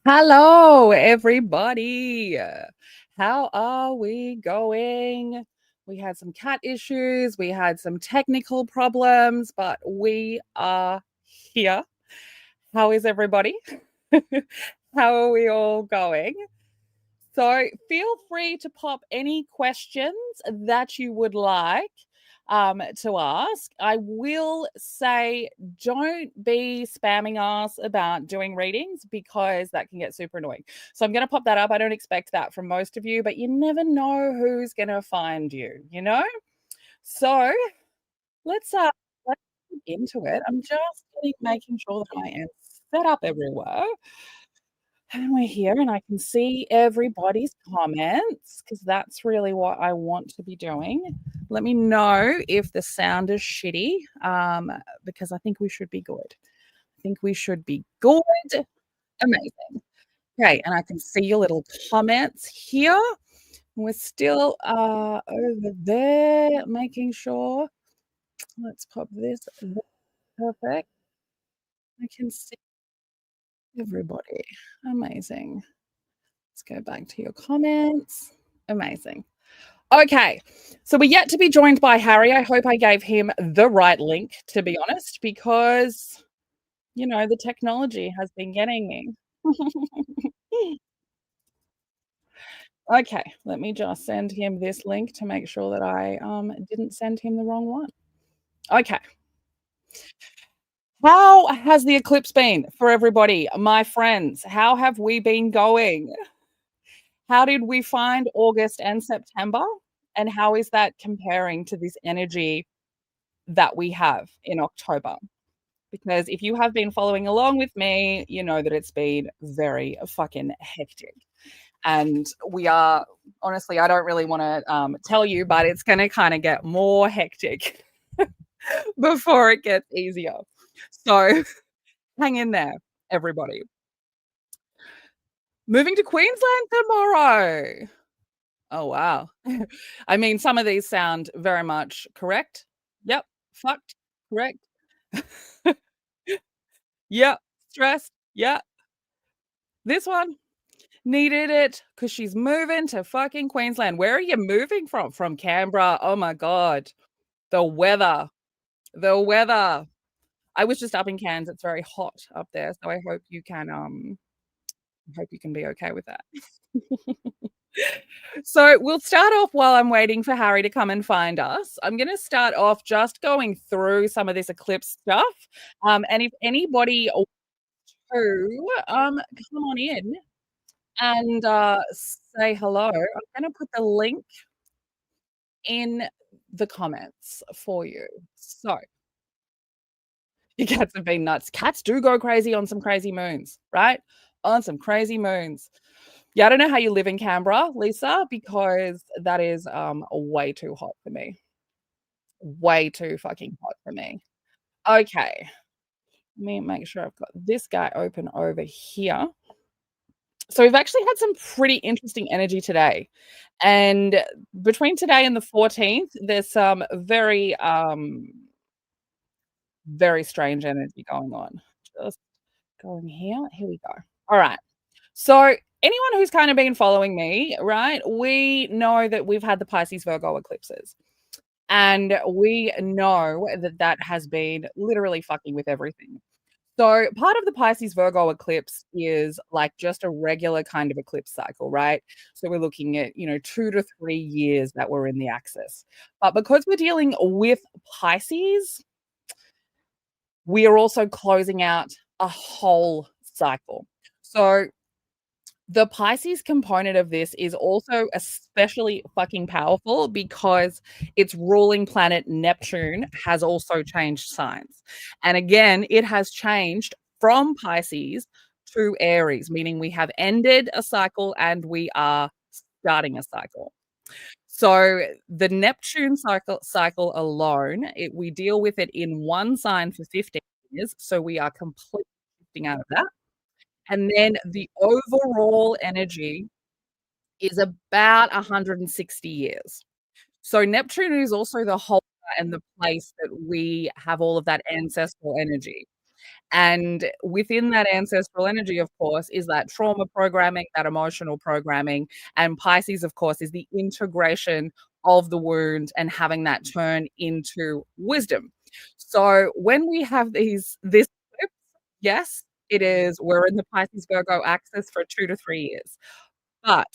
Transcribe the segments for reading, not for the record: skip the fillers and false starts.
Hello, everybody. How are we going? We had some cat issues, we had some technical problems, but we are here. How is everybody? How are we all going? So feel free to pop any questions that you would like to ask. I will say don't be spamming us about doing readings because that can get super annoying. So I'm going to pop that up. I don't expect that from most of you, but you never know who's going to find you, you know? So let's let's get into it. I'm just making sure that I am set up everywhere. And we're here and I can see everybody's comments because that's really what I want to be doing. Let me know if the sound is shitty because I think we should be good. I think we should be good. Amazing. Okay, and I can see your little comments here. We're still over there making sure. Let's pop this. Perfect. I can see everybody. Amazing. Let's go back to your comments. Amazing. Okay, so we're yet to be joined by Harry. I hope I gave him the right link, to be honest, because, the technology has been getting me. Okay, let me just send him this link to make sure that I didn't send him the wrong one. Okay. How has the eclipse been for everybody, my friends? How have we been going? How did we find August and September? And how is that comparing to this energy that we have in October? Because if you have been following along with me, you know that it's been very fucking hectic. And we are, honestly, I don't really want to tell you, but it's going to kind of get more hectic before it gets easier. So hang in there, everybody. Moving to Queensland tomorrow. Oh, wow. I mean, some of these sound very much correct. Yep. Fucked. Correct. Yep. Stressed. Yep. This one needed it because she's moving to fucking Queensland. Where are you moving from? From Canberra. Oh my God. The weather. The weather. I was just up in Cairns. It's very hot up there. So I hope you can be okay with that. So we'll start off while I'm waiting for Harry to come and find us. I'm going to start off just going through some of this eclipse stuff. And if anybody who come on in and say hello, I'm going to put the link in the comments for you. So your cats have been nuts. Cats do go crazy on some crazy moons, right? On some crazy moons. Yeah, I don't know how you live in Canberra, Lisa, because that is way too hot for me. Way too fucking hot for me. Okay. Let me make sure I've got this guy open over here. So we've actually had some pretty interesting energy today. And between today and the 14th, there's some very strange energy going on. Just going here. Here we go. All right. So anyone who's kind of been following me, right? We know that we've had the Pisces Virgo eclipses. And we know that that has been literally fucking with everything. So part of the Pisces Virgo eclipse is like just a regular kind of eclipse cycle, right? So we're looking at, 2 to 3 years that we're in the axis. But because we're dealing with Pisces, we are also closing out a whole cycle. So the Pisces component of this is also especially fucking powerful because its ruling planet Neptune has also changed signs. And again, it has changed from Pisces to Aries, meaning we have ended a cycle and we are starting a cycle. So the Neptune cycle alone, we deal with it in one sign for 15 years. So we are completely shifting out of that. And then the overall energy is about 160 years. So Neptune is also the whole and the place that we have all of that ancestral energy. And within that ancestral energy, of course, is that trauma programming, that emotional programming. And Pisces, of course, is the integration of the wound and having that turn into wisdom. So when we have this eclipse, yes, it is, we're in the Pisces Virgo axis for 2 to 3 years. But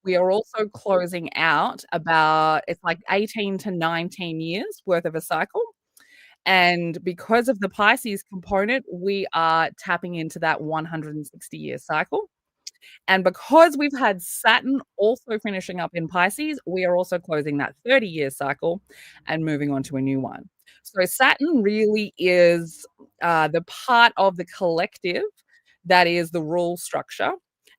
we are also closing out about, it's like 18 to 19 years worth of a cycle. And because of the Pisces component, we are tapping into that 160-year cycle. And because we've had Saturn also finishing up in Pisces, we are also closing that 30-year cycle and moving on to a new one. So Saturn really is the part of the collective that is the rule structure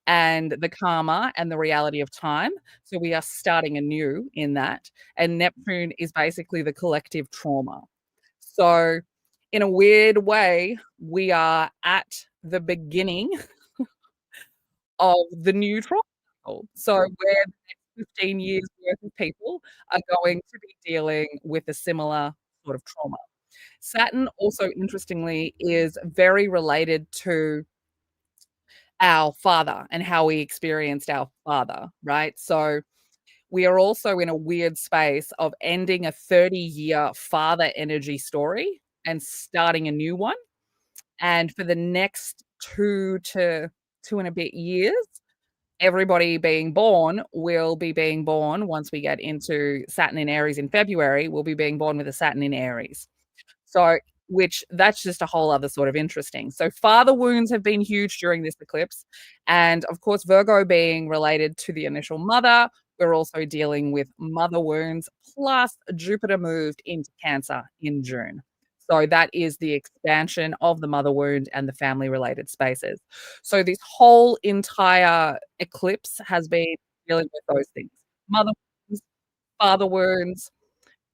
and the karma and the reality of time. So we are starting anew in that. And Neptune is basically the collective trauma. So in a weird way, we are at the beginning of the new trauma cycle. So where the next 15 years worth of people are going to be dealing with a similar sort of trauma. Saturn also, interestingly, is very related to our father and how we experienced our father, right? So we are also in a weird space of ending a 30-year father energy story and starting a new one. And for the next 2 to 2 and a bit years, everybody being born will be being born once we get into Saturn in Aries in February, will be being born with a Saturn in Aries. So, which that's just a whole other sort of interesting. So, father wounds have been huge during this eclipse. And of course, Virgo being related to the initial mother, we're also dealing with mother wounds, plus Jupiter moved into Cancer in June. So, that is the expansion of the mother wound and the family related spaces. So, this whole entire eclipse has been dealing with those things: mother wounds, father wounds,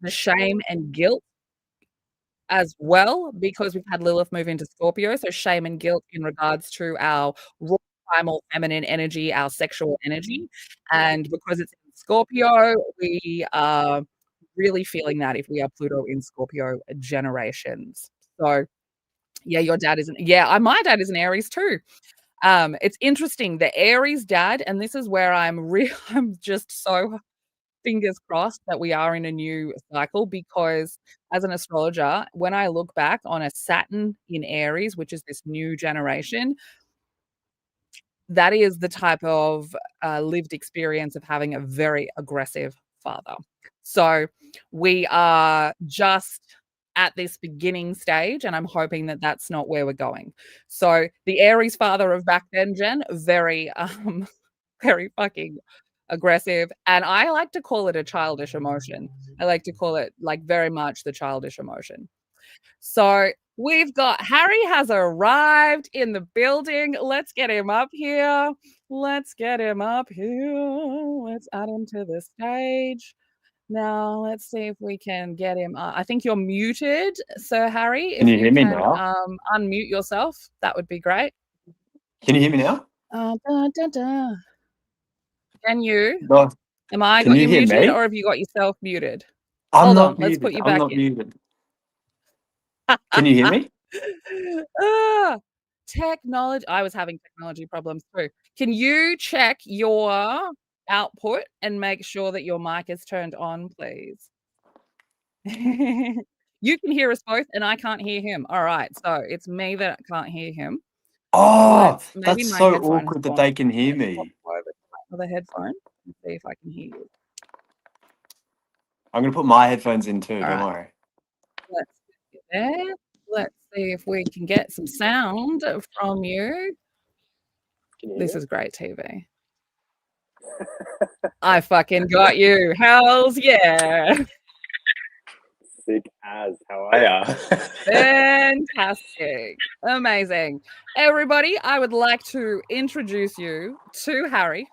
the shame and guilt as well, because we've had Lilith move into Scorpio, so shame and guilt in regards to our raw primal feminine energy, our sexual energy, and because it's in Scorpio, we are really feeling that if we are Pluto in Scorpio generations. So, yeah, your dad isn't, yeah, my dad is an Aries too. It's interesting, the Aries dad, and this is where I'm just so fingers crossed that we are in a new cycle, because as an astrologer, when I look back on a Saturn in Aries, which is this new generation, that is the type of lived experience of having a very aggressive father. So we are just at this beginning stage, and I'm hoping that that's not where we're going. So the Aries father of back then, Jen, very very fucking aggressive, and I like to call it a childish emotion. I like to call it, like, very much the childish emotion. So, we've got Harry has arrived in the building. Let's get him up here. Let's get him up here. Let's add him to the stage. Now, let's see if we can get him I think you're muted, Sir Harry. Can If you you hear me can, now? unmute yourself, that would be great. Can you hear me now? Da, da, da. Can you? No. Am I Can got you you hear muted, me? or have you got yourself muted? I'm Hold on, not let's put muted. you I'm back not in. muted. Can you hear me? Ah, technology. I was having technology problems too. Can you check your output and make sure that your mic is turned on, please? You can hear us both and I can't hear him. All right, so it's me that can't hear him. Oh, Maybe that's my so headphone has awkward that gone. they can hear Let's swap me. over to my other headphone and see if I can hear you. I'm going to put my headphones in too, All don't right, worry. let's get there. Let's see if we can get some sound from you. Can you This hear is great TV. I fucking got you. Hells yeah. Sick as. How are ya? Fantastic. Amazing. Everybody, I would like to introduce you to Harry,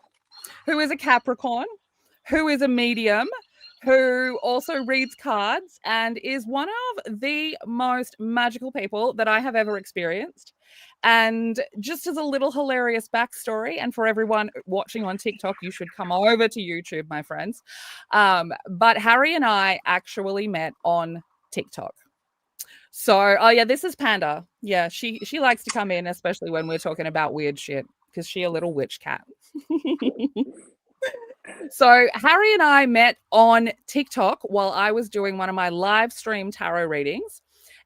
who is a Capricorn, who is a medium, who also reads cards, and is one of the most magical people that I have ever experienced. And just as a little hilarious backstory, and for everyone watching on TikTok, you should come over to YouTube, my friends. But Harry and I actually met on TikTok. So, oh yeah, this is Panda. Yeah, she likes to come in, especially when we're talking about weird shit, because she a little witch cat. So Harry and I met on TikTok while I was doing one of my live stream tarot readings.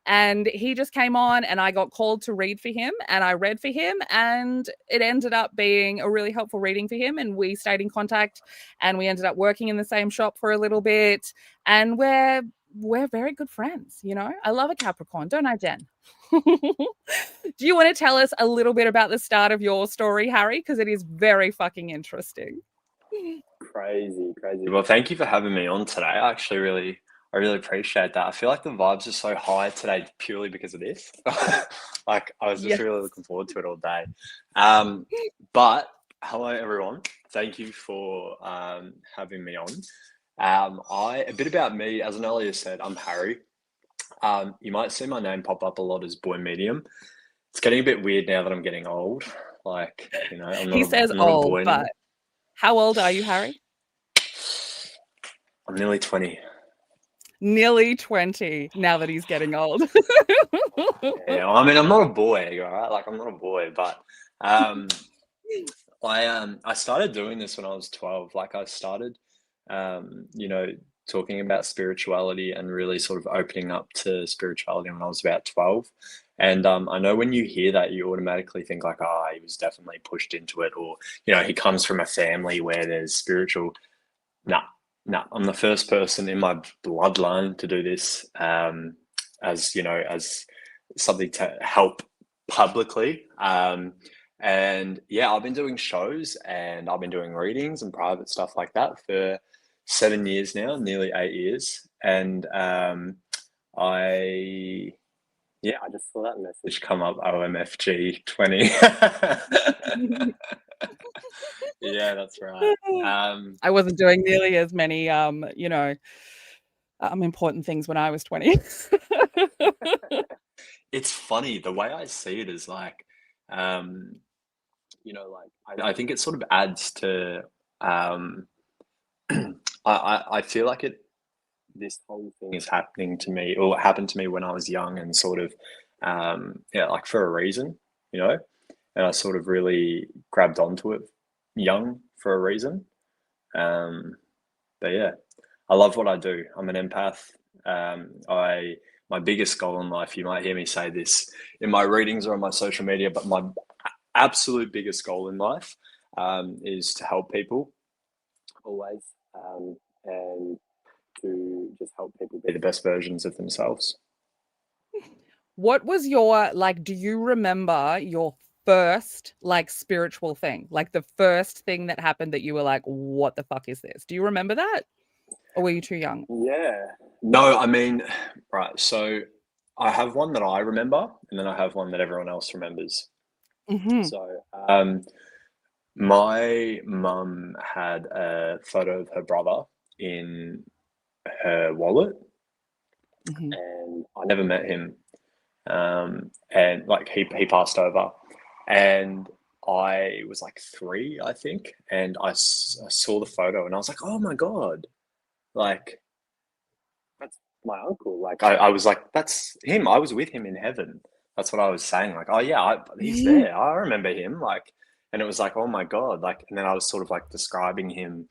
And he just came on and I got called to read for him and I read for him and it ended up being a really helpful reading for him and we stayed in contact and we ended up working in the same shop for a little bit and we're very good friends, you know. I love a Capricorn, don't I, Jen? Do you want to tell us a little bit about the start of your story, Harry? Because it is very fucking interesting. Crazy, crazy. Well, thank you for having me on today. I really appreciate that. I feel like the vibes are so high today purely because of this. Like I was just Yes. really looking forward to it all day. But hello everyone. Thank you for having me on. A bit about me, as Analia said, I'm Harry. You might see my name pop up a lot as boy medium. It's getting a bit weird now that I'm getting old. Like, you know, He says I'm not a old, boy but anymore. how old are you, Harry? I'm nearly 20. Nearly 20 now that he's getting old. Yeah, I mean, I'm not a boy, all right? Like, I'm not a boy, but um, I started doing this when I was 12. Like, I started, you know, talking about spirituality and really sort of opening up to spirituality when I was about 12. And I know when you hear that, you automatically think like, oh, he was definitely pushed into it, or you know, he comes from a family where there's spiritual. No, no, I'm the first person in my bloodline to do this, as you know, as something to help publicly. And yeah, I've been doing shows and I've been doing readings and private stuff like that for 7 years now, nearly 8 years. And I, yeah, I just saw that message come up, OMFG 20. Yeah, that's right. I wasn't doing nearly as many, you know, important things when I was 20. It's funny the way I see it is like, um, you know, like I think it sort of adds to. I feel like it. This whole thing is happening to me, or it happened to me when I was young, and sort of, yeah, like for a reason, you know. And I sort of really grabbed onto it young for a reason. Um, but yeah, I love what I do. I'm an empath. I My biggest goal in life, you might hear me say this in my readings or on my social media, but my absolute biggest goal in life is to help people always, and to just help people be the best versions of themselves. What was your, like, do you remember your first, like, spiritual thing? Like, the first thing that happened that you were like, what the fuck is this? Do you remember that? Or were you too young? Yeah. No, I mean, right. So I have one that I remember, and then I have one that everyone else remembers. Mhm. So, my mum had a photo of her brother in her wallet, Mhm. and I never met him. And like he passed over, and I was like 3, I think, and I saw the photo, and I was like, oh my god, like that's my uncle. Like I was like, that's him. I was with him in heaven. That's what I was saying. Like, oh yeah, he's Mhm. there. I remember him. Like, and it was like, oh my god. Like, and then I was sort of like describing him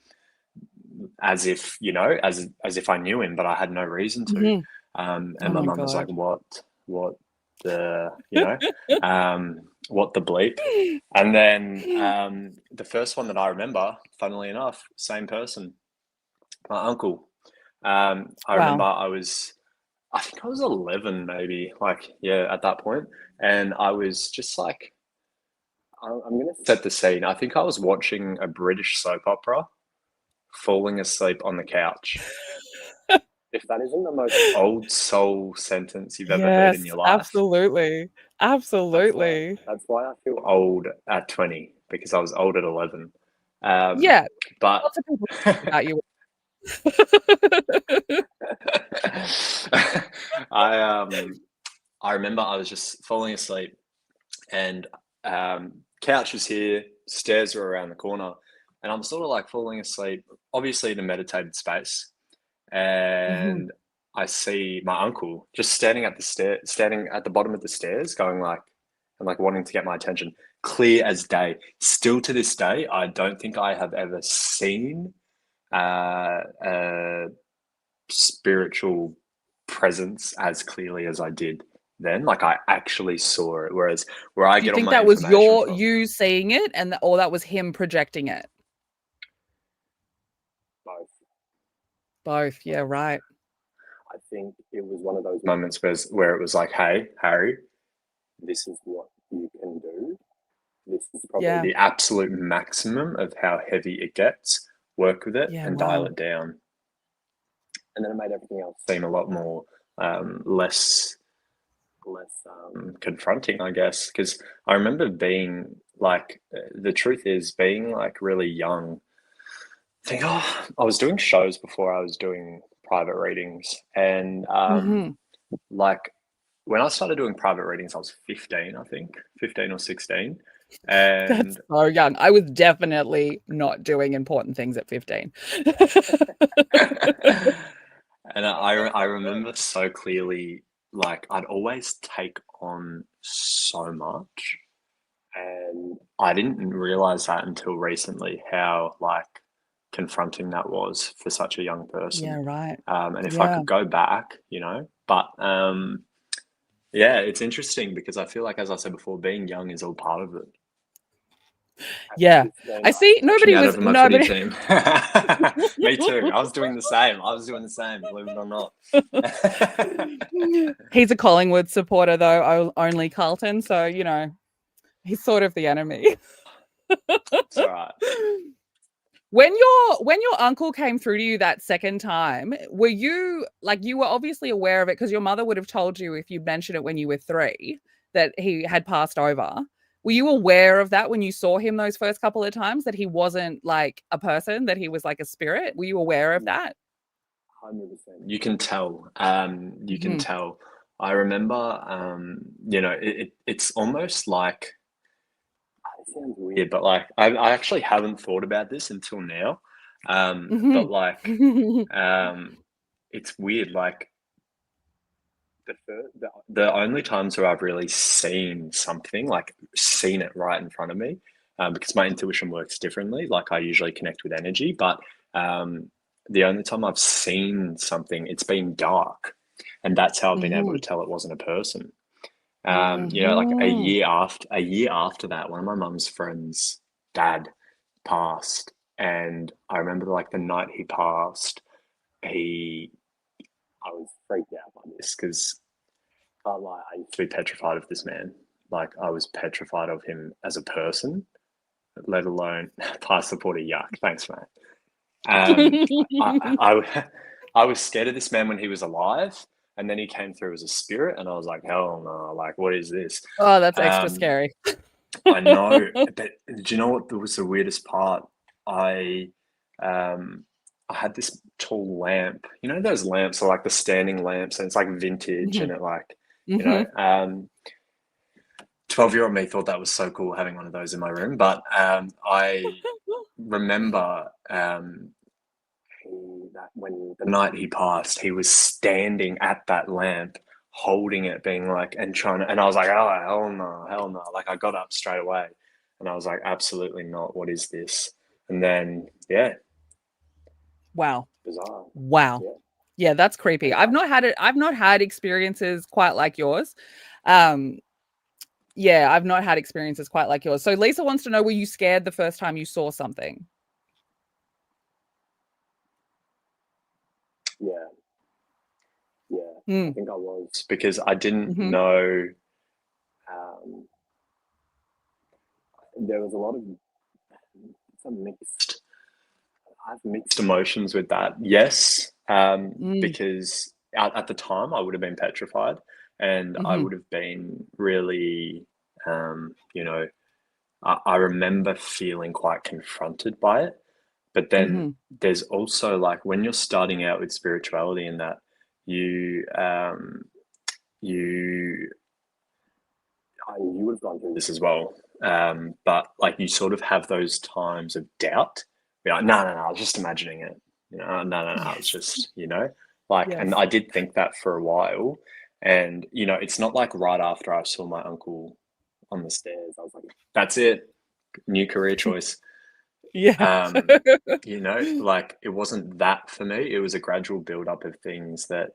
as if you know, as if I knew him, but I had no reason to. Mhm. Oh And my my mum was like, god. what the, you know, what the bleep? And then the first one that I remember, funnily enough, same person, my uncle. I remember Wow. I think I was 11, maybe, like, yeah, at that point. And I was just like, I'm going to set the scene. I think I was watching a British soap opera, falling asleep on the couch. If that isn't the most old soul sentence you've ever heard in Yes, your life, absolutely. Absolutely. that's why I feel old at 20, because I was old at 11. Um, Yeah, but lots of people about you. I um I remember I was just falling asleep, and couch was here, stairs were around the corner, and I'm sort of like falling asleep, obviously in a meditated space, Mhm. and I see my uncle just standing at the bottom of the stairs, going like, and like wanting to get my attention, clear as day. Still to this day, I don't think I have ever seen a spiritual presence as clearly as I did then. Like I actually saw it. Whereas where I Do you get all think my that was information from, you seeing it, or that was him projecting it? both. Both. Yeah, right. I think it was one of those moments where it was like, hey, Harry, this is what you can do. This is probably Yeah. the absolute maximum of how heavy it gets. Work with it Yeah, and dial wow. it down. And then it made everything else seem a lot more less confronting, I guess. Because I remember being like, the truth is, being like really young. I was doing shows before I was doing private readings, and Mhm. like when I started doing private readings, I was 15, I think, 15 or 16. That's And so young. I was definitely not doing important things at 15. and I remember so clearly, like I'd always take on so much, and I didn't realize that until recently how like confronting that was for such a young Yeah, person. right. And if I Yeah. could go back, but yeah, it's interesting because I feel like, as I said before, being young is all part of it. At Yeah. 15, I I see was catching out over my footy nobody team. Me too. I was doing the same. Believe it or not. He's a Collingwood supporter though, only Carlton, so he's sort of the enemy. It's all right. When your uncle came through to you that second time, were you like, you were obviously aware of it because your mother would have told you if you mentioned it when you were 3 that he had passed over. Were you aware of that when you saw him those first couple of times, that he wasn't like a person, that he was like a spirit? Were you aware of that? 100%. You can tell. You can Mhm. tell. I remember, it's almost like, it sounds weird, but like I actually haven't thought about this until now. But Mhm. like, um, it's weird. Like the only times where I've really seen something, like seen it right in front of me, because my intuition works differently. Like I usually connect with energy, but um, the only time I've seen something, it's been dark, and that's how I've been able to Mhm. tell it wasn't a person. Like Mhm. a year after that, one of my mum's friends' dad passed, and I remember like the night he passed, he I was freaked out by this because like I used to be petrified of this man. Like I was petrified of him as a person, let alone past supporter. Yuck. Thanks, mate. I I was scared of this man when he was alive, and then he came through as a spirit, and I was like, hell no! Like, what is this? Oh, that's extra Um, scary. I know, but do you know what was the weirdest part? I um, I had this tall lamp. You know those lamps are like the standing lamps, and it's like vintage, and Mhm. it like, you know, Mhm. 12-year-old me thought that was so cool having one of those in my room. But I remember that when the night he passed, he was standing at that lamp, holding it, being like, and trying to, and I was like, oh, hell no, hell no. Like, I got up straight away and I was like, absolutely not. What is this? And then, yeah, Wow. bizarre. Wow. Yeah. Yeah, that's creepy. And I've not had experiences quite like yours. Um, yeah, I've not had experiences quite like yours. So Lisa wants to know, were you scared the first time you saw something? yeah, yeah, I Mm. think I was because I didn't Hmm. know. Um, there was a lot of some mixed I have mixed emotions with that. Yes, Mm. because at the time I would have been petrified, and I Hmm. would have been really, you know, I remember feeling quite confronted by it. But then Hmm. there's also like when you're starting out with spirituality and that you you you would have gone through this as well. But like you sort of have those times of doubt. You're like, no, no, no, I was just imagining it. No, no, no, no, it's Yes. just, Like, and Yes. I did think that for a while. And, you know, it's not like right after I saw my uncle on the stairs, I was like, that's it, new career choice. Yeah. Um, you know, like it wasn't that for me. It was a gradual build up of things that,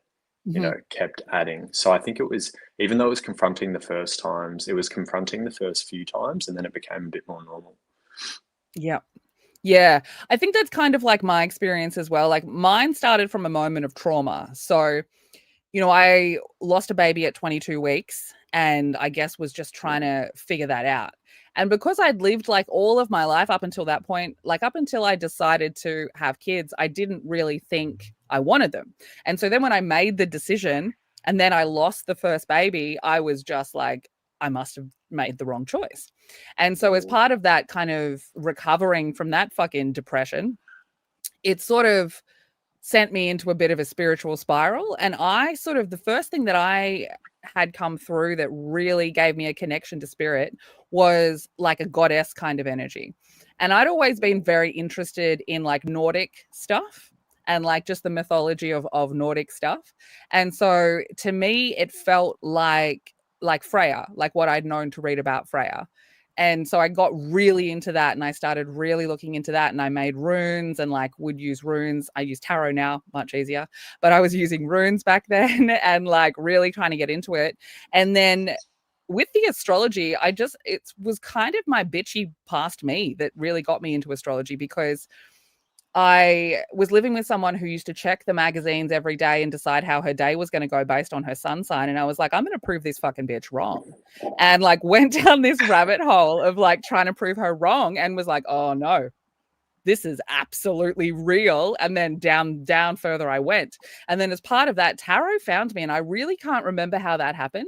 you know, Mhm. kept adding. So I think it was, even though it was confronting the first times, it was confronting the first few times and then it became a bit more normal. Yeah. Yeah. I think that's kind of like my experience as well. Like mine started from a moment of trauma. So, you know, I lost a baby at 22 weeks and I guess was just trying to figure that out. And because I'd lived like all of my life up until that point, like up until I decided to have kids, I didn't really think I wanted them. And so then when I made the decision and then I lost the first baby, I was just like, I must have made the wrong choice. And so, as part of that kind of recovering from that fucking depression, it sort of sent me into a bit of a spiritual spiral. And I sort of, the first thing that I had come through that really gave me a connection to spirit was like a goddess kind of energy. And I'd always been very interested in like Nordic stuff and like just the mythology of Nordic stuff. And so to me, it felt like Freya, like what I'd known to read about Freya. And so I got really into that and I started really looking into that and I made runes and like would use runes. I use tarot now, much easier, but I was using runes back then and like really trying to get into it. And then with the astrology, it was kind of my bitchy past me that really got me into astrology because I was living with someone who used to check the magazines every day and decide how her day was going to go based on her sun sign. And I was like, I'm going to prove this fucking bitch wrong. And like went down this rabbit hole of like trying to prove her wrong and was like, oh no, this is absolutely real. And then down further I went. And then as part of that, tarot found me. And I really can't remember how that happened.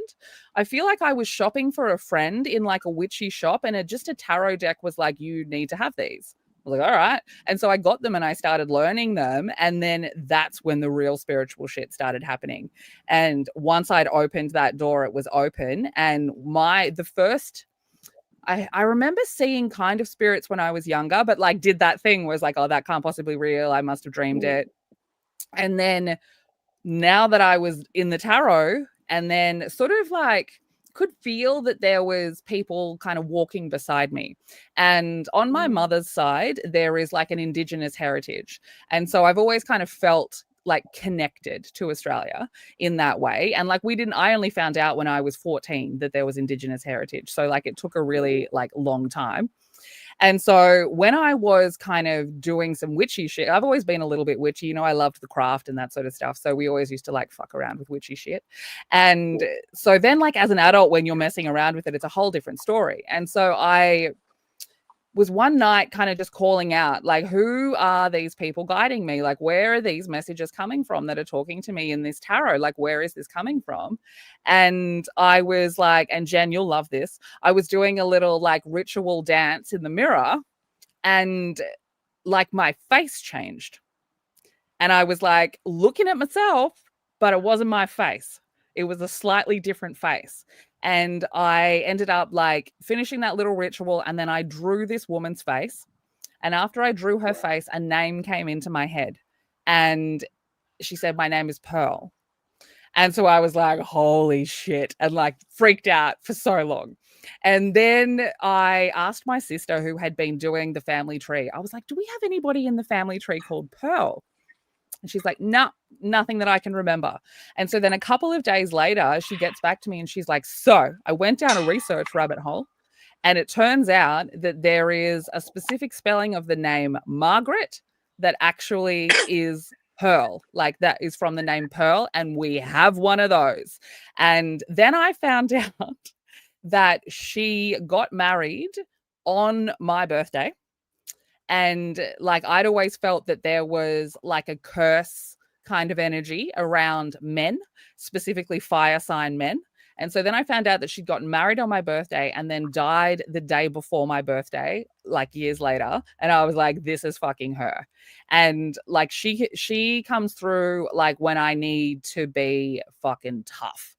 I feel like I was shopping for a friend in like a witchy shop and just a tarot deck was like, you need to have these. I was like, all right. And so I got them and I started learning them. And then that's when the real spiritual shit started happening. And once I'd opened that door, it was open. And the first I remember seeing kind of spirits when I was younger, but like did that thing was like, oh, that can't possibly be real. I must have dreamed it. And then now that I was in the tarot and then sort of like could feel that there was people kind of walking beside me. And on my mother's side, there is like an indigenous heritage. And so I've always kind of felt like connected to Australia in that way. And like I only found out when I was 14 that there was indigenous heritage. So like it took a really like long time. And so when I was kind of doing some witchy shit, I've always been a little bit witchy. You know, I loved the craft and that sort of stuff. So we always used to like fuck around with witchy shit. And so then, like, as an adult, when you're messing around with it, it's a whole different story. And so I was one night kind of just calling out, like, who are these people guiding me? Like, where are these messages coming from that are talking to me in this tarot? Like, where is this coming from? And I was like, and Jen, you'll love this. I was doing a little like ritual dance in the mirror and like my face changed. And I was like looking at myself, but it wasn't my face. It was a slightly different face. And I ended up like finishing that little ritual. And then I drew this woman's face. And after I drew her face, a name came into my head. And she said, my name is Pearl. And so I was like, holy shit, and like freaked out for so long. And then I asked my sister, who had been doing the family tree, I was like, do we have anybody in the family tree called Pearl? And she's like, no, nothing that I can remember. And so then a couple of days later, she gets back to me and she's like, so I went down a research rabbit hole. And it turns out that there is a specific spelling of the name Margaret that actually is Pearl. Like that is from the name Pearl. And we have one of those. And then I found out that she got married on my birthday. And like I'd always felt that there was like a curse kind of energy around men, specifically fire sign men. And so then I found out that she'd gotten married on my birthday and then died the day before my birthday, like years later. And I was like, this is fucking her. And like she comes through like when I need to be fucking tough.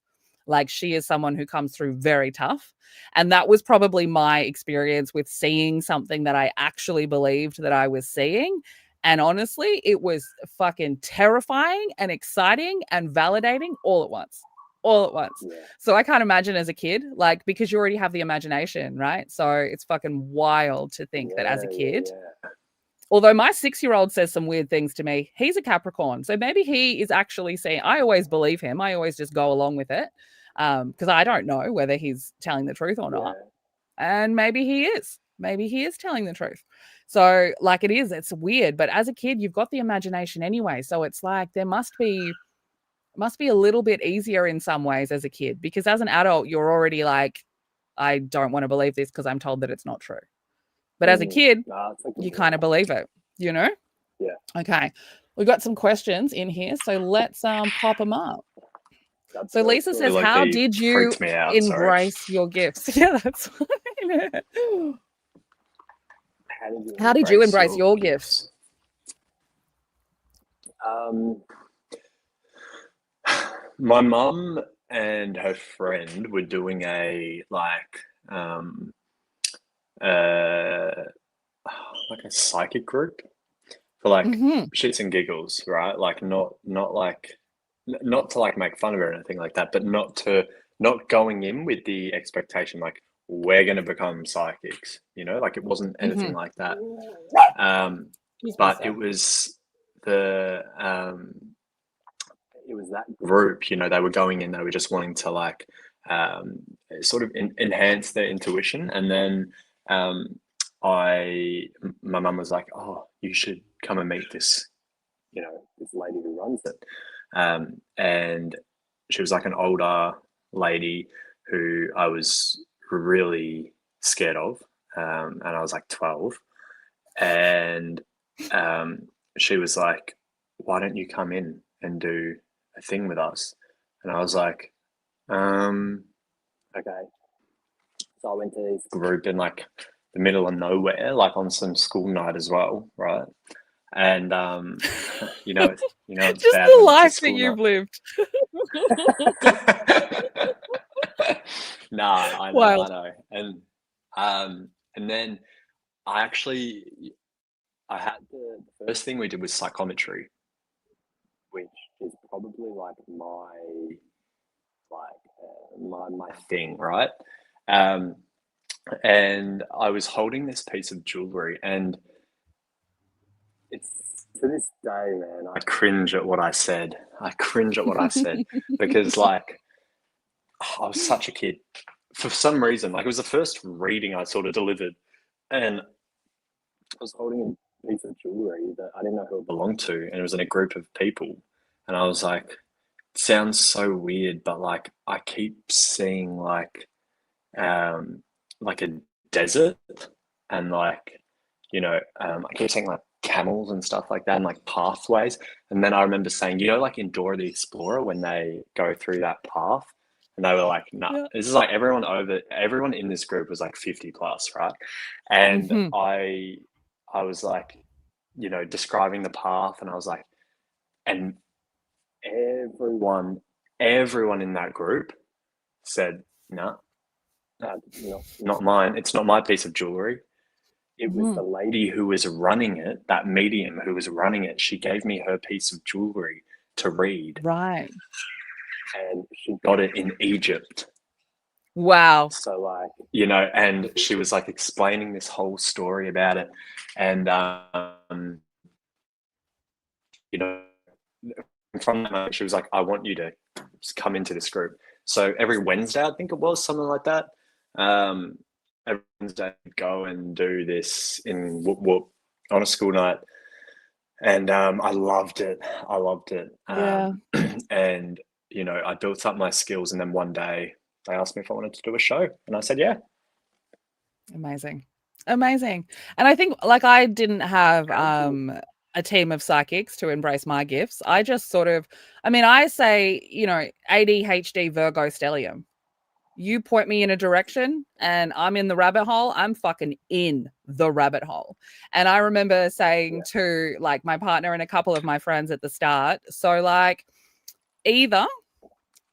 Like she is someone who comes through very tough. And that was probably my experience with seeing something that I actually believed that I was seeing. And honestly, it was fucking terrifying and exciting and validating all at once. All at once. Yeah. So I can't imagine as a kid, like, because you already have the imagination, right? So it's fucking wild to think that as a kid, although my 6-year-old says some weird things to me, he's a Capricorn. So maybe he is actually saying, I always believe him. I always just go along with it because I don't know whether he's telling the truth or not. And maybe he is. Maybe he is telling the truth. So, like, it's weird. But as a kid, you've got the imagination anyway. So it's like there must be a little bit easier in some ways as a kid, because as an adult, you're already like, I don't want to believe this because I'm told that it's not true. But as a kid, you kind of believe it, you know? Yeah. Okay. We've got some questions in here. So let's pop them up. So Lisa says, how did you embrace your gifts? Yeah, that's fine. How did you embrace your gifts? My mum and her friend were doing a psychic group for like shits and giggles, right? Like not to like make fun of her or anything like that, but not going in with the expectation like we're going to become psychics, you know, like it wasn't anything like that. But it was that group, you know, they were going in, they were just wanting to like sort of enhance their intuition. And then my mum was like, oh, you should come and meet this, you know, this lady who runs it. And she was like an older lady who I was really scared of. And I was like 12. And she was like, why don't you come in and do a thing with us? And I was like, okay. So I went to this group in like the middle of nowhere, like on some school night as well, right? And you know, it's just bad the life that you've lived. Nah, I know. And then I had the first thing we did was psychometry, which is probably like my thing, right? And I was holding this piece of jewelry, and it's to this day, man, I cringe at what I said. Because like I was such a kid. For some reason, like it was the first reading I sort of delivered, and I was holding a piece of jewelry that I didn't know who it belonged to, and it was in a group of people, and I was like, it sounds so weird, but like I keep seeing like a desert, and like, you know, I keep seeing like camels and stuff like that, and like pathways. And then I remember saying, you know, like in Dora the Explorer when they go through that path, and they were like, nah, this is like everyone in this group was like 50 plus, right? And I was like, you know, describing the path, and I was like, and everyone in that group said, no, not mine. It's not my piece of jewelry. It was the lady who was running it, that medium who was running it. She gave me her piece of jewelry to read. Right. And she got it in Egypt. Wow. So like, you know, and she was like explaining this whole story about it. And, you know, from that moment, she was like, I want you to come into this group. So every Wednesday, I think it was, something like that. Every Wednesday, I'd go and do this in Whoop Whoop on a school night. And I loved it. Yeah. And, you know, I built up my skills. And then one day they asked me if I wanted to do a show. And I said, yeah. Amazing. And I think like I didn't have a team of psychics to embrace my gifts. I just sort of, I say, you know, ADHD Virgo stellium. You point me in a direction and I'm in the rabbit hole, I'm fucking in the rabbit hole. And I remember saying to like my partner and a couple of my friends at the start, so like either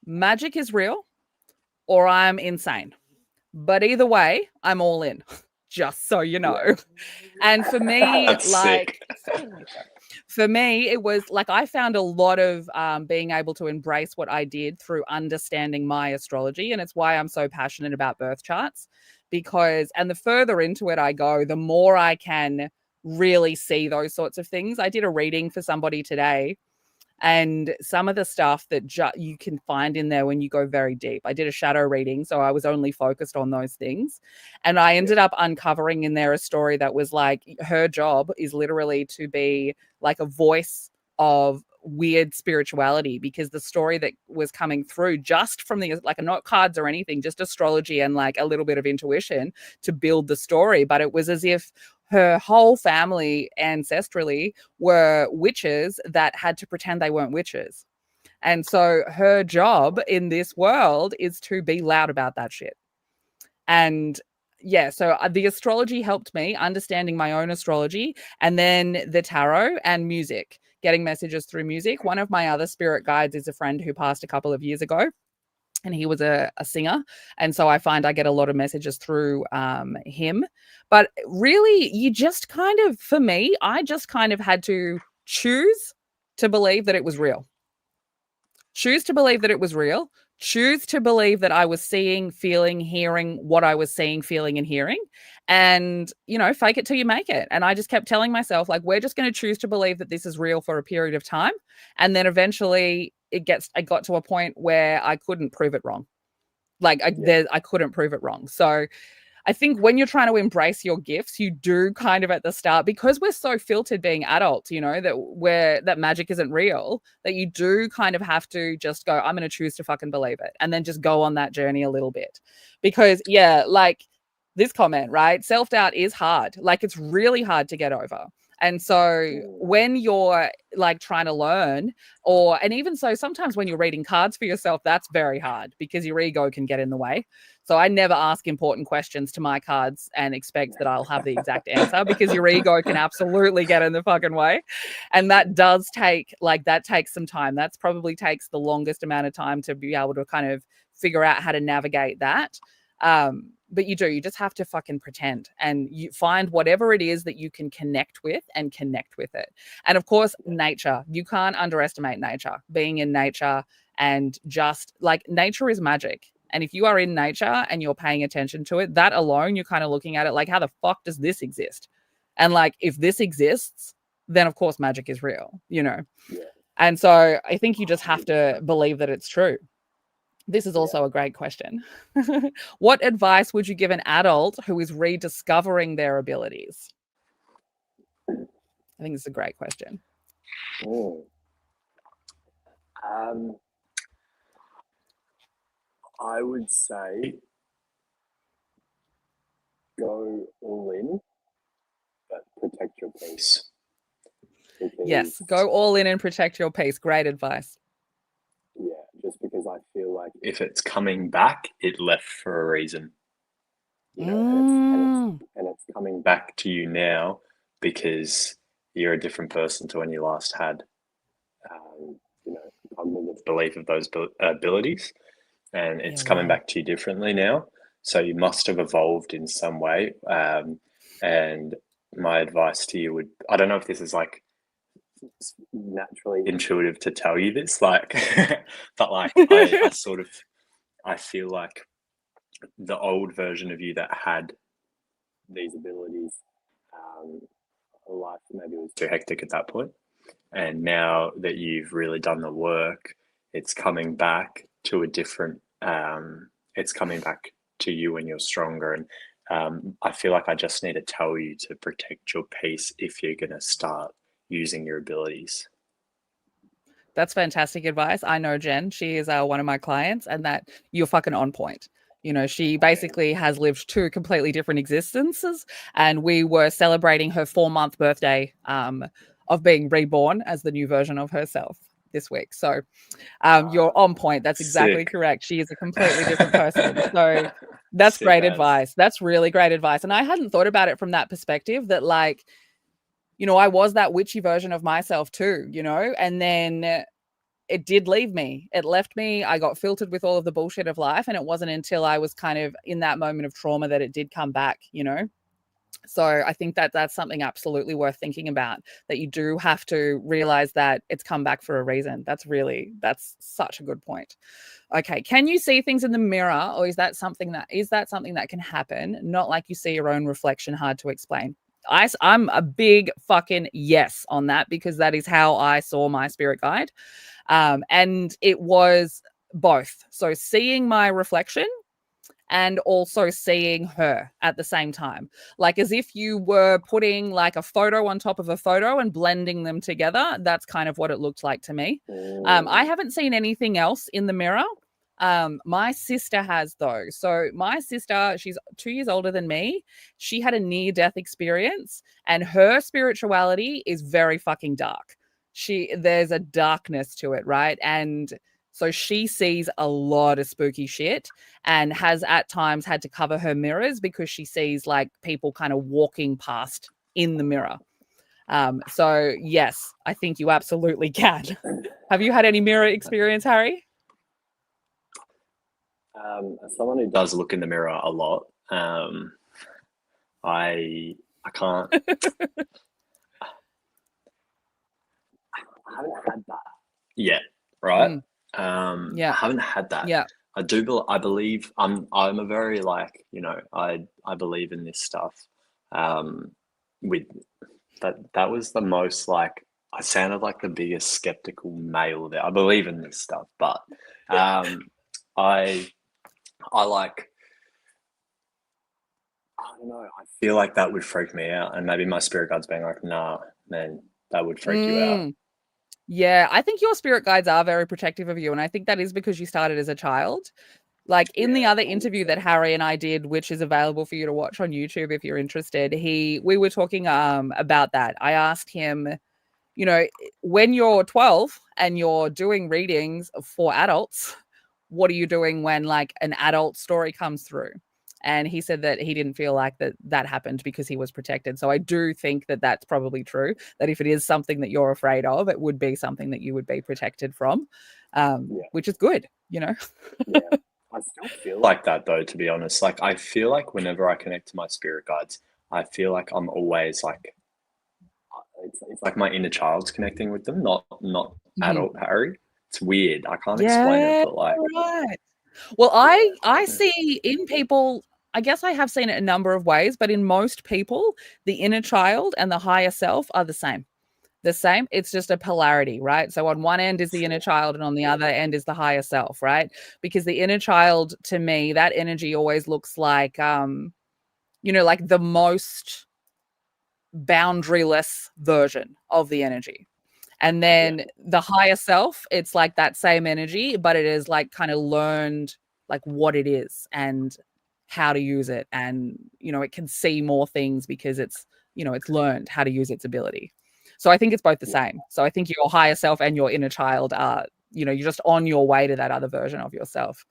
magic is real or I'm insane. But either way, I'm all in. just so you know. Yeah. And for me, That's sick. for me, it was like I found a lot of being able to embrace what I did through understanding my astrology. And it's why I'm so passionate about birth charts because, and the further into it I go, the more I can really see those sorts of things. I did a reading for somebody today and some of the stuff that you can find in there when you go very deep. I did a shadow reading, so I was only focused on those things. And I ended up uncovering in there a story that was like her job is literally to be like a voice of weird spirituality because the story that was coming through just from the like not cards or anything, just astrology and like a little bit of intuition to build the story, but it was as if her whole family ancestrally were witches that had to pretend they weren't witches. And so her job in this world is to be loud about that shit. And yeah, so the astrology helped me understanding my own astrology and then the tarot and music, getting messages through music. One of my other spirit guides is a friend who passed a couple of years ago and he was a singer. And so I find I get a lot of messages through him. But really, you just kind of, for me, I just kind of had to choose to believe that it was real. Choose to believe that it was real. Choose to believe that I was seeing, feeling, hearing what I was seeing, feeling, and hearing. And, you know, fake it till you make it. And I just kept telling myself, like, we're just going to choose to believe that this is real for a period of time. And then eventually I got to a point where I couldn't prove it wrong. Like I couldn't prove it wrong. So I think when you're trying to embrace your gifts, you do kind of at the start, because we're so filtered being adults, you know, that magic isn't real, that you do kind of have to just go, I'm going to choose to fucking believe it. And then just go on that journey a little bit. Because yeah, like this comment, right? Self-doubt is hard. Like it's really hard to get over. And so when you're like trying to learn and even so sometimes when you're reading cards for yourself, that's very hard because your ego can get in the way. So I never ask important questions to my cards and expect that I'll have the exact answer because your ego can absolutely get in the fucking way. And that takes some time. That's probably takes the longest amount of time to be able to kind of figure out how to navigate that. But you just have to fucking pretend and you find whatever it is that you can connect with and connect with it. And of course, nature, you can't underestimate nature, being in nature and just like nature is magic. And if you are in nature and you're paying attention to it, that alone, you're kind of looking at it like, how the fuck does this exist? And like, if this exists, then of course magic is real, you know? Yeah. And so I think you just have to believe that it's true. This is also a great question. What advice would you give an adult who is rediscovering their abilities? I think it's a great question. I would say go all in, but protect your peace. Yes, go all in and protect your peace. Great advice. Yeah, just because I feel like if it's coming back, it left for a reason. You know, and it's coming back to you now because you're a different person to when you last had, you know, cognitive belief of those abilities, and it's coming back to you differently now. So you must have evolved in some way. And my advice to you would, I don't know if this is like naturally intuitive to tell you this, like, but like I feel like the old version of you that had these abilities, life maybe was too hectic at that point, and now that you've really done the work, it's coming back to a different. It's coming back to you when you're stronger, and I feel like I just need to tell you to protect your peace if you're going to start using your abilities. That's fantastic advice. I know Jen, she is one of my clients, and that you're fucking on point. You know, she basically has lived two completely different existences, and we were celebrating her 4-month birthday of being reborn as the new version of herself this week. So you're on point. That's exactly correct. She is a completely different person. So that's great advice. That's really great advice. And I hadn't thought about it from that perspective that like, you know, I was that witchy version of myself too, you know, and then it did leave me. It left me. I got filtered with all of the bullshit of life. And it wasn't until I was kind of in that moment of trauma that it did come back, you know? So I think that that's something absolutely worth thinking about, that you do have to realize that it's come back for a reason. That's such a good point. Okay. Can you see things in the mirror, or is that something that can happen? Not like you see your own reflection, hard to explain. I'm a big fucking yes on that, because that is how I saw my spirit guide. And it was both. So seeing my reflection and also seeing her at the same time, like as if you were putting like a photo on top of a photo and blending them together. That's kind of what it looked like to me. I haven't seen anything else in the mirror. My sister has, though. So my sister, she's 2 years older than me. She had a near-death experience, and her spirituality is very fucking dark. There's a darkness to it, right? And so she sees a lot of spooky shit, and has at times had to cover her mirrors because she sees like people kind of walking past in the mirror. So yes, I think you absolutely can. Have you had any mirror experience, Harry? As someone who does look in the mirror a lot, I can't. I haven't had that yet, right? Yeah. I haven't had that. Yeah. I believe I'm a very like, I believe in this stuff. With that was the most like, I sounded like the biggest skeptical male there. I believe in this stuff, but I like, I don't know. I feel like that would freak me out, and maybe my spirit guide's being like, "Nah, man, that would freak you out." Yeah, I think your spirit guides are very protective of you, and I think that is because you started as a child. Like in the other interview that Harry and I did, which is available for you to watch on YouTube if you're interested, we were talking about that. I asked him, when you're 12 and you're doing readings for adults, what are you doing when like an adult story comes through? And he said that he didn't feel like that happened because he was protected. So I do think that that's probably true, that if it is something that you're afraid of, it would be something that you would be protected from, which is good, Yeah. I still feel like that, though, to be honest. Like, I feel like whenever I connect to my spirit guides, I feel like I'm always like, it's like my inner child's connecting with them, not adult Harry. It's weird. I can't explain it, but like, right. Well, I see in people, I guess I have seen it a number of ways, but in most people, the inner child and the higher self are the same. The same. It's just a polarity, right? So on one end is the inner child, and on the other end is the higher self, right? Because the inner child, to me, that energy always looks like, like the most boundaryless version of the energy. And then the higher self, it's like that same energy, but it is like kind of learned like what it is and how to use it. And, it can see more things because it's learned how to use its ability. So I think it's both the same. So I think your higher self and your inner child are, you're just on your way to that other version of yourself.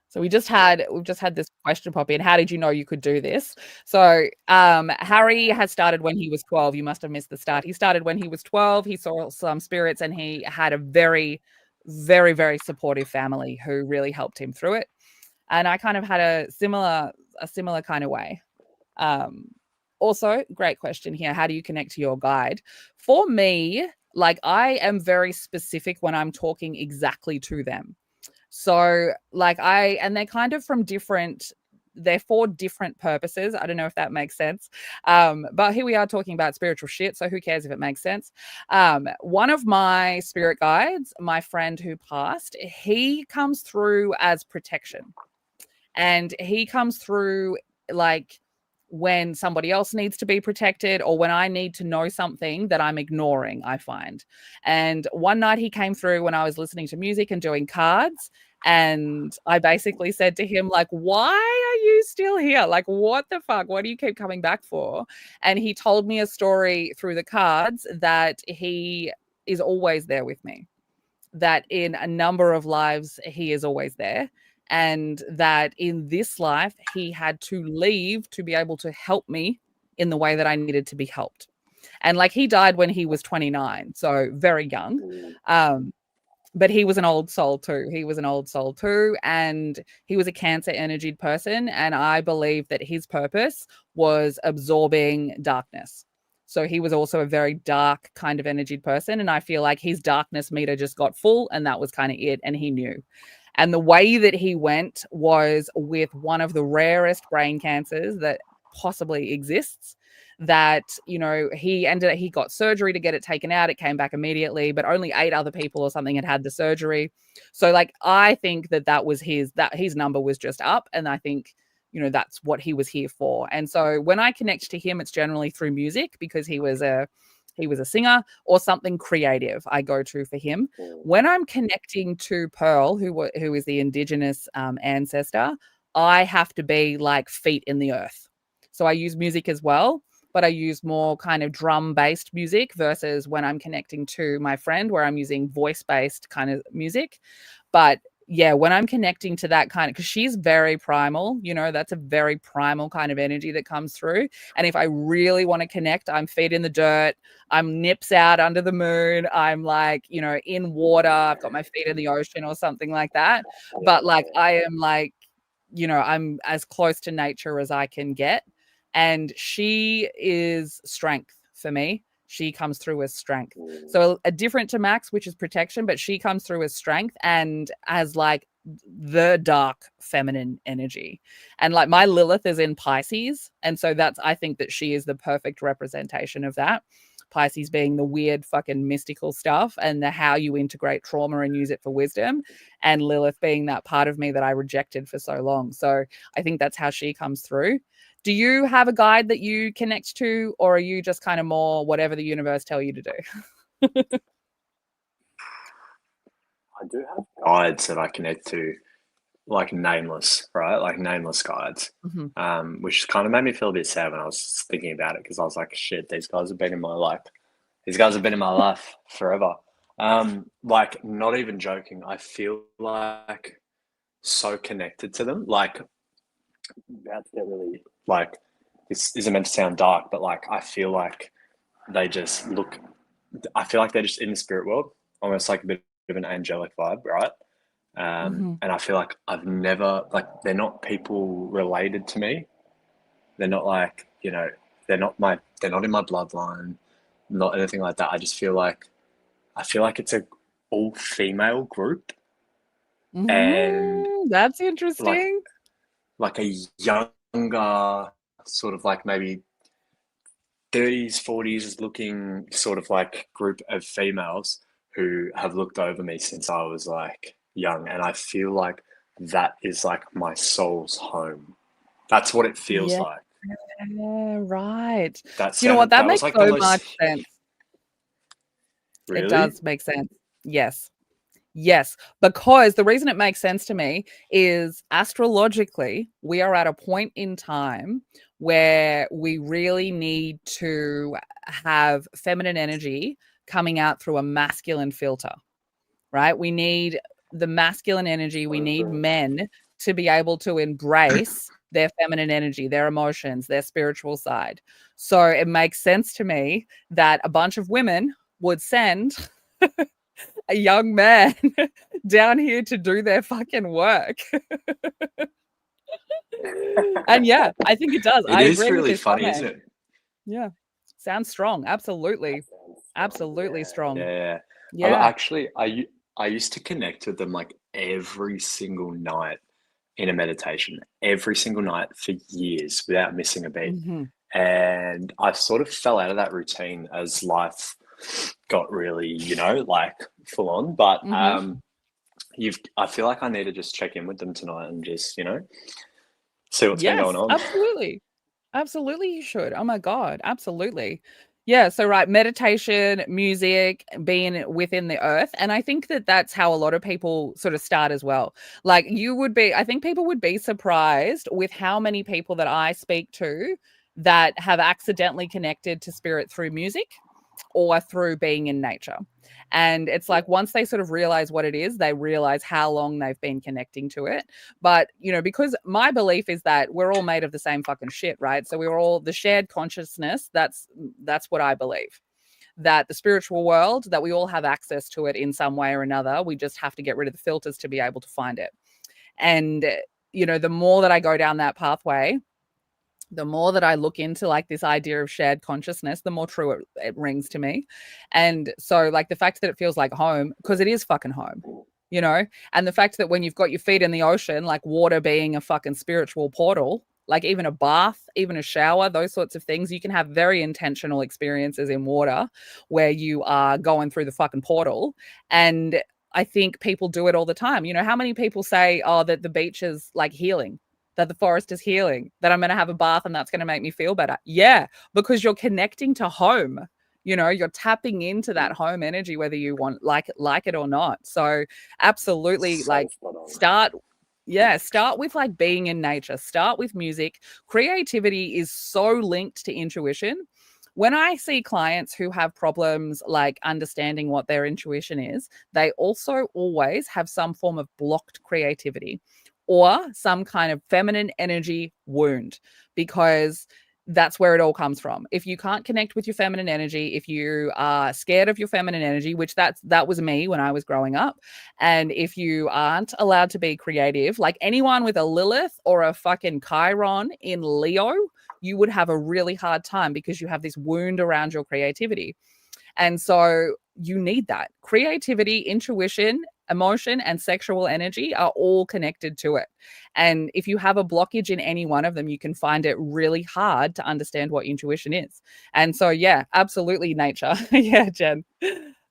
So we've just had this question pop in. How did you know you could do this? So Harry has started when he was 12. You must have missed the start. He started when he was 12. He saw some spirits, and he had a very, very, very supportive family who really helped him through it. And I kind of had a similar kind of way. Also, great question here. How do you connect to your guide? For me, like I am very specific when I'm talking exactly to them. So like and they're kind of they're for different purposes. I don't know if that makes sense. But here we are talking about spiritual shit. So who cares if it makes sense? One of my spirit guides, my friend who passed, he comes through as protection. And he comes through like when somebody else needs to be protected, or when I need to know something that I'm ignoring, I find. And one night he came through when I was listening to music and doing cards. And I basically said to him, like, why are you still here? Like, what the fuck? What do you keep coming back for? And he told me a story through the cards that he is always there with me, that in a number of lives, he is always there. And that in this life, he had to leave to be able to help me in the way that I needed to be helped. And like he died when he was 29, so very young. But he was an old soul too. He was an old soul too. And he was a Cancer energied person. And I believe that his purpose was absorbing darkness. So he was also a very dark kind of energied person. And I feel like his darkness meter just got full and that was kind of it. And he knew. And the way that he went was with one of the rarest brain cancers that possibly exists. That, you know, he got surgery to get it taken out. It came back immediately, but only 8 other people or something had the surgery. So like, I think that was his number was just up. And I think, you know, that's what he was here for. And so when I connect to him, it's generally through music because he was a singer or something creative I go to for him. When I'm connecting to Pearl, who is the indigenous ancestor, I have to be like feet in the earth. So I use music as well, but I use more kind of drum-based music versus when I'm connecting to my friend where I'm using voice-based kind of music. But yeah, when I'm connecting to that kind of, because she's very primal, you know, that's a very primal kind of energy that comes through. And if I really want to connect, I'm feet in the dirt, I'm nips out under the moon, I'm like, you know, in water, I've got my feet in the ocean or something like that. But like, I am like, you know, I'm as close to nature as I can get. And she is strength for me. She comes through as strength. So a different to Max, which is protection, but she comes through as strength and as like the dark feminine energy. And like my Lilith is in Pisces. And so I think that she is the perfect representation of that. Pisces being the weird fucking mystical stuff and the how you integrate trauma and use it for wisdom, and Lilith being that part of me that I rejected for so long. So I think that's how she comes through. Do you have a guide that you connect to, or are you just kind of more whatever the universe tell you to do? I do have guides that I connect to, like nameless, right? Like nameless guides, which kind of made me feel a bit sad when I was thinking about it because I was like, shit, these guys have been in my life. These guys have been in my life forever. Like, not even joking, I feel like so connected to them. Like, about to get really, like, this isn't meant to sound dark, but like, I feel like they're just in the spirit world, almost like a bit of an angelic vibe, right? And I feel like I've never, like, they're not people related to me. They're not like, you know, they're not in my bloodline, not anything like that. I feel like it's a all female group, and That's interesting. like a younger sort of like maybe 30s, 40s looking sort of like group of females who have looked over me since I was like young. And I feel like that is like my soul's home. That's what it feels like. Yeah, right. That You know what? That makes like so much sense. Really? It does make sense. Yes. Yes, because the reason it makes sense to me is astrologically, we are at a point in time where we really need to have feminine energy coming out through a masculine filter, right? We need the masculine energy. We need men to be able to embrace their feminine energy, their emotions, their spiritual side. So it makes sense to me that a bunch of women would send a young man down here to do their fucking work. And yeah, I think it does. I agree really with this funny, comment. isn't it? Yeah. Sounds strong. Absolutely. Absolutely strong. Yeah. Yeah. Actually, I used to connect with them like every single night in a meditation, every single night for years without missing a beat. And I sort of fell out of that routine as life got really, you know, like full on. But I feel like I need to just check in with them tonight and just, you know, see what's been going on. Absolutely. Absolutely, you should. Oh my God. Absolutely. Yeah. So, right. Meditation, music, being within the earth. And I think that that's how a lot of people sort of start as well. Like, I think people would be surprised with how many people that I speak to that have accidentally connected to spirit through music or through being in nature. And it's like once they sort of realize what it is, they realize how long they've been connecting to it. But, you know, because my belief is that we're all made of the same fucking shit, right? So we're all the shared consciousness. That's what I believe. that the spiritual world, that we all have access to it in some way or another. We just have to get rid of the filters to be able to find it. And, the more that I go down that pathway, the more that I look into like this idea of shared consciousness, the more true it rings to me. And so like the fact that it feels like home, because it is fucking home, and the fact that when you've got your feet in the ocean, like water being a fucking spiritual portal, like even a bath, even a shower, those sorts of things, you can have very intentional experiences in water where you are going through the fucking portal. And I think people do it all the time. How many people say, oh, that the beach is like healing, that the forest is healing, that I'm going to have a bath and that's going to make me feel better? Yeah, because you're connecting to home. You're tapping into that home energy, whether you want like it or not. So absolutely, like start with like being in nature, start with music. Creativity is so linked to intuition. When I see clients who have problems like understanding what their intuition is, they also always have some form of blocked creativity or some kind of feminine energy wound, because that's where it all comes from. If you can't connect with your feminine energy, if you are scared of your feminine energy, which that was me when I was growing up, and if you aren't allowed to be creative, like anyone with a Lilith or a fucking Chiron in Leo, you would have a really hard time because you have this wound around your creativity. And so you need that. Creativity, intuition, emotion, and sexual energy are all connected to it. And if you have a blockage in any one of them, you can find it really hard to understand what intuition is. And so, yeah, absolutely nature. Yeah, Jen.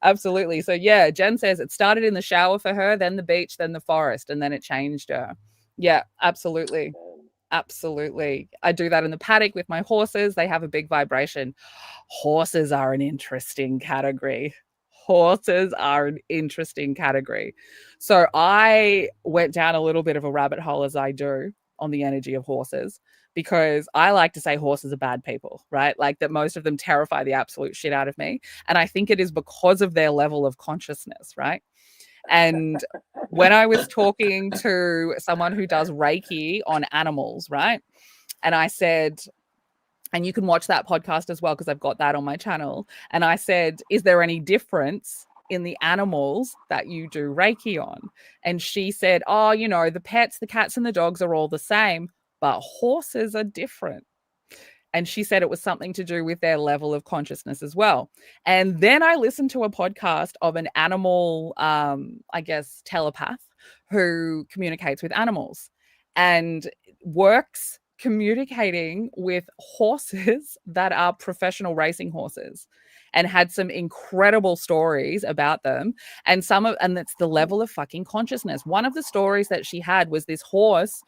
Absolutely. So, yeah, Jen says it started in the shower for her, then the beach, then the forest, and then it changed her. Yeah, absolutely. Absolutely. I do that in the paddock with my horses. They have a big vibration. Horses are an interesting category. Horses are an interesting category. So I went down a little bit of a rabbit hole, as I do, on the energy of horses, because I like to say horses are bad people, right? Like that most of them terrify the absolute shit out of me. And I think it is because of their level of consciousness, right? And when I was talking to someone who does Reiki on animals, right? And I said, and you can watch that podcast as well, because I've got that on my channel. And I said, is there any difference in the animals that you do Reiki on? And she said, oh, the pets, the cats and the dogs are all the same, but horses are different. And she said it was something to do with their level of consciousness as well. And then I listened to a podcast of an animal, I guess, telepath who communicates with animals and works communicating with horses that are professional racing horses, and had some incredible stories about them. And it's the level of fucking consciousness. One of the stories that she had was this horse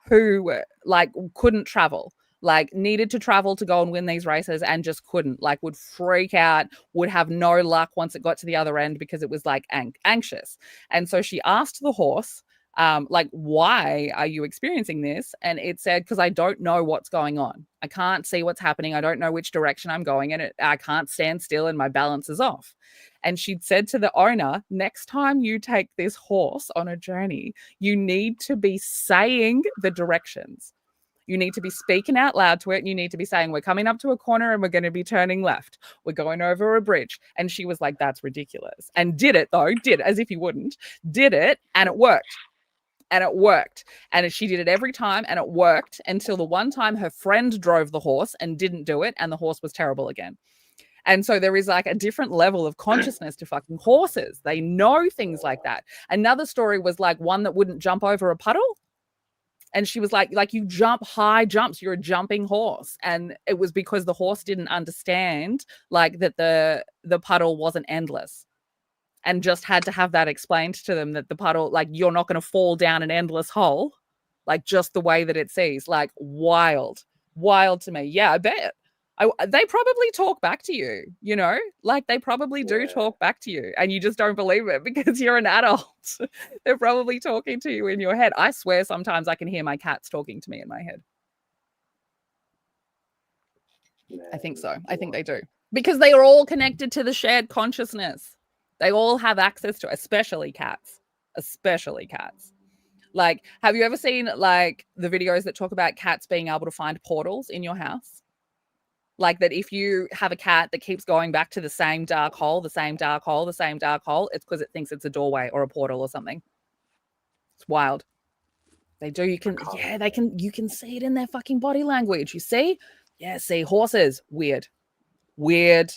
who like couldn't travel, like needed to travel to go and win these races and just couldn't, like would freak out, would have no luck once it got to the other end because it was like anxious. And so she asked the horse, like, why are you experiencing this? And it said, because I don't know what's going on. I can't see what's happening. I don't know which direction I'm going in. I can't stand still and my balance is off. And she'd said to the owner, next time you take this horse on a journey, you need to be saying the directions. You need to be speaking out loud to it. And you need to be saying, we're coming up to a corner and we're going to be turning left. We're going over a bridge. And she was like, that's ridiculous. And did it, as if you wouldn't, did it. And it worked. And it worked. And she did it every time. And it worked until the one time her friend drove the horse and didn't do it. And the horse was terrible again. And so there is like a different level of consciousness to fucking horses. They know things like that. Another story was like one that wouldn't jump over a puddle. And she was like you jump high jumps, you're a jumping horse. And it was because the horse didn't understand like that the puddle wasn't endless, and just had to have that explained to them, that the puddle, like you're not going to fall down an endless hole, like just the way that it sees. Like wild to me. Yeah, I bet. They probably talk back to you, like they probably do talk back to you, and you just don't believe it because you're an adult. They're probably talking to you in your head. I swear sometimes I can hear my cats talking to me in my head. I think so. I think they do, because they are all connected to the shared consciousness. They all have access to, especially cats. Like, have you ever seen like the videos that talk about cats being able to find portals in your house? Like that if you have a cat that keeps going back to the same dark hole, it's because it thinks it's a doorway or a portal or something. It's wild. They do. You can see it in their fucking body language. You see? Yeah, see, horses. Weird. Absolutely.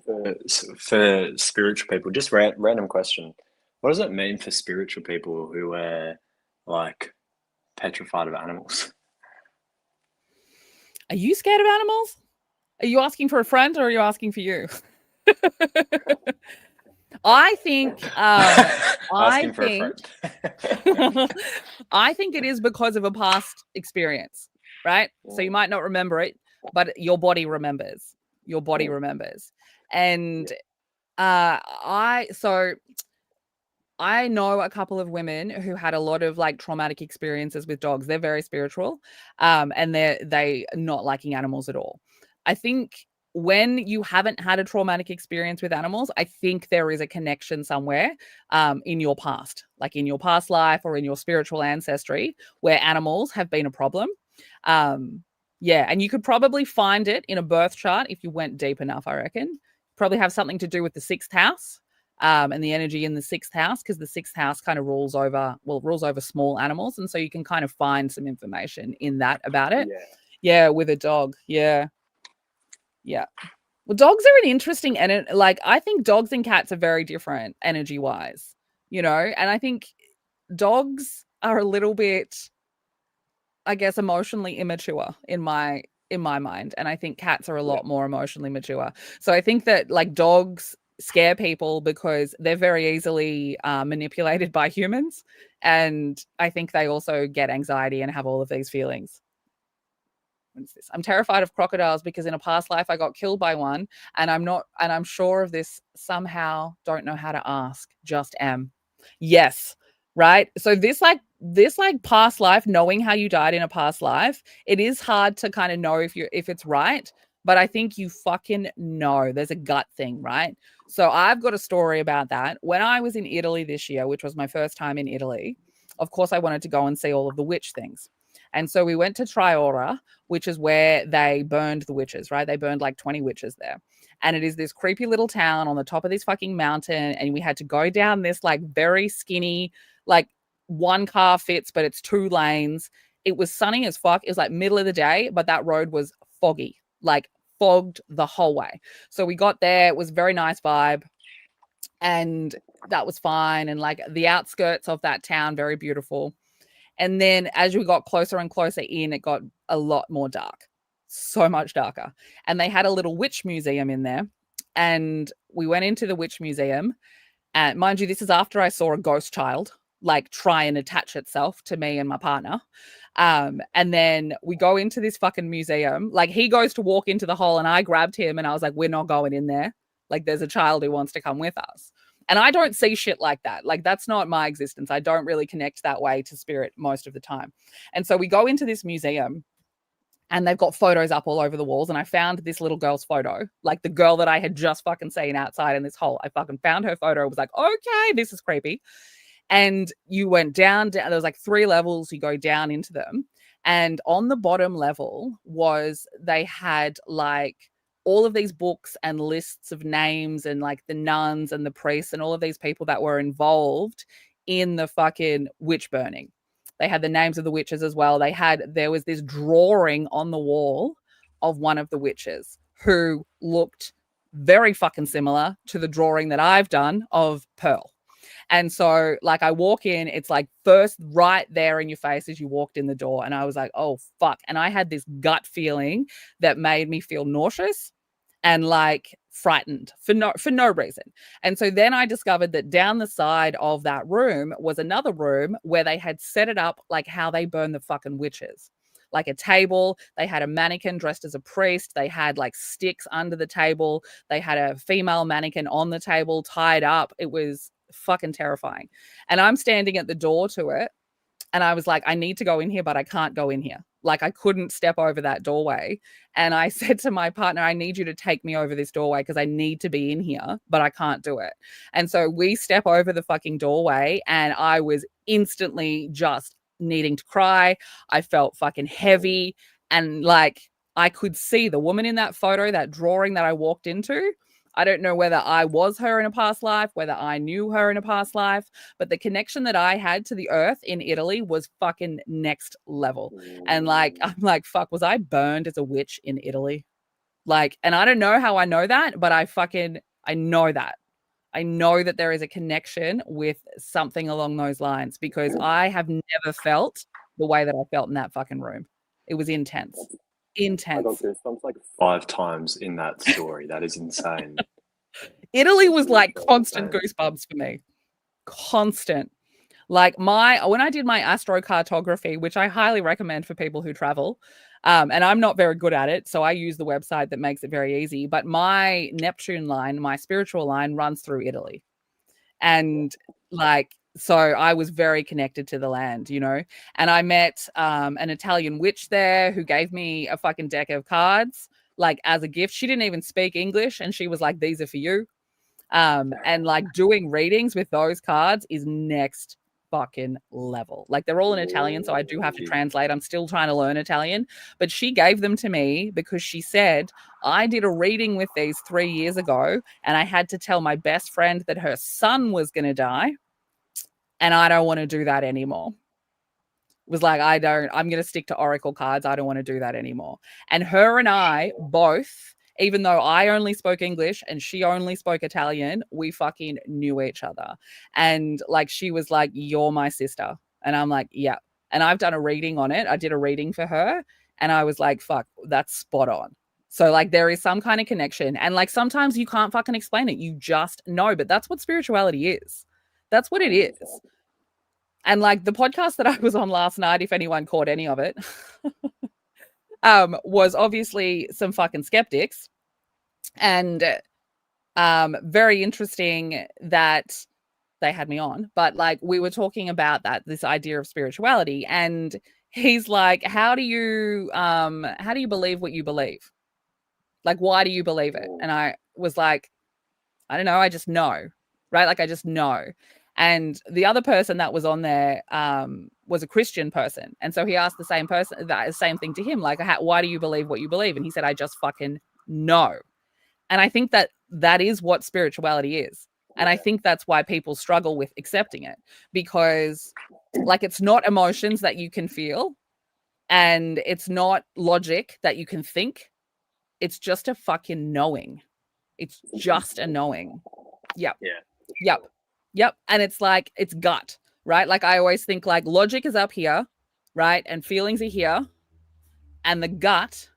What does it mean for spiritual people? Just random question. What does it mean for spiritual people who are like petrified of animals? Are you scared of animals? Are you asking for a friend or are you asking for you? I think Asking for a friend. I think it is because of a past experience, right? So you might not remember it, but your body remembers. And I know a couple of women who had a lot of like traumatic experiences with dogs. They're very spiritual, and they not liking animals at all. I think when you haven't had a traumatic experience with animals, I think there is a connection somewhere in your past, like in your past life or in your spiritual ancestry, where animals have been a problem. Yeah, and you could probably find it in a birth chart if you went deep enough, I reckon. Probably have something to do with the sixth house. And the energy in the sixth house, because the sixth house kind of rules over small animals. And so you can kind of find some information in that about it. Yeah, with a dog. Yeah. Well, dogs are an interesting, and like, I think dogs and cats are very different energy wise, and I think dogs are a little bit, I guess, emotionally immature in my mind. And I think cats are a lot more emotionally mature. So I think that like dogs scare people because they're very easily manipulated by humans. And I think they also get anxiety and have all of these feelings. What's this? I'm terrified of crocodiles because in a past life I got killed by one, and I'm sure of this somehow, don't know how to ask, just am. Yes. Right. So this past life, knowing how you died in a past life, it is hard to kind of know if it's right. But I think you fucking know. There's a gut thing, right? So I've got a story about that. When I was in Italy this year, which was my first time in Italy, of course I wanted to go and see all of the witch things. And so we went to Triora, which is where they burned the witches, right? They burned like 20 witches there. And it is this creepy little town on the top of this fucking mountain. And we had to go down this like very skinny, like one car fits, but it's 2 lanes. It was sunny as fuck. It was like middle of the day, but that road was foggy, like fogged the whole way. So we got there. It was a very nice vibe. And that was fine. And like the outskirts of that town, very beautiful. And then as we got closer and closer in, it got a lot more dark, so much darker. And they had a little witch museum in there. And we went into the witch museum. And mind you, this is after I saw a ghost child like try and attach itself to me and my partner. And then we go into this fucking museum. Like he goes to walk into the hole and I grabbed him and I was like, we're not going in there. Like there's a child who wants to come with us. And I don't see shit like that. Like that's not my existence. I don't really connect that way to spirit most of the time. And so we go into this museum and they've got photos up all over the walls. And I found this little girl's photo, like the girl that I had just fucking seen outside in this hole. I fucking found her photo. I was like, okay, this is creepy. And you went down, there was like 3 levels. You go down into them. And on the bottom level they had like all of these books and lists of names and like the nuns and the priests and all of these people that were involved in the fucking witch burning. They had the names of the witches as well. There was this drawing on the wall of one of the witches who looked very fucking similar to the drawing that I've done of Pearl. And so like I walk in, it's like first right there in your face as you walked in the door. And I was like, oh, fuck. And I had this gut feeling that made me feel nauseous and like frightened for no reason. And so then I discovered that down the side of that room was another room where they had set it up like how they burn the fucking witches. Like a table, they had a mannequin dressed as a priest, they had like sticks under the table, they had a female mannequin on the table tied up. It was fucking terrifying. And I'm standing at the door to it and I was like, I need to go in here, but I can't go in here. Like I couldn't step over that doorway. And I said to my partner, I need you to take me over this doorway because I need to be in here, but I can't do it. And so we step over the fucking doorway and I was instantly just needing to cry. I felt fucking heavy. And like, I could see the woman in that photo, that drawing that I walked into. I don't know whether I was her in a past life, whether I knew her in a past life, but the connection that I had to the earth in Italy was fucking next level. And like, I'm like, fuck, was I burned as a witch in Italy? Like, and I don't know how I know that, but I know that. I know that there is a connection with something along those lines because I have never felt the way that I felt in that fucking room. It was intense. I got Intense. goosebumps like 5 times in that story. That is insane. Italy was like constant goosebumps for me. Constant. Like when I did my astrocartography, which I highly recommend for people who travel, and I'm not very good at it, so I use the website that makes it very easy. But my Neptune line, my spiritual line, runs through Italy, and like so I was very connected to the land, you know. And I met an Italian witch there who gave me a fucking deck of cards, like as a gift. She didn't even speak English, and she was like, "These are for you." And like doing readings with those cards is next fucking level. Like they're all in Italian, so I do have to translate. I'm still trying to learn Italian, but she gave them to me because she said, I did a reading with these 3 years ago and I had to tell my best friend that her son was going to die and I don't want to do that anymore. It was like, I'm going to stick to Oracle cards. I don't want to do that anymore. And her and I both, even though I only spoke English and she only spoke Italian, we fucking knew each other. And like, she was like, you're my sister. And I'm like, yeah. And I've done a reading on it. I did a reading for her and I was like, fuck, that's spot on. So like there is some kind of connection. And like sometimes you can't fucking explain it. You just know, but that's what spirituality is. That's what it is. And like the podcast that I was on last night, if anyone caught any of it, was obviously some fucking skeptics. And very interesting that they had me on. But like we were talking about this idea of spirituality. And he's like, how do you believe what you believe? Like, why do you believe it? And I was like, I don't know. I just know, right? Like, I just know. And the other person that was on there was a Christian person. And so he asked the same thing to him, like, why do you believe what you believe? And he said, I just fucking know. And I think that is what spirituality is. And I think that's why people struggle with accepting it, because like it's not emotions that you can feel and it's not logic that you can think. It's just a fucking knowing. It's just a knowing. Yep. Yeah. Yep. And it's like, it's gut, right? Like I always think like logic is up here, right? And feelings are here. And the gut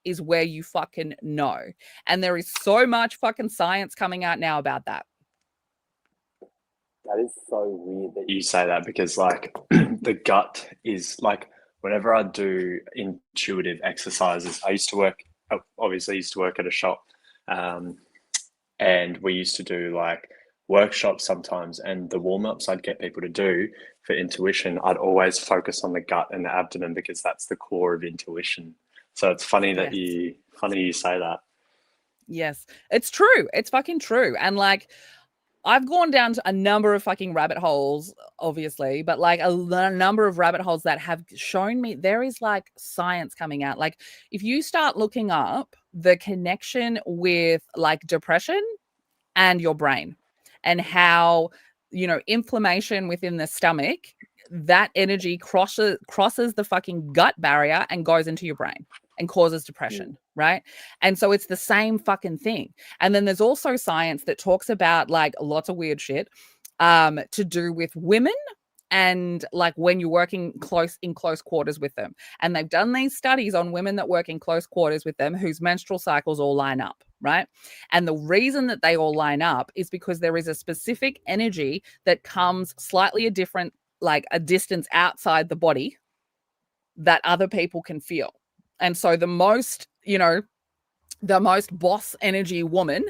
is where you fucking know. And there is so much fucking science coming out now about that. That is so weird that you say that, because like the gut is like, whenever I do intuitive exercises, I used to work at a shop, and we used to do like workshops sometimes, and the warm-ups I'd get people to do for intuition, I'd always focus on the gut and the abdomen because that's the core of intuition. So it's funny that you say that. Yes, it's true. It's fucking true. And like I've gone down to a number of fucking rabbit holes, obviously, but like a number of rabbit holes that have shown me there is like science coming out. Like if you start looking up the connection with like depression and your brain and how, you know, inflammation within the stomach, that energy crosses the fucking gut barrier and goes into your brain and causes depression, right? And so it's the same fucking thing. And then there's also science that talks about like lots of weird shit to do with women and like when you're working in close quarters with them. And they've done these studies on women that work in close quarters with them whose menstrual cycles all line up, right? And the reason that they all line up is because there is a specific energy that comes slightly a different, like a distance outside the body that other people can feel. And so the most boss energy woman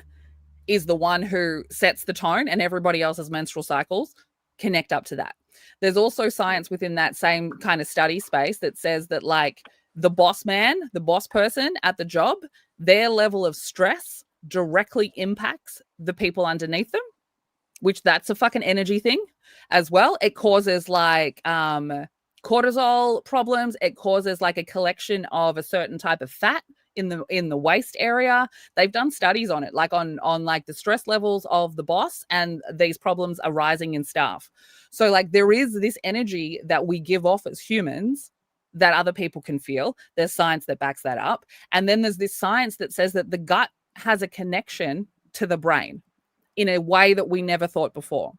is the one who sets the tone, and everybody else's menstrual cycles connect up to that. There's also science within that same kind of study space that says that like the boss man, the boss person at the job, their level of stress directly impacts the people underneath them, which that's a fucking energy thing as well. It causes like cortisol problems. It causes like a collection of a certain type of fat in the waist area. They've done studies on it, like on like the stress levels of the boss and these problems arising in staff. So like there is this energy that we give off as humans that other people can feel. There's science that backs that up. And then there's this science that says that the gut has a connection to the brain in a way that we never thought before.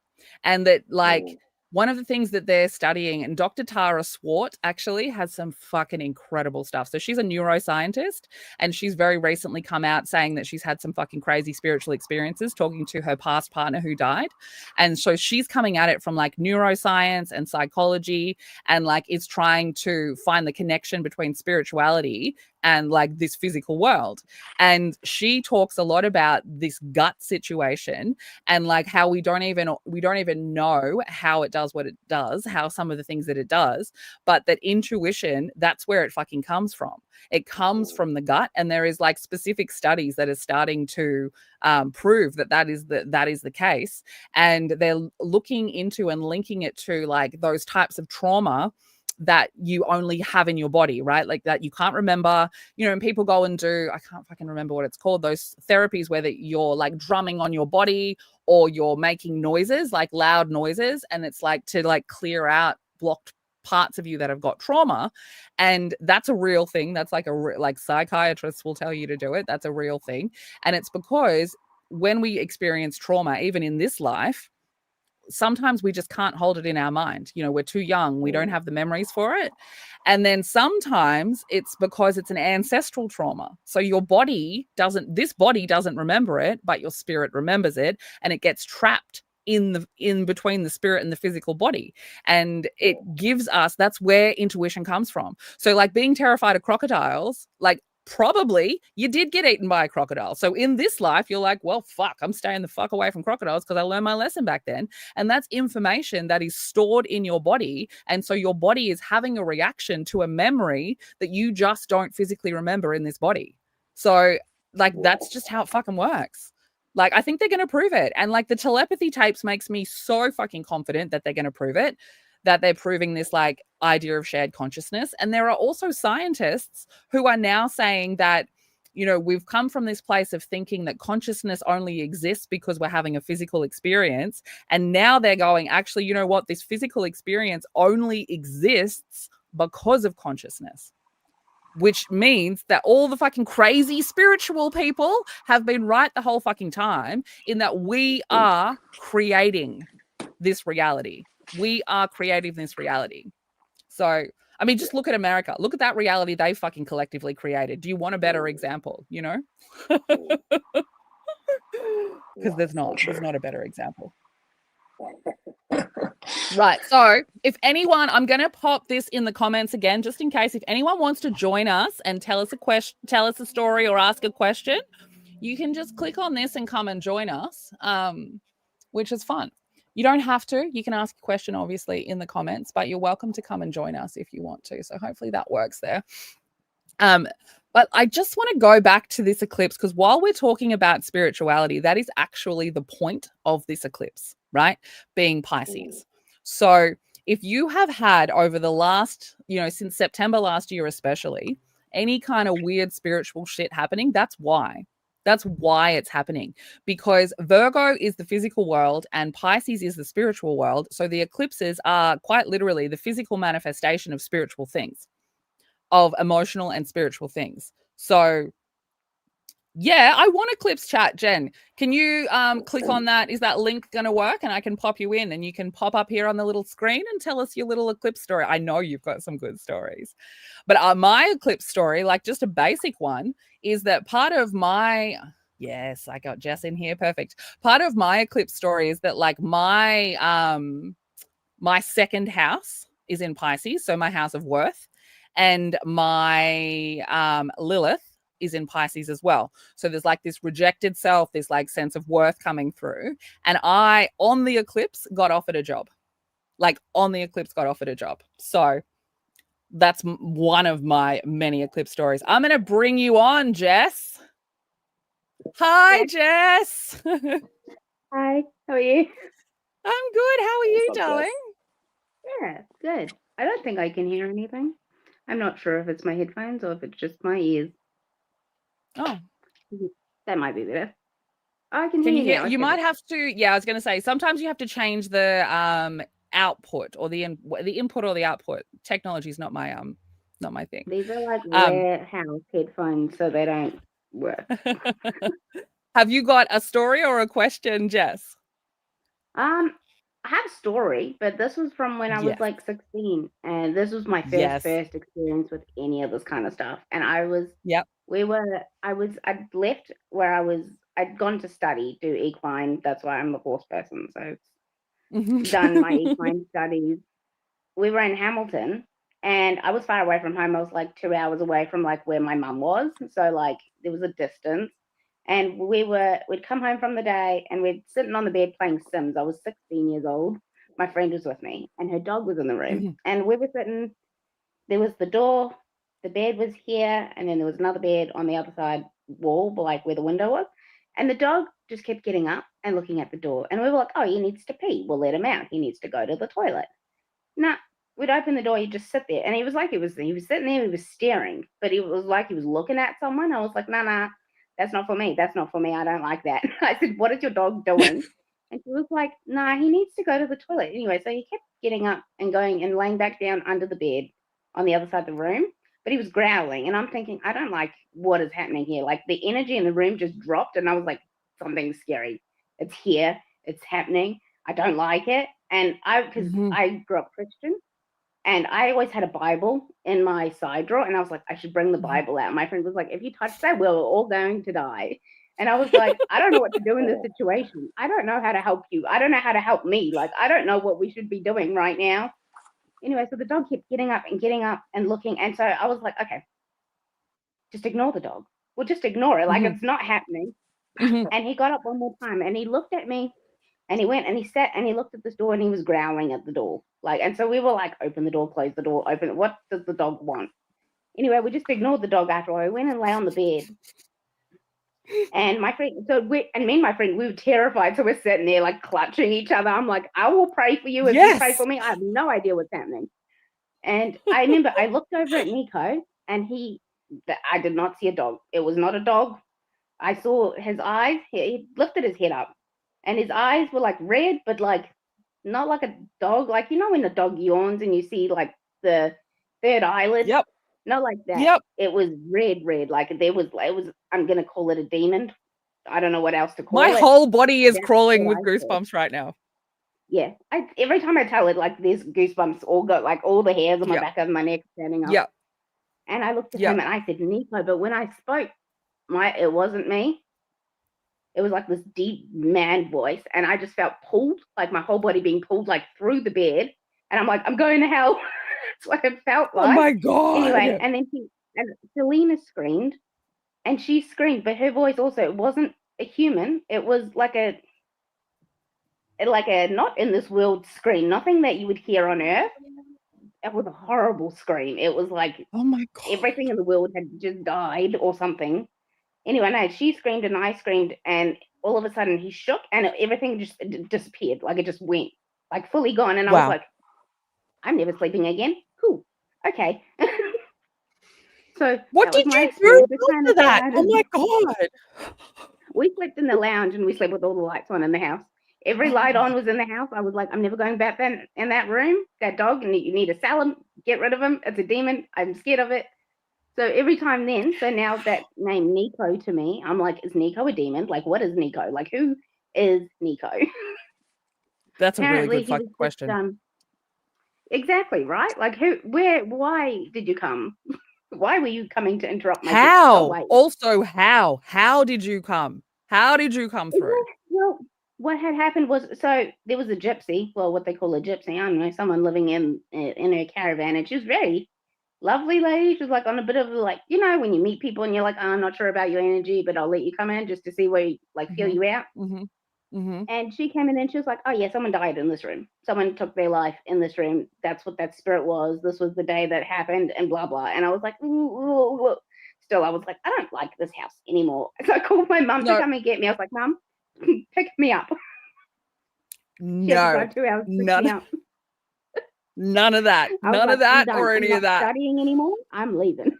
And that like one of the things that they're studying, and Dr. Tara Swart actually has some fucking incredible stuff. So she's a neuroscientist, and she's very recently come out saying that she's had some fucking crazy spiritual experiences talking to her past partner who died. And so she's coming at it from like neuroscience and psychology, and like is trying to find the connection between spirituality and like this physical world. And she talks a lot about this gut situation and like how we don't even know how it does what it does, how some of the things that it does, but that intuition, that's where it fucking comes from. It comes from the gut, and there is like specific studies that are starting to prove that is the case, and they're looking into and linking it to like those types of trauma that you only have in your body, right? Like that you can't remember, you know, and people go and do, I can't fucking remember what it's called, those therapies where that you're like drumming on your body or you're making noises, like loud noises. And it's like to like clear out blocked parts of you that have got trauma. And that's a real thing. That's like like psychiatrists will tell you to do it. That's a real thing. And it's because when we experience trauma, even in this life, sometimes we just can't hold it in our mind. You know, we're too young. We don't have the memories for it. And then sometimes it's because it's an ancestral trauma. So your body doesn't remember it, but your spirit remembers it, and it gets trapped in between the spirit and the physical body. And it gives us, that's where intuition comes from. So like being terrified of crocodiles, like probably you did get eaten by a crocodile. So in this life, you're like, well, fuck, I'm staying the fuck away from crocodiles because I learned my lesson back then. And that's information that is stored in your body. And so your body is having a reaction to a memory that you just don't physically remember in this body. So like, that's just how it fucking works. Like, I think they're going to prove it. And like the telepathy tapes makes me so fucking confident that they're going to prove it, that they're proving this like idea of shared consciousness. And there are also scientists who are now saying that, you know, we've come from this place of thinking that consciousness only exists because we're having a physical experience. And now they're going, actually, you know what? This physical experience only exists because of consciousness, which means that all the fucking crazy spiritual people have been right the whole fucking time, in that we are creating this reality. We are creating this reality. So, I mean, just look at America. Look at that reality they fucking collectively created. Do you want a better example, you know? Because there's not a better example. Right. So if anyone, I'm going to pop this in the comments again, just in case, if anyone wants to join us and tell us a question, tell us a story or ask a question, you can just click on this and come and join us, which is fun. You don't have to. You can ask a question, obviously, in the comments, but you're welcome to come and join us if you want to. So hopefully that works there. But I just want to go back to this eclipse, because while we're talking about spirituality, that is actually the point of this eclipse, right? Being Pisces. So if you have had over the last, you know, since September last year especially, any kind of weird spiritual shit happening, that's why. That's why it's happening, because Virgo is the physical world and Pisces is the spiritual world. So the eclipses are quite literally the physical manifestation of spiritual things, of emotional and spiritual things. So yeah, I want Eclipse chat, Jen. Can you click on that? Is that link going to work? And I can pop you in and you can pop up here on the little screen and tell us your little eclipse story. I know you've got some good stories. But my eclipse story, like just a basic one, is that part of my... Yes, I got Jess in here. Perfect. Part of my eclipse story is that like my second house is in Pisces, so my house of worth, and my Lilith is in Pisces as well. So there's like this rejected self, this like sense of worth coming through. And I, on the eclipse, got offered a job. Like on the eclipse, got offered a job. So that's one of my many eclipse stories. I'm going to bring you on, Jess. Hi, Jess. Hi, how are you? I'm good. How are you, darling? Yeah, good. I don't think I can hear anything. I'm not sure if it's my headphones or if it's just my ears. Oh, That might be better. I can can hear you you hear? now. You Okay. might have to. Yeah, I was going to say sometimes you have to change the output or the input or the output. Technology is not my thing. These are like Um, warehouse headphones, so they don't work. have you got a story or a question, Jess? I have a story, but this was from when I was Yes. like 16, and this was my Yes. first experience with any of this kind of stuff. And Yep. I'd left where I'd gone to study, do equine. That's why I'm a horse person. So done my equine studies. We were in Hamilton, and I was far away from home. I was like 2 hours away from like where my mum was. So like there was a distance. And we'd come home from the day and we'd sitting on the bed playing Sims. I was 16 years old. My friend was with me and her dog was in the room. And we were sitting, there was the door, the bed was here, and then there was another bed on the other side wall, like where the window was. And the dog just kept getting up and looking at the door. And we were like, oh, he needs to pee. We'll let him out. He needs to go to the toilet. Nah, we'd open the door, he'd just sit there. And he was sitting there, he was staring, but it was like he was looking at someone. I was like, nah, that's not for me. That's not for me. I don't like that. I said, what is your dog doing? And she was like, nah, he needs to go to the toilet. Anyway, so he kept getting up and going and laying back down under the bed on the other side of the room. But he was growling. And I'm thinking, I don't like what is happening here. Like the energy in the room just dropped. And I was like, something's scary. It's here. It's happening. I don't like it. And because I grew up Christian, and I always had a Bible in my side drawer, and I was like, I should bring the Bible out. My friend was like, if you touch that, we're all going to die. And I was like, I don't know what to do in this situation. I don't know how to help you. I don't know how to help me. Like, I don't know what we should be doing right now. Anyway, so the dog kept getting up and looking. And so I was like, okay, just ignore the dog. We'll just ignore it. Like, it's not happening. And he got up one more time and he looked at me and he went and he sat and he looked at this door and he was growling at the door. Like, and so we were like, open the door, close the door, open it. What does the dog want? Anyway, we just ignored the dog after all. We went and lay on the bed. And my friend, me and my friend, we were terrified. So we're sitting there like clutching each other. I'm like, I will pray for you if you pray for me. I have no idea what's happening. And I remember I looked over at Nico and I did not see a dog. It was not a dog. I saw his eyes. He lifted his head up and his eyes were like red, but like not like a dog. Like, you know, when a dog yawns and you see like the third eyelid? Yep. Not like that. Yep. It was red. Like it was, I'm going to call it a demon. I don't know what else to call My it. whole body is That's crawling what with I goosebumps saw. right now. Yeah. Every time I tell it, like there's goosebumps all go, like all the hairs on my back of my neck standing up. Yep. And I looked at him and I said, Nico, but when I spoke, it wasn't me. It was like this deep man voice, and I just felt pulled, like my whole body being pulled like through the bed. And I'm like, I'm going to hell. That's what it felt like. Oh my God. Anyway, and then Selena screamed, and she screamed, but her voice also, it wasn't a human. It was like a not in this world scream, nothing that you would hear on Earth. It was a horrible scream. It was like, oh my God, everything in the world had just died or something. Anyway, no, she screamed and I screamed, and all of a sudden he shook and everything just disappeared. Like it just went, like fully gone. And I was like, I'm never sleeping again. Cool. Okay. So what did you do after that? Oh my God. We slept in the lounge and we slept with all the lights on in the house. Every light on was in the house. I was like, I'm never going back in that room. That dog, you need to sell him, get rid of him. It's a demon. I'm scared of it. So every time then, so now that name Nico to me, I'm like, is Nico a demon? Like, what is Nico? Like, who is Nico? That's a really good fucking question. Exactly, right? Like, why did you come? Why were you coming to interrupt my How? Also, how? How did you come? How did you come through? Well, what had happened was, so there was a gypsy, well, what they call a gypsy, I don't know, someone living in her caravan, and she was very lovely lady. She was like on a bit of like, you know, when you meet people and you're like, oh, I'm not sure about your energy, but I'll let you come in just to see where you like feel you out. And she came in and she was like, oh yeah, someone died in this room. Someone took their life in this room. That's what that spirit was. This was the day that happened and blah, blah. And I was like, ooh. Still, I was like, I don't like this house anymore. So I called my mum to come and get me. I was like, Mum, pick me up. No, she had to drive 2 hours to pick me up. None of that. I was None like, of that I'm done. or I'm any of not that. studying anymore. I'm leaving.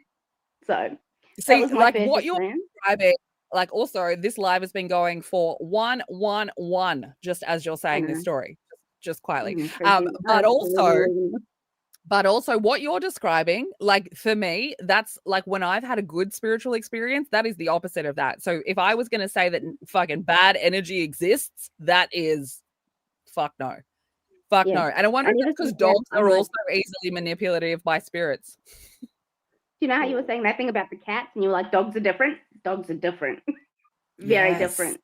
So that See, was my like first what you're exam. describing, like also this live has been going for 111, just as you're saying this story, just quietly. But also what you're describing, like for me, that's like when I've had a good spiritual experience, that is the opposite of that. So if I was going to say that fucking bad energy exists, that is fuck no. Fuck no. And I wonder if it's because dogs are also easily manipulative by spirits. Do you know how you were saying that thing about the cats and you were like, dogs are different? Dogs are different. Very different.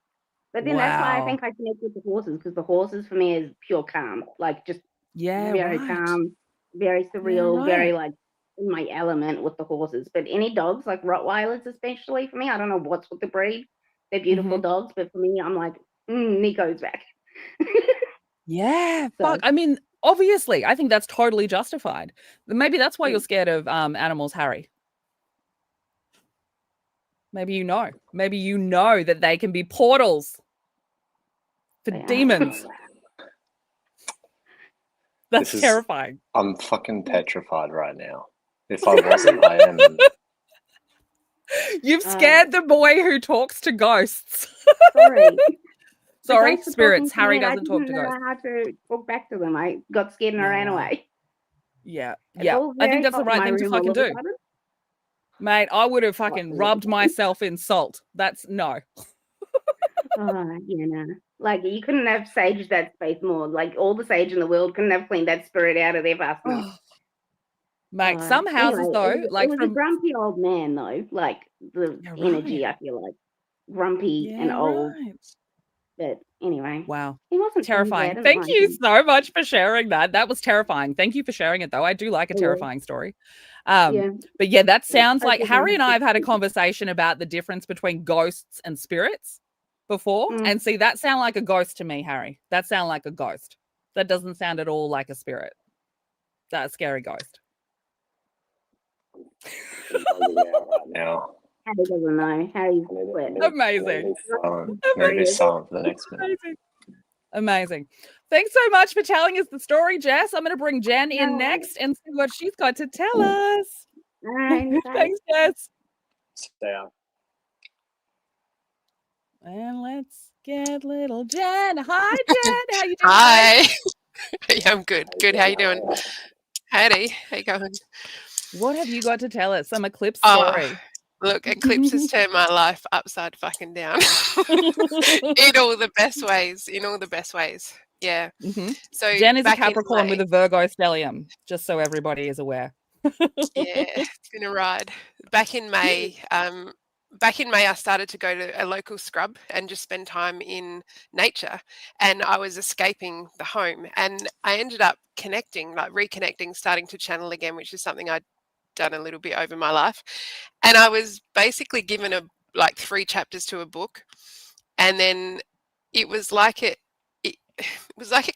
But then that's why I think I connect with the horses, because the horses for me is pure calm. Like just very calm, very surreal, very like in my element with the horses. But any dogs, like Rottweilers especially for me, I don't know what's with the breed. They're beautiful dogs, but for me, I'm like, Nico's back. Fuck. I mean, obviously, I think that's totally justified. Maybe that's why you're scared of animals, Harry. Maybe you know. Maybe you know that they can be portals for demons. That's terrifying. I'm fucking petrified right now. If I wasn't, I am. You've scared the boy who talks to ghosts. Sorry, spirits. Harry doesn't talk to ghosts. I didn't know how to talk back to them. I got scared and I ran away. Yeah. I think that's the right thing to fucking do. Mate, I would have fucking rubbed myself in salt. That's no. Like you couldn't have saged that space more. Like all the sage in the world couldn't have cleaned that spirit out of there fast enough. Mate, some houses though, like it was a grumpy old man though. Like the energy, I feel like grumpy and old. But anyway, wow, he wasn't terrifying. Thank you so much for sharing that. That was terrifying. Thank you for sharing it, though. I do like a terrifying story. But yeah, that sounds like Harry and I have had a conversation about the difference between ghosts and spirits before, and see, that sound like a ghost to me, Harry. That sound like a ghost. That doesn't sound at all like a spirit. That's a scary ghost. Now. Harry doesn't know. Harry's amazing. Maybe silent for the next minute. Amazing. Thanks so much for telling us the story, Jess. I'm going to bring Jen in next and see what she's got to tell us. Thanks, Jess. Stay on. And let's get little Jen. Hi, Jen. How you doing? Hi. Yeah, I'm good. Good. How you doing? Howdy. How you going? What have you got to tell us? Some Eclipse story. Look, Eclipse has turned my life upside fucking down. In all the best ways. Yeah. So Jen is a Capricorn with a Virgo stellium, just so everybody is aware. Yeah, it's been a ride. Back in May, I started to go to a local scrub and just spend time in nature, and I was escaping the home, and I ended up reconnecting, starting to channel again, which is something I'd done a little bit over my life. And I was basically given 3 chapters to a book, and then it was like it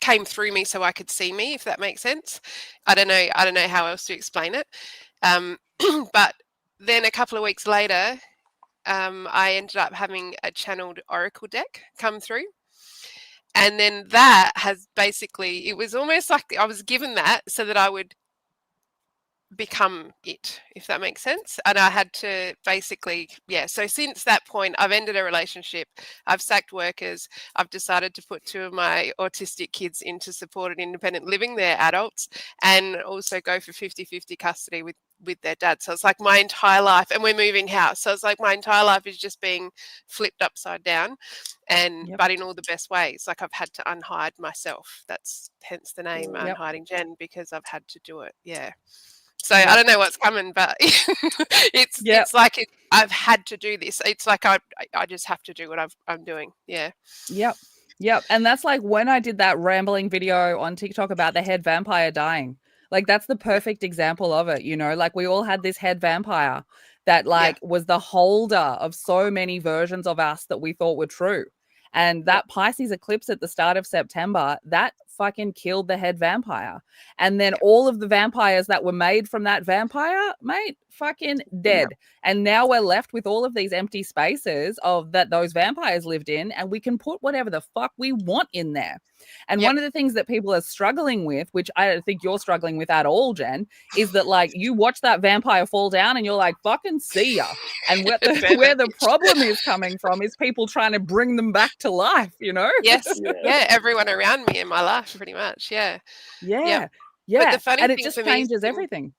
came through me so I could see me, if that makes sense. I don't know how else to explain it. But then a couple of weeks later, I ended up having a channeled oracle deck come through. And then that has basically, it was almost like I was given that so that I would become it, if that makes sense. And I had to basically, so since that point, I've ended a relationship, I've sacked workers, I've decided to put 2 of my autistic kids into supported independent living, they're adults, and also go for 50-50 custody with their dad. So it's like my entire life, and we're moving house, so it's like my entire life is just being flipped upside down, and but in all the best ways. Like I've had to unhide myself. That's hence the name Unhiding Jen, because I've had to do it. So I don't know what's coming, but it's like I've had to do this. It's like I just have to do what I'm doing. Yep. And that's like when I did that rambling video on TikTok about the head vampire dying. Like that's the perfect example of it, like we all had this head vampire that was the holder of so many versions of us that we thought were true. And that Pisces eclipse at the start of September, that fucking killed the head vampire. And then all of the vampires that were made from that vampire, mate, fucking dead. And now we're left with all of these empty spaces of that those vampires lived in, and we can put whatever the fuck we want in there. And one of the things that people are struggling with, which I don't think you're struggling with at all, Jen, is that like you watch that vampire fall down and you're like, fucking see ya. And where the problem is coming from is people trying to bring them back to life, you know? Yes. Yeah. Everyone around me in my life, pretty much. Yeah. Yeah. But the funny and it thing just for me changes everything.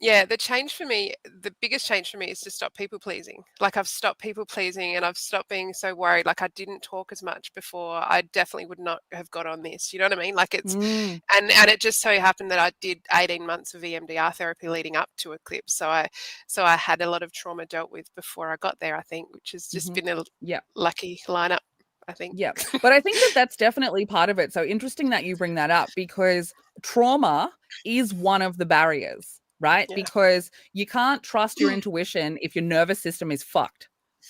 Yeah, the change for me, the biggest change for me is to stop people pleasing. Like I've stopped people pleasing and I've stopped being so worried. Like I didn't talk as much before. I definitely would not have got on this. You know what I mean? Like it's and it just so happened that I did 18 months of EMDR therapy leading up to Eclipse. So I had a lot of trauma dealt with before I got there, I think, which has just been a lucky lineup, I think. Yeah. But I think that that's definitely part of it. So interesting that you bring that up, because trauma is one of the barriers, right? Yeah. Because you can't trust your intuition if your nervous system is fucked.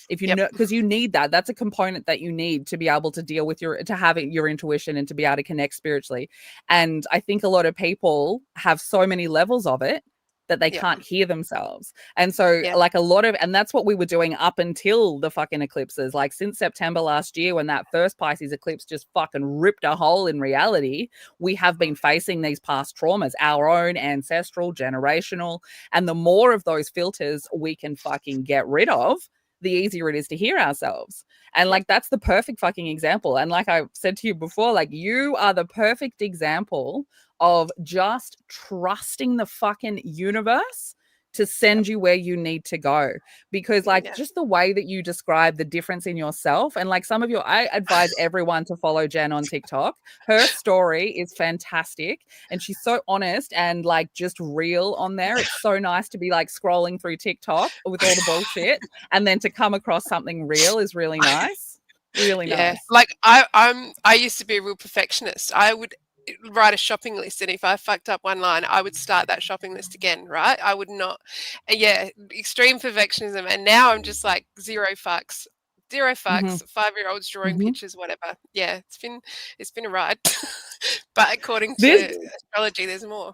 If you know, because you need that. That's a component that you need to be able to deal with your intuition and to be able to connect spiritually. And I think a lot of people have so many levels of it that they can't hear themselves. And so like and that's what we were doing up until the fucking eclipses. Like since September last year, when that first Pisces eclipse just fucking ripped a hole in reality, we have been facing these past traumas, our own ancestral, generational. And the more of those filters we can fucking get rid of, the easier it is to hear ourselves. And like, that's the perfect fucking example. And like I said to you before, like you are the perfect example of just trusting the fucking universe to send you where you need to go. Because like just the way that you describe the difference in yourself, and like I advise everyone to follow Jen on TikTok. Her story is fantastic and she's so honest and like just real on there. It's so nice to be like scrolling through TikTok with all the bullshit and then to come across something real is really nice. Really nice. Like I used to be a real perfectionist. I would write a shopping list, and if I fucked up one line, I would start that shopping list again, right? I would not. Extreme perfectionism. And now I'm just like zero fucks. 5-year-olds drawing pictures, whatever. Yeah, it's been a ride. But according to astrology, there's more.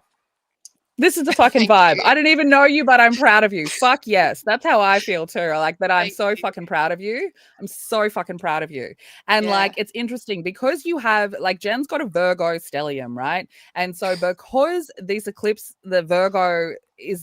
This is the fucking vibe. I don't even know you, but I'm proud of you. Fuck yes. That's how I feel too. Like that I'm so fucking proud of you. I'm so fucking proud of you. And like, it's interesting because you have, like Jen's got a Virgo stellium, right? And so because this eclipse, the Virgo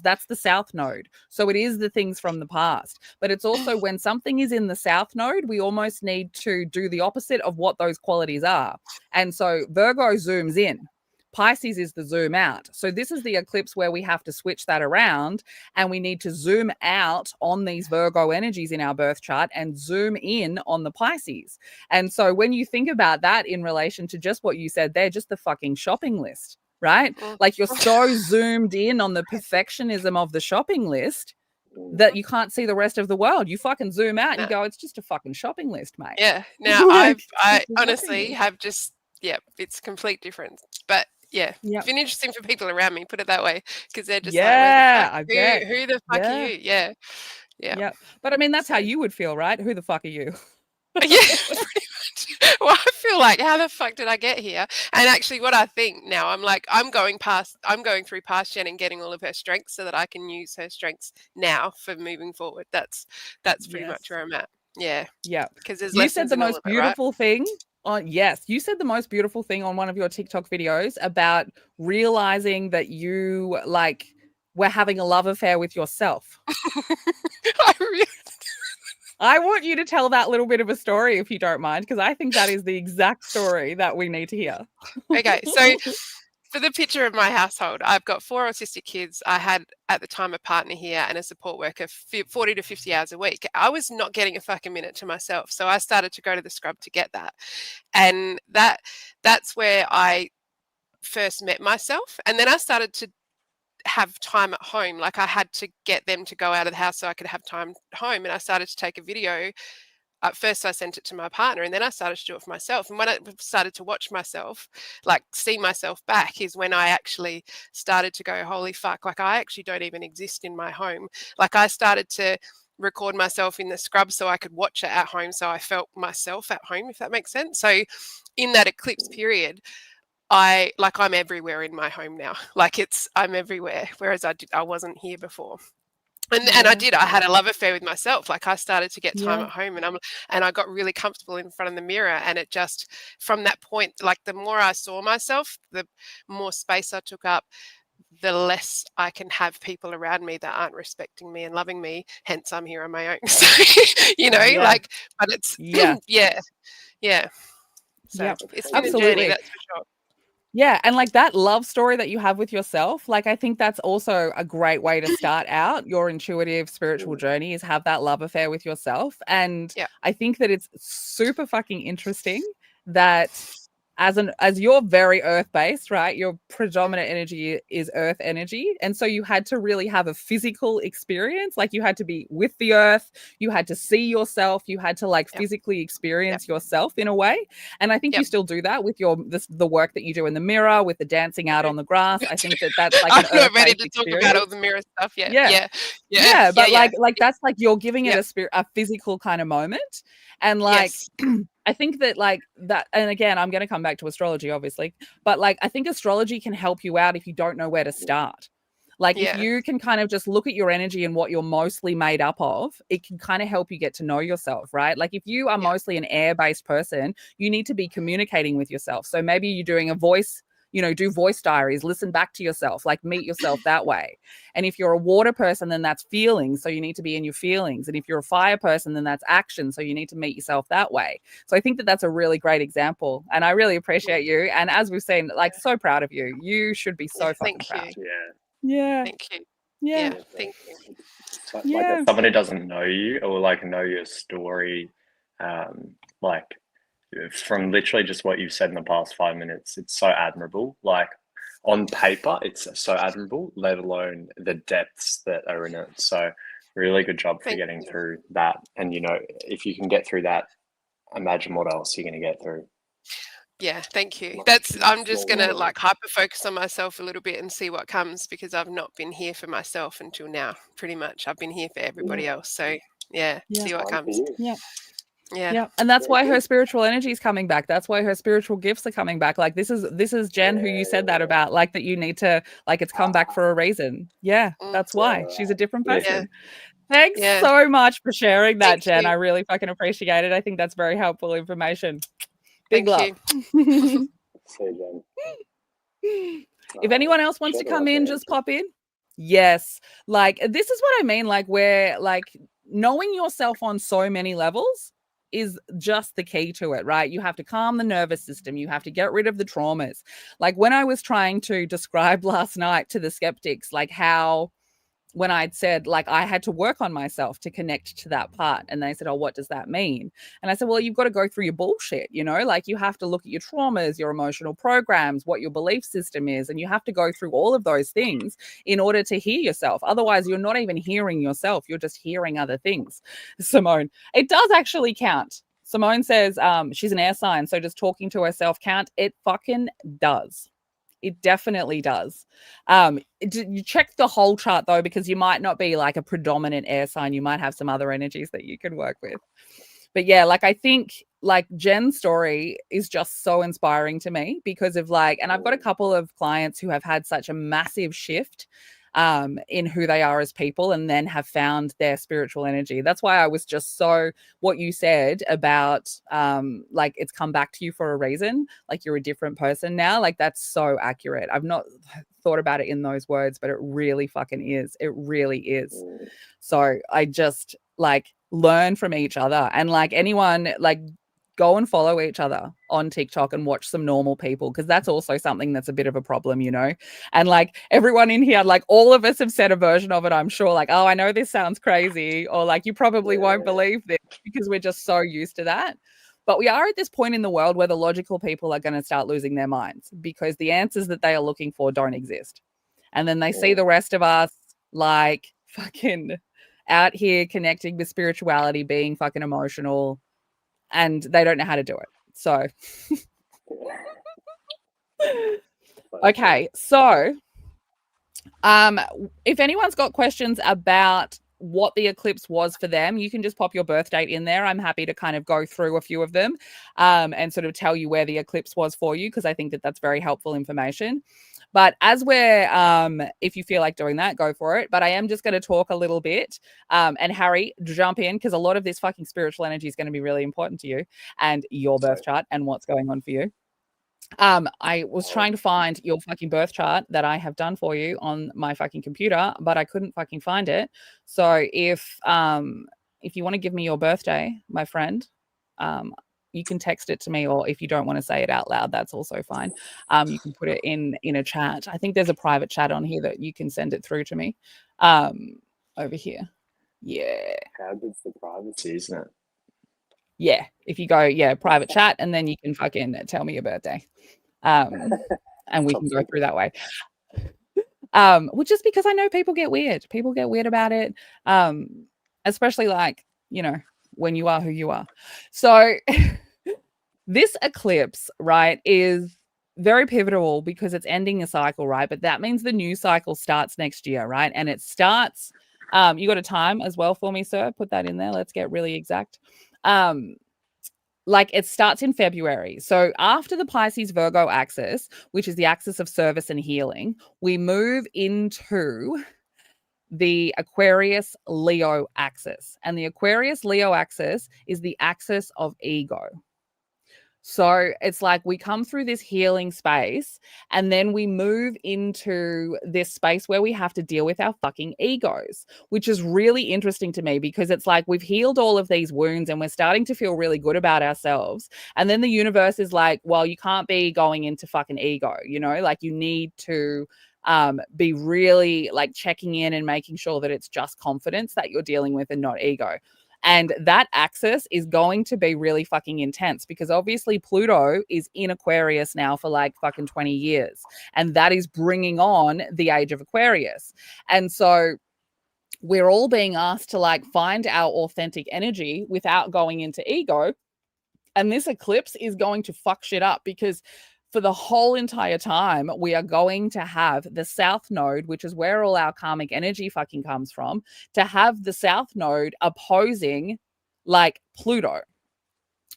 that's the south node. So it is the things from the past. But it's also when something is in the south node, we almost need to do the opposite of what those qualities are. And so Virgo zooms in. Pisces is the zoom out. So this is the eclipse where we have to switch that around and we need to zoom out on these Virgo energies in our birth chart and zoom in on the Pisces. And so when you think about that in relation to just what you said, they're just the fucking shopping list, right? Like you're so zoomed in on the perfectionism of the shopping list that you can't see the rest of the world. You fucking zoom out and you go, it's just a fucking shopping list, mate. Yeah. Now I honestly have just, it's complete difference. But it's been interesting for people around me, put it that way, because they're just like, who the fuck are you? Yeah. But I mean, that's how you would feel, right? Who the fuck are you? Yeah, pretty much. Well, I feel like, how the fuck did I get here? And actually what I think now, I'm like, I'm going through past Jen and getting all of her strengths so that I can use her strengths now for moving forward. That's pretty much where I'm at. Yeah. Yeah. Because there's you said the most beautiful thing. You said the most beautiful thing on one of your TikTok videos about realizing that you were having a love affair with yourself. I want you to tell that little bit of a story if you don't mind, because I think that is the exact story that we need to hear. Okay, so for the picture of my household, I've got 4 autistic kids. I had at the time a partner here and a support worker 40 to 50 hours a week. I was not getting a fucking minute to myself. So I started to go to the scrub to get that. And that's where I first met myself. And then I started to have time at home. Like I had to get them to go out of the house so I could have time at home. And I started to take a video. At first I sent it to my partner and then I started to do it for myself. And when I started to watch myself, like see myself back, is when I actually started to go, holy fuck, like I actually don't even exist in my home. Like I started to record myself in the scrub so I could watch it at home. So I felt myself at home, if that makes sense. So in that eclipse period, I'm everywhere in my home now. Like I'm everywhere, whereas I wasn't here before. And I had a love affair with myself. Like I started to get time at home, and I got really comfortable in front of the mirror. And it just, from that point, like the more I saw myself, the more space I took up, the less I can have people around me that aren't respecting me and loving me. Hence, I'm here on my own. So, like, but it's yeah. So it's been a journey, that's for sure. Yeah. And like that love story that you have with yourself, like I think that's also a great way to start out your intuitive spiritual journey, is have that love affair with yourself. And I think that it's super fucking interesting that as you're very earth-based, right? Your predominant energy is earth energy. And so you had to really have a physical experience. Like you had to be with the earth, you had to see yourself, you had to like physically experience yourself in a way. And I think you still do that with the work that you do in the mirror, with the dancing out on the grass. I think that's like I'm not ready to talk about all the mirror stuff yet. Yeah. But like that's like you're giving it a physical kind of moment. And like I think that like that, and again, I'm going to come back to astrology, obviously, but like I think astrology can help you out if you don't know where to start. Like if you can kind of just look at your energy and what you're mostly made up of, it can kind of help you get to know yourself, right? Like if you are mostly an air-based person, you need to be communicating with yourself. So maybe you're doing a voice, do voice diaries, listen back to yourself, like meet yourself that way. And if you're a water person, then that's feelings. So you need to be in your feelings. And if you're a fire person, then that's action. So you need to meet yourself that way. So I think that that's a really great example. And I really appreciate you. And as we've seen, like so proud of you. You should be so fucking proud. Yeah. Thank you. Yeah. Thank you. Like if somebody doesn't know you or like know your story, like from literally just what you've said in the past 5 minutes, it's so admirable. Like on paper, it's so admirable, let alone the depths that are in it. So really good job for getting through that. And, if you can get through that, imagine what else you're going to get through. Yeah, thank you. I'm just going to like hyper focus on myself a little bit and see what comes, because I've not been here for myself until now, pretty much. I've been here for everybody else. So see what comes. Yeah. And that's why her spiritual energy is coming back. That's why her spiritual gifts are coming back. Like this is Jen who you said that about, like that you need to, like, it's come back for a reason. Yeah, that's why. She's a different person. Thanks so much for sharing that, Jen. I really fucking appreciate it. I think that's very helpful information. Big love. If anyone else wants to come in, just pop in. Yes. Like this is what I mean. Like where like knowing yourself on so many levels is just the key to it, right? You have to calm the nervous system. You have to get rid of the traumas. Like when I was trying to describe last night to the skeptics, like how when I'd said, like, I had to work on myself to connect to that part. And they said, oh, what does that mean? And I said, well, you've got to go through your bullshit, like you have to look at your traumas, your emotional programs, what your belief system is. And you have to go through all of those things in order to hear yourself. Otherwise, you're not even hearing yourself. You're just hearing other things. Simone, it does actually count. Simone says she's an air sign. So does talking to herself count? It fucking does. It definitely does. You check the whole chart though, because you might not be like a predominant air sign. You might have some other energies that you can work with. But yeah, like I think like Jen's story is just so inspiring to me because of like, and I've got a couple of clients who have had such a massive shift in who they are as people and then have found their spiritual energy. That's why I was just so what you said about like it's come back to you for a reason, like you're a different person now. Like that's so accurate. I've not thought about it in those words, but it really fucking is. It really is. So I just like learn from each other, and like anyone, like go and follow each other on TikTok and watch some normal people, because that's also something that's a bit of a problem, and like everyone in here, like all of us have said a version of it, I'm sure, like, oh, I know this sounds crazy, or like you probably won't believe this, because we're just so used to that. But we are at this point in the world where the logical people are going to start losing their minds because the answers that they are looking for don't exist. And then they see the rest of us like fucking out here connecting with spirituality, being fucking emotional, and they don't know how to do it. So, okay. So, if anyone's got questions about what the eclipse was for them, you can just pop your birth date in there. I'm happy to kind of go through a few of them and sort of tell you where the eclipse was for you, because I think that that's very helpful information. But as we're, if you feel like doing that, go for it. But I am just going to talk a little bit. And Harry, jump in, because a lot of this fucking spiritual energy is going to be really important to you and your birth chart and what's going on for you. I was trying to find your fucking birth chart that I have done for you on my fucking computer, but I couldn't fucking find it. So if you want to give me your birthday, my friend, you can text it to me, or if you don't want to say it out loud, that's also fine. You can put it in a chat. I think there's a private chat on here that you can send it through to me. Over here. Yeah. How good's the privacy, isn't it? Yeah. If you go, private chat, and then you can fucking tell me your birthday. And we can go through that way. Which is because I know people get weird. People get weird about it. Especially like, when you are who you are. So this eclipse, right, is very pivotal because it's ending a cycle, right? But that means the new cycle starts next year, right? And it starts, you got a time as well for me, sir? Put that in there. Let's get really exact. Like it starts in February. So after the Pisces Virgo axis, which is the axis of service and healing, we move into the Aquarius Leo axis. And the Aquarius Leo axis is the axis of ego. So it's like we come through this healing space, and then we move into this space where we have to deal with our fucking egos, which is really interesting to me, because it's like we've healed all of these wounds and we're starting to feel really good about ourselves. And then the universe is like, well, you can't be going into fucking ego, like you need to be really like checking in and making sure that it's just confidence that you're dealing with and not ego. And that axis is going to be really fucking intense, because obviously Pluto is in Aquarius now for like fucking 20 years. And that is bringing on the age of Aquarius. And so we're all being asked to like find our authentic energy without going into ego. And this eclipse is going to fuck shit up, because for the whole entire time, we are going to have the South Node, which is where all our karmic energy fucking comes from, to have the South Node opposing like Pluto.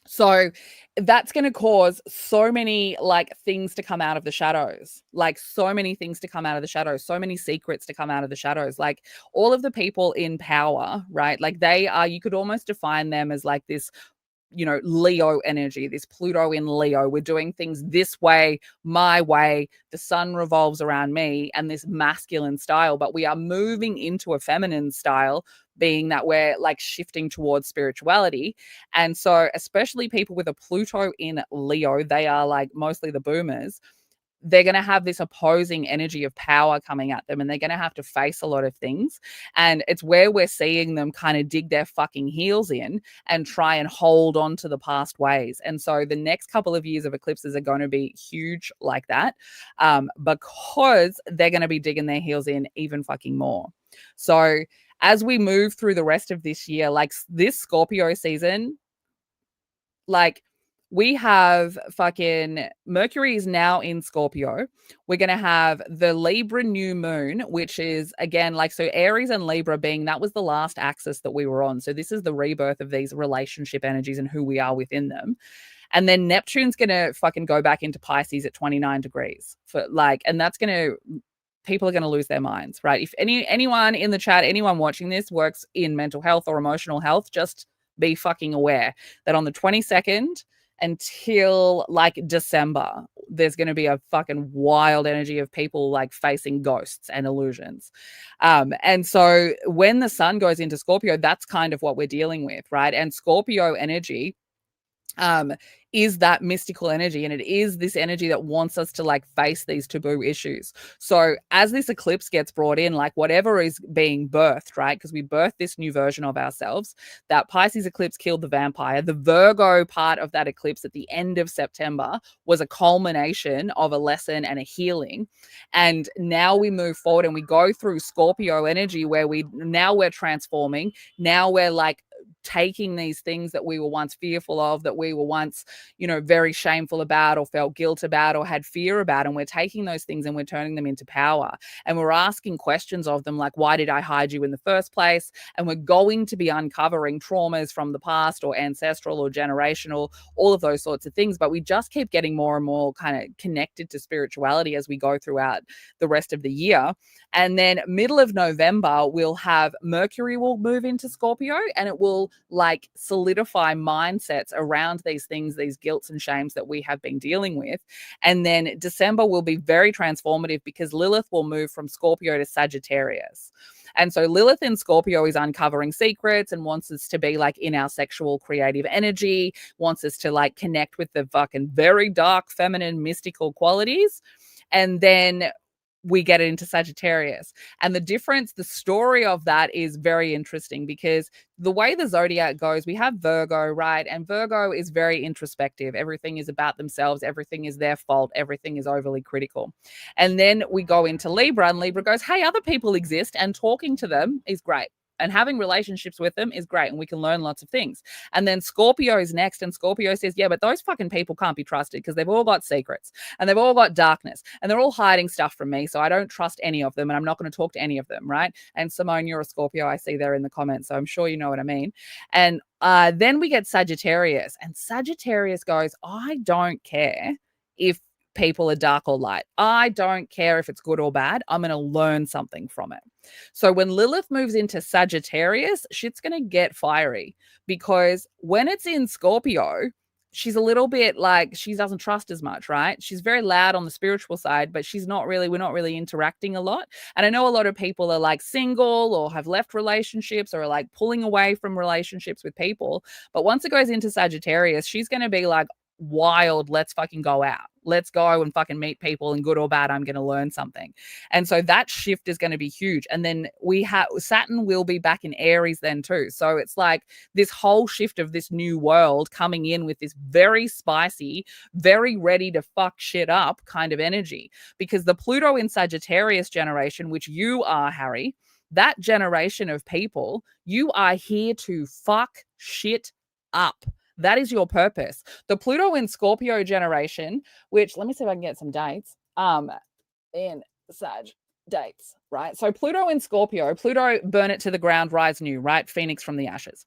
So that's going to cause so many like things to come out of the shadows, like so many things to come out of the shadows, so many secrets to come out of the shadows. Like all of the people in power, right? Like they are, you could almost define them as like this, Leo energy, this Pluto in Leo. We're doing things this way, my way. The sun revolves around me, and this masculine style, but we are moving into a feminine style, being that we're like shifting towards spirituality. And so especially people with a Pluto in Leo, they are like mostly the boomers. They're going to have this opposing energy of power coming at them, and they're going to have to face a lot of things. And it's where we're seeing them kind of dig their fucking heels in and try and hold on to the past ways. And so the next couple of years of eclipses are going to be huge like that, because they're going to be digging their heels in even fucking more. So as we move through the rest of this year, like this Scorpio season, like we have fucking Mercury is now in Scorpio. We're going to have the Libra new moon, which is again, like, so Aries and Libra being, that was the last axis that we were on. So this is the rebirth of these relationship energies and who we are within them. And then Neptune's going to fucking go back into Pisces at 29 degrees for like, and that's going to, people are going to lose their minds, right? If anyone in the chat, anyone watching this works in mental health or emotional health, just be fucking aware that on the 22nd until like December, there's going to be a fucking wild energy of people like facing ghosts and illusions. And so when the sun goes into Scorpio, that's kind of what we're dealing with, right? And Scorpio energy is that mystical energy, and it is this energy that wants us to like face these taboo issues. So as this eclipse gets brought in, like whatever is being birthed, right? Because we birthed this new version of ourselves. That Pisces eclipse killed the vampire. The Virgo part of that eclipse at the end of September was a culmination of a lesson and a healing. And now we move forward and we go through Scorpio energy, where we're transforming. Now we're like taking these things that we were once fearful of, that we were once, very shameful about or felt guilt about or had fear about, and we're taking those things and we're turning them into power. And we're asking questions of them like, why did I hide you in the first place? And we're going to be uncovering traumas from the past or ancestral or generational, all of those sorts of things. But we just keep getting more and more kind of connected to spirituality as we go throughout the rest of the year. And then middle of November, we'll have Mercury will move into Scorpio, and it will like solidify mindsets around these things, these guilts and shames that we have been dealing with. And then December will be very transformative because Lilith will move from Scorpio to Sagittarius. And so Lilith in Scorpio is uncovering secrets and wants us to be like in our sexual creative energy, wants us to like connect with the fucking very dark, feminine, mystical qualities. And then we get it into Sagittarius. And the difference, the story of that is very interesting because the way the zodiac goes, we have Virgo, right? And Virgo is very introspective. Everything is about themselves. Everything is their fault. Everything is overly critical. And then we go into Libra, and Libra goes, hey, other people exist, and talking to them is great. And having relationships with them is great, and we can learn lots of things. And then Scorpio is next, and Scorpio says, yeah, but those fucking people can't be trusted because they've all got secrets and they've all got darkness and they're all hiding stuff from me. So I don't trust any of them, and I'm not going to talk to any of them, right? And Simone, you're a Scorpio, I see there in the comments, so I'm sure you know what I mean. And then we get Sagittarius, and Sagittarius goes, I don't care if people are dark or light. I don't care if it's good or bad. I'm going to learn something from it. So when Lilith moves into Sagittarius, shit's going to get fiery because when it's in Scorpio, she's a little bit like, she doesn't trust as much, right? She's very loud on the spiritual side, but we're not really interacting a lot. And I know a lot of people are like single or have left relationships or are like pulling away from relationships with people. But once it goes into Sagittarius, she's going to be like, wild, let's fucking go out. Let's go and fucking meet people, and good or bad, I'm going to learn something. And so that shift is going to be huge. And then we have Saturn will be back in Aries then too. So it's like this whole shift of this new world coming in with this very spicy, very ready to fuck shit up kind of energy. Because the Pluto in Sagittarius generation, which you are, Harry, that generation of people, you are here to fuck shit up. That is your purpose. The Pluto in Scorpio generation, which let me see if I can get some dates. In Sag dates, right? So Pluto in Scorpio, Pluto, burn it to the ground, rise new, right? Phoenix from the ashes.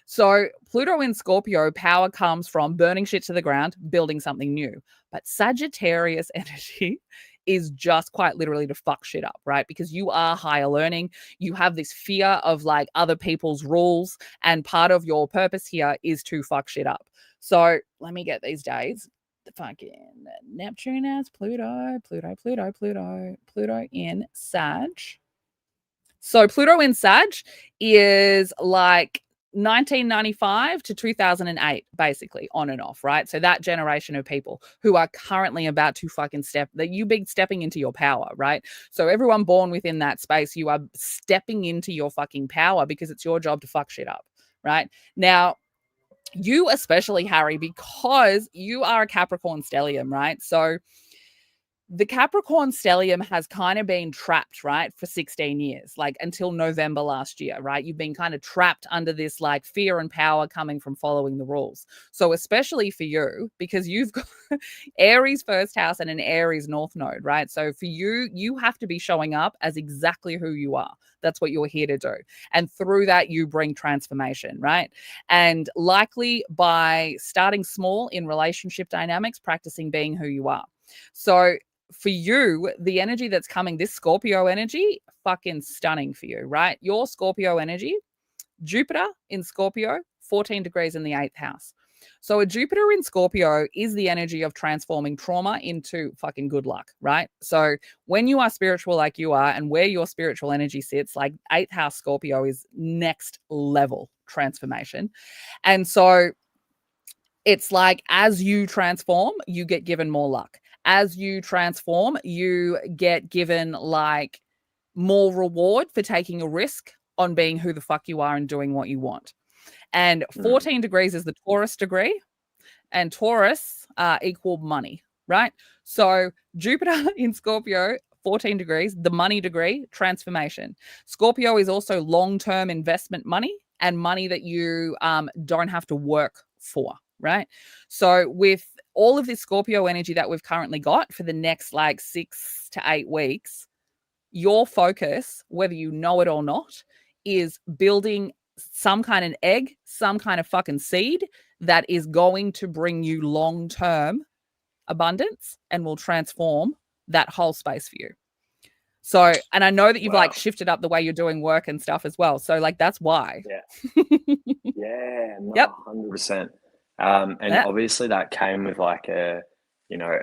So Pluto in Scorpio, power comes from burning shit to the ground, building something new. But Sagittarius energy is just quite literally to fuck shit up, right? Because you are higher learning. You have this fear of like other people's rules. And part of your purpose here is to fuck shit up. So let me get these days. The fucking Neptune as Pluto in Sag. So Pluto in Sag is like 1995 to 2008, basically on and off, right? So that generation of people who are currently about to fucking stepping into your power, right? So everyone born within that space, you are stepping into your fucking power because it's your job to fuck shit up, right? Now, you especially, Harry, because you are a Capricorn stellium, right? So the Capricorn stellium has kind of been trapped, right, for 16 years, like until November last year, right? You've been kind of trapped under this like fear and power coming from following the rules. So especially for you, because you've got Aries first house and an Aries north node, right? So for you, you have to be showing up as exactly who you are. That's what you're here to do. And through that, you bring transformation, right? And likely by starting small in relationship dynamics, practicing being who you are. So for you, the energy that's coming, this Scorpio energy, fucking stunning for you, right? Your Scorpio energy, Jupiter in Scorpio, 14 degrees in the 8th house. So a Jupiter in Scorpio is the energy of transforming trauma into fucking good luck, right? So when you are spiritual like you are and where your spiritual energy sits, like 8th house Scorpio is next level transformation. And so it's like as you transform, you get given more luck. As you transform, you get given like more reward for taking a risk on being who the fuck you are and doing what you want. And 14 degrees is the Taurus degree, and Taurus equal money, right? So Jupiter in Scorpio, 14 degrees, the money degree, transformation. Scorpio is also long-term investment money and money that you don't have to work for, right? So with all of this Scorpio energy that we've currently got for the next like 6 to 8 weeks, your focus, whether you know it or not, is building some kind of egg, some kind of fucking seed that is going to bring you long-term abundance and will transform that whole space for you. So, and I know that you've like shifted up the way you're doing work and stuff as well. So like, that's why. Yeah. Yeah. No, Yep. 100%. And obviously that came with like a, you know,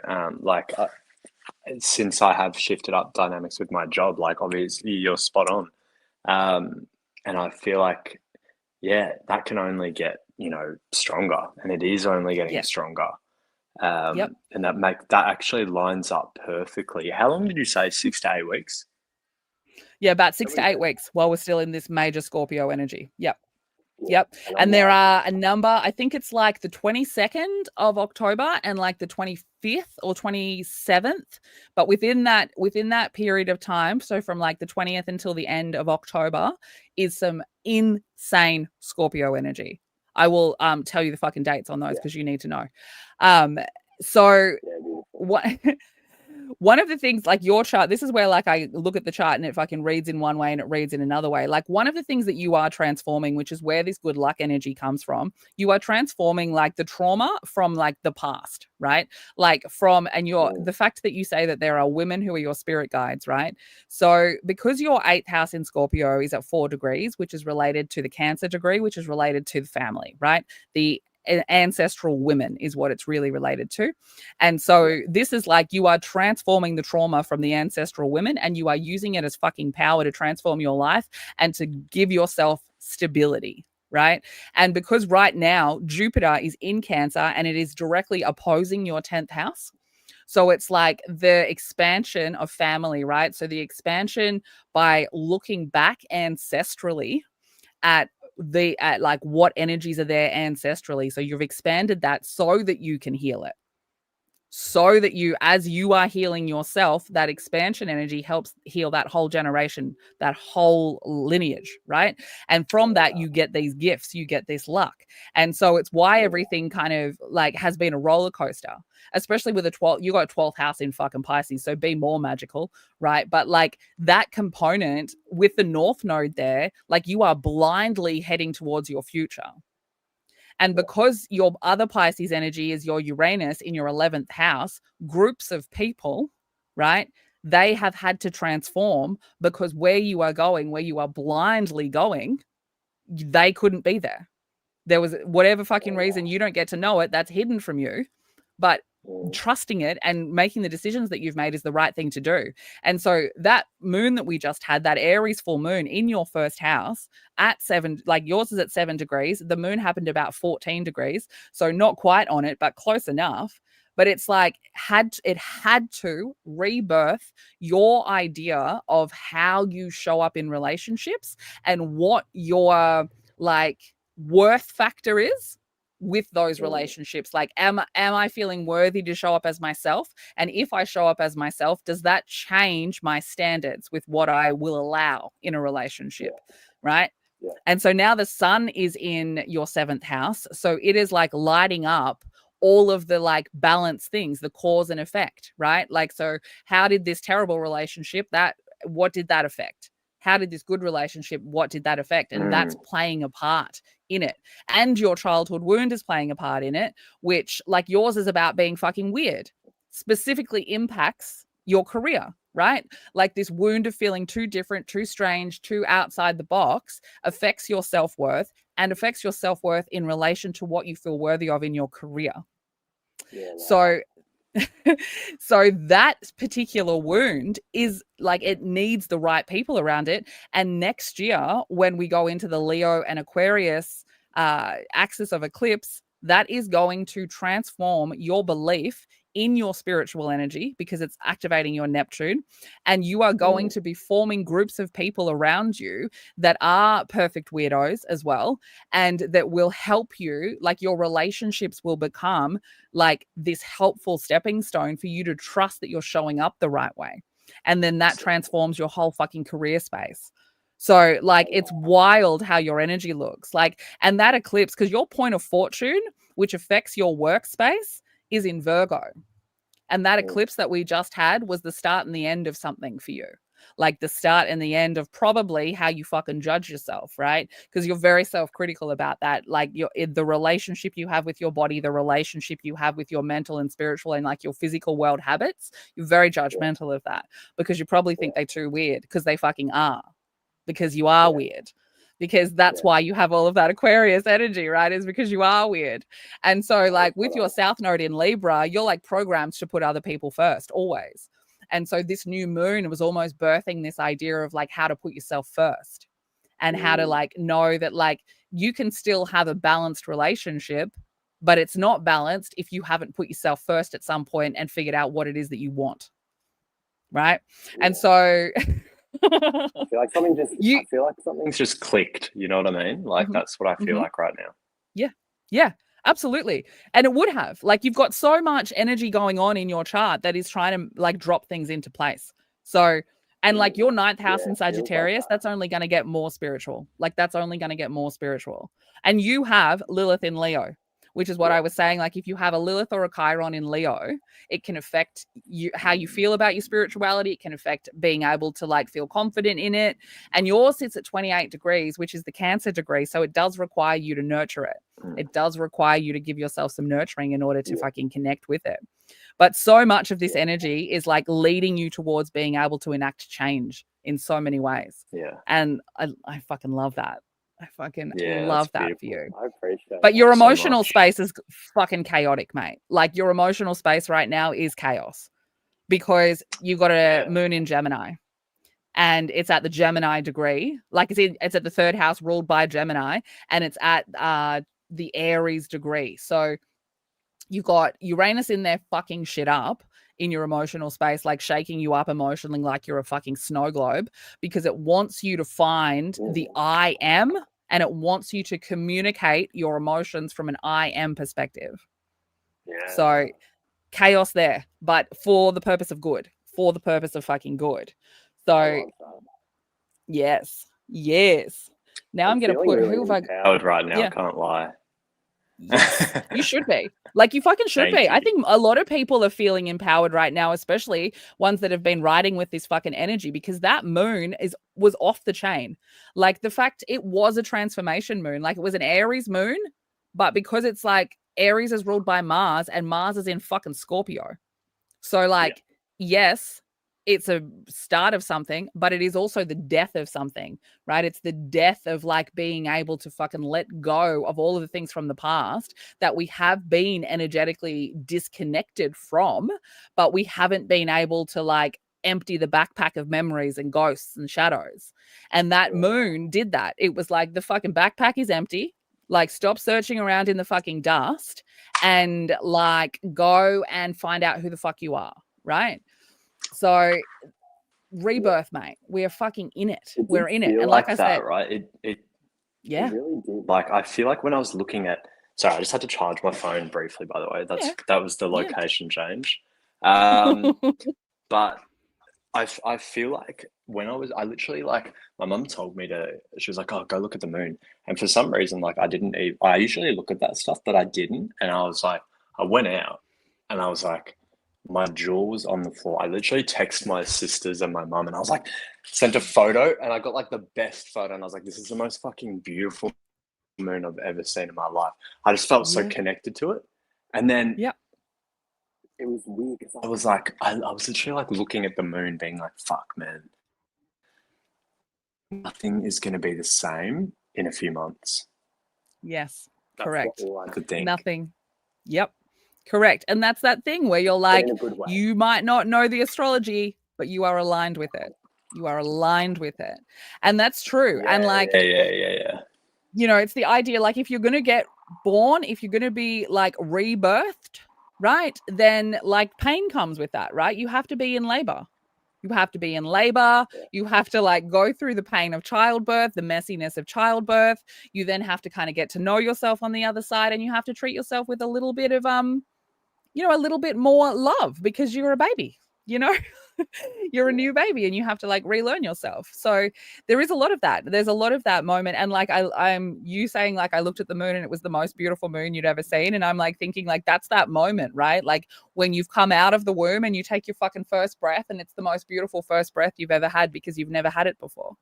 since I have shifted up dynamics with my job, like obviously you're spot on. And I feel like, yeah, that can only get, you know, stronger, and it is only getting stronger. And that actually lines up perfectly. How long did you say? 6 to 8 weeks? Yeah, about 6 to 8 weeks while we're still in this major Scorpio energy. Yep. And there are a number, I think it's like the 22nd of October and like the 25th or 27th. But within that period of time, so from like the 20th until the end of October, is some insane Scorpio energy. I will tell you the fucking dates on those because you need to know. So what one of the things, like your chart, this is where like I look at the chart and it fucking reads in one way and it reads in another way. Like one of the things that you are transforming, which is where this good luck energy comes from, you are transforming like the trauma from like the past, right? Like from, and the fact that you say that there are women who are your spirit guides, right? So because your 8th house in Scorpio is at 4 degrees, which is related to the Cancer degree, which is related to the family, right? The ancestral women is what it's really related to. And so this is like you are transforming the trauma from the ancestral women and you are using it as fucking power to transform your life and to give yourself stability, right? And because right now Jupiter is in Cancer and it is directly opposing your 10th house. So it's like the expansion of family, right? So the expansion by looking back ancestrally at like what energies are there ancestrally. So you've expanded that so that you can heal it. So that you, as you are healing yourself, that expansion energy helps heal that whole generation, that whole lineage, right? And from that, you get these gifts, you get this luck. And so it's why everything kind of like has been a roller coaster, especially with you got a 12th house in fucking Pisces. So be more magical, right? But like that component with the North Node there, like you are blindly heading towards your future. And because your other Pisces energy is your Uranus in your 11th house, groups of people, right, they have had to transform because where you are going, where you are blindly going, they couldn't be there. There was whatever fucking reason you don't get to know it, that's hidden from you. But trusting it and making the decisions that you've made is the right thing to do. And so that moon that we just had, that Aries full moon in your first house at 7, like yours is at 7 degrees. The moon happened about 14 degrees. So not quite on it, but close enough. But it's like it had to rebirth your idea of how you show up in relationships and what your like worth factor is with those relationships. Like am I feeling worthy to show up as myself? And if I show up as myself, does that change my standards with what I will allow in a relationship? Right? And so now the sun is in your 7th house, so it is like lighting up all of the like balance things, the cause and effect, right? Like, so how did this terrible relationship, what did that affect? How did this good relationship, what did that affect? And that's playing a part in it. And your childhood wound is playing a part in it, which like yours is about being fucking weird, specifically impacts your career, right? Like this wound of feeling too different, too strange, too outside the box affects your self-worth and affects your self-worth in relation to what you feel worthy of in your career. So that particular wound is like, it needs the right people around it. And next year, when we go into the Leo and Aquarius axis of eclipse, that is going to transform your belief in your spiritual energy because it's activating your Neptune. And you are going to be forming groups of people around you that are perfect weirdos as well. And that will help you, like your relationships will become like this helpful stepping stone for you to trust that you're showing up the right way. And then that transforms your whole fucking career space. So like it's wild how your energy looks like. And that eclipse, because your point of fortune, which affects your workspace, is in Virgo. And that eclipse that we just had was the start and the end of something for you. Like the start and the end of probably how you fucking judge yourself, right? Because you're very self-critical about that. Like the relationship you have with your body, the relationship you have with your mental and spiritual and like your physical world habits, you're very judgmental of that because you probably think they're too weird because they fucking are. Because you are weird, because that's why you have all of that Aquarius energy, right? Is because you are weird. And so like with your South Node in Libra, you're like programmed to put other people first always. And so this new moon was almost birthing this idea of like how to put yourself first and how to like know that like you can still have a balanced relationship, but it's not balanced if you haven't put yourself first at some point and figured out what it is that you want. Right. And so I feel like something's just clicked. You know what I mean? Like that's what I feel like right now. Yeah, absolutely. And it would have. Like you've got so much energy going on in your chart that is trying to like drop things into place. So, and like your ninth house in Sagittarius, that's only going to get more spiritual. Like that's only going to get more spiritual. And you have Lilith in Leo, which is what I was saying. Like if you have a Lilith or a Chiron in Leo, it can affect you, how you feel about your spirituality. It can affect being able to like feel confident in it. And yours sits at 28 degrees, which is the Cancer degree. So it does require you to nurture it. It does require you to give yourself some nurturing in order to fucking connect with it. But so much of this energy is like leading you towards being able to enact change in so many ways. Yeah. And I fucking love that. I fucking love that beautiful. for you. I appreciate but your emotional so space is fucking chaotic, mate. Like your emotional space right now is chaos because you got a moon in Gemini and it's at the Gemini degree. Like it's at the third house ruled by Gemini and it's at the Aries degree. So you got Uranus in there fucking shit up in your emotional space, like shaking you up emotionally like you're a fucking snow globe because it wants you to find the I am and it wants you to communicate your emotions from an I am perspective. Yeah. So chaos there, but for the purpose of good, for the purpose of fucking good. So yes. Now I'm going to put really empowered right now. Yeah. Can't lie. Yes, you should be. Like you fucking should be. I think a lot of people are feeling empowered right now, especially ones that have been riding with this fucking energy because that moon was off the chain. Like the fact it was a transformation moon, like it was an Aries moon, but because it's like Aries is ruled by Mars and Mars is in fucking Scorpio. So like, yes, it's a start of something, but it is also the death of something, right? It's the death of like being able to fucking let go of all of the things from the past that we have been energetically disconnected from, but we haven't been able to like empty the backpack of memories and ghosts and shadows. And that moon did that. It was like the fucking backpack is empty. Like stop searching around in the fucking dust and like go and find out who the fuck you are, right? So rebirth, mate. We're fucking in it. We're in it. And like I said, right? It yeah. really did. Like I feel like when I was looking at sorry, I just had to charge my phone briefly, by the way. That was the location change. But I feel like when I literally like my mum told me she was like, oh, go look at the moon. And for some reason, like I usually look at that stuff, but I didn't. And I was like, I went out and I was like, my jaw was on the floor. I literally texted my sisters and my mum and I was like, sent a photo and I got like the best photo. And I was like, this is the most fucking beautiful moon I've ever seen in my life. I just felt so connected to it. And then it was weird because I was like, I was literally like looking at the moon being like, fuck, man. Nothing is going to be the same in a few months. Yes, That's correct. all I could think. Nothing. Yep, correct. And that's that thing where you're like, you might not know the astrology, but you are aligned with it. You are aligned with it. And that's true. Yeah, and like, you know, it's the idea, like if you're going to get born, if you're going to be like rebirthed, right, then like pain comes with that, right? You have to be in labor. You have to be in labor. You have to like go through the pain of childbirth, the messiness of childbirth. You then have to kind of get to know yourself on the other side, and you have to treat yourself with a little bit of you know, a little bit more love because you're a baby. you know. You're a new baby and you have to like relearn yourself. So there is a lot of that. There's a lot of that moment. And like I'm you saying like I looked at the moon and it was the most beautiful moon you'd ever seen. And I'm like thinking like that's that moment, right? Like when you've come out of the womb and you take your fucking first breath and it's the most beautiful first breath you've ever had because you've never had it before.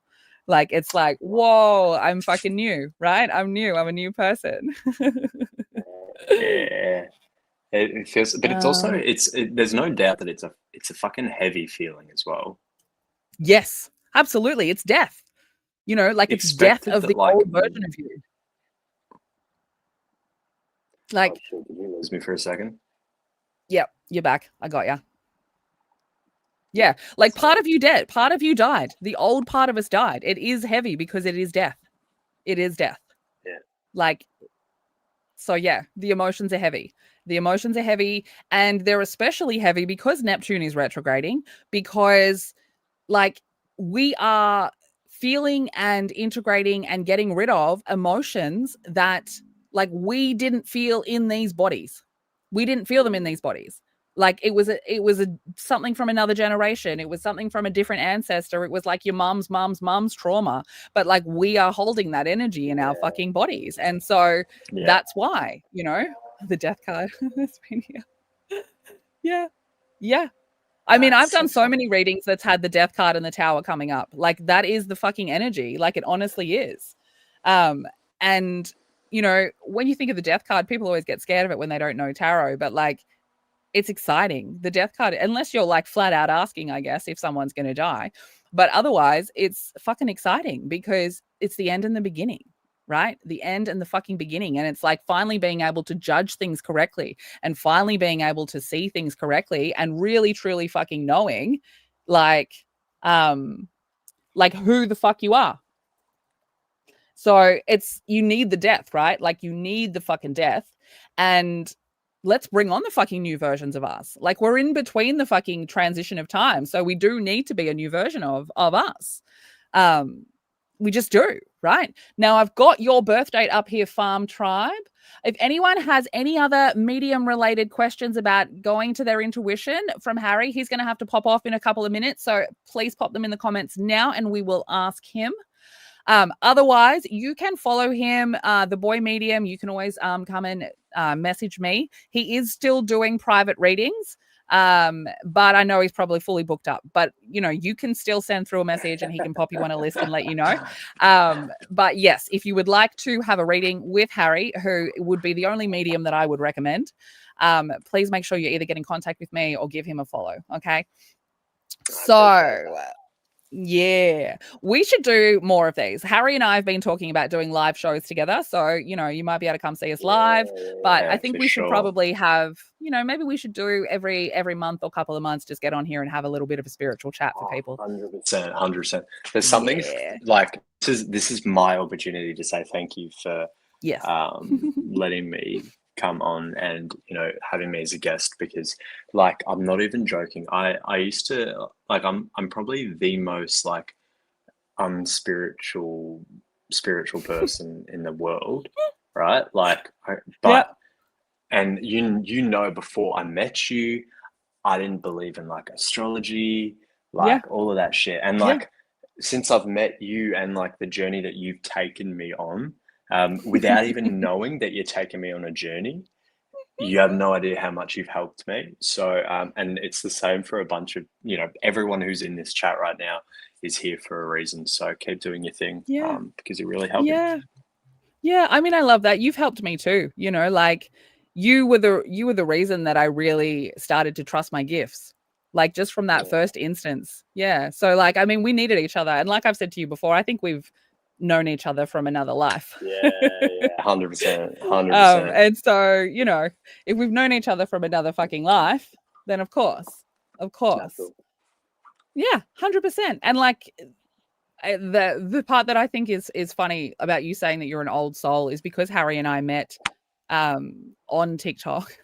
Like it's like, whoa, I'm fucking new, right? I'm new. I'm a new person. Yeah. It feels, but it's also there's no doubt that it's a fucking heavy feeling as well. Yes, absolutely. It's death. You know, like it's death of the old version of you. Like, oh, shit, did you lose me for a second? Yep, you're back. I got you. Yeah, like part of you dead, part of you died. The old part of us died. It is heavy because it is death. It is death. Yeah. Like, so yeah, the emotions are heavy. The emotions are heavy, and they're especially heavy because Neptune is retrograding, because like we are feeling and integrating and getting rid of emotions that like we didn't feel in these bodies. We didn't feel them in these bodies. Like it was a something from another generation. It was something from a different ancestor. It was like your mom's trauma. But like we are holding that energy in our fucking bodies. And so that's why, you know, the death card has been here. Yeah. Yeah. I mean, I've done so many readings that's had the death card and the tower coming up. Like that is the fucking energy. Like it honestly is. And you know, when you think of the death card, people always get scared of it when they don't know tarot, but like it's exciting. The death card, unless you're like flat out asking, I guess, if someone's going to die. But otherwise, it's fucking exciting because it's the end and the beginning, right? The end and the fucking beginning. And it's like finally being able to judge things correctly and finally being able to see things correctly and really, truly fucking knowing like who the fuck you are. So it's, you need the death, right? Like you need the fucking death. And let's bring on the fucking new versions of us. Like we're in between the fucking transition of time. So we do need to be a new version of us. We just do, right? Now I've got your birth date up here, Farm Tribe. If anyone has any other medium related questions about going to their intuition from Harry, he's going to have to pop off in a couple of minutes. So please pop them in the comments now and we will ask him. Otherwise, you can follow him, the boy medium. You can always come and message me. He is still doing private readings, but I know he's probably fully booked up. But, you know, you can still send through a message and he can pop you on a list and let you know. But yes, if you would like to have a reading with Harry, who would be the only medium that I would recommend, please make sure you either get in contact with me or give him a follow. Okay. So... yeah, we should do more of these. Harry and I have been talking about doing live shows together. So, you know, you might be able to come see us live, but I think we should probably have, you know, maybe we should do every month or couple of months, just get on here and have a little bit of a spiritual chat for people. 100%. There's something like, this is my opportunity to say thank you for letting me come on and, you know, having me as a guest, because like I'm not even joking, I used to like I'm probably the most like unspiritual person in the world, right? Like and you know, before I met you, I didn't believe in like astrology, like all of that shit, and like since I've met you and like the journey that you've taken me on, without even knowing that you're taking me on a journey, you have no idea how much you've helped me. So, and it's the same for a bunch of, you know, everyone who's in this chat right now is here for a reason. So keep doing your thing, because you're really helping. Yeah. I mean, I love that. You've helped me too. You know, like you were the reason that I really started to trust my gifts. Like just from that first instance. Yeah. So like, I mean, we needed each other. And like I've said to you before, I think we've known each other from another life. 100%. And so, you know, if we've known each other from another fucking life, then of course. Yeah, 100%. And like the part that I think is funny about you saying that you're an old soul is because Harry and I met on TikTok.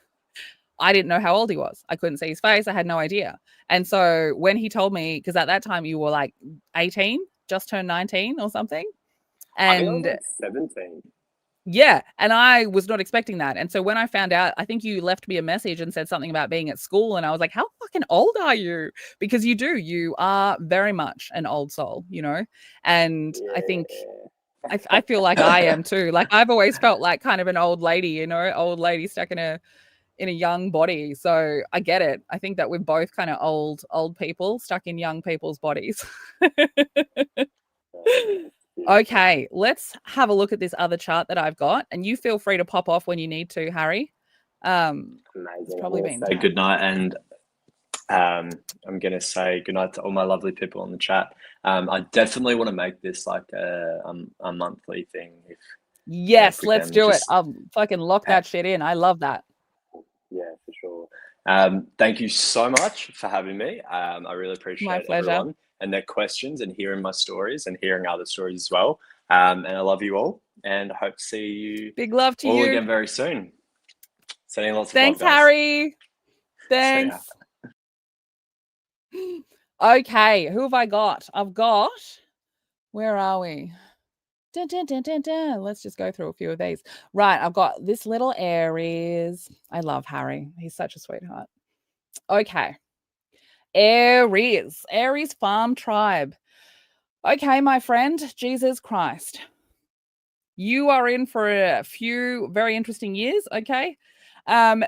I didn't know how old he was. I couldn't see his face. I had no idea. And so when he told me, because at that time you were like 18, just turned 19 or something. And I think I was like 17. Yeah, and I was not expecting that. And so when I found out, I think you left me a message and said something about being at school, and I was like, how fucking old are you? Because you are very much an old soul, you know? And I think I feel like I am too. Like I've always felt like kind of an old lady, you know, old lady stuck in a young body. So I get it. I think that we're both kind of old people stuck in young people's bodies. Okay, let's have a look at this other chart that I've got, and you feel free to pop off when you need to, Harry. It's probably been say good night, and I'm going to say good night to all my lovely people on the chat. I definitely want to make this like a monthly thing. Yes, let's do it. I'll fucking lock that shit in. I love that. Yeah, for sure. Thank you so much for having me. I really appreciate everyone and their questions and hearing my stories and hearing other stories as well. And I love you all, and hope to see you big love to all you again very soon. Sending lots of thanks, love, guys. Harry. Thanks. Okay, who have I got? I've got, where are we? Dun, dun, dun, dun, dun. Let's just go through a few of these. Right, I've got this little Aries. I love Harry. He's such a sweetheart. Okay. Aries farm tribe. Okay, my friend, Jesus Christ. You are in for a few very interesting years, okay?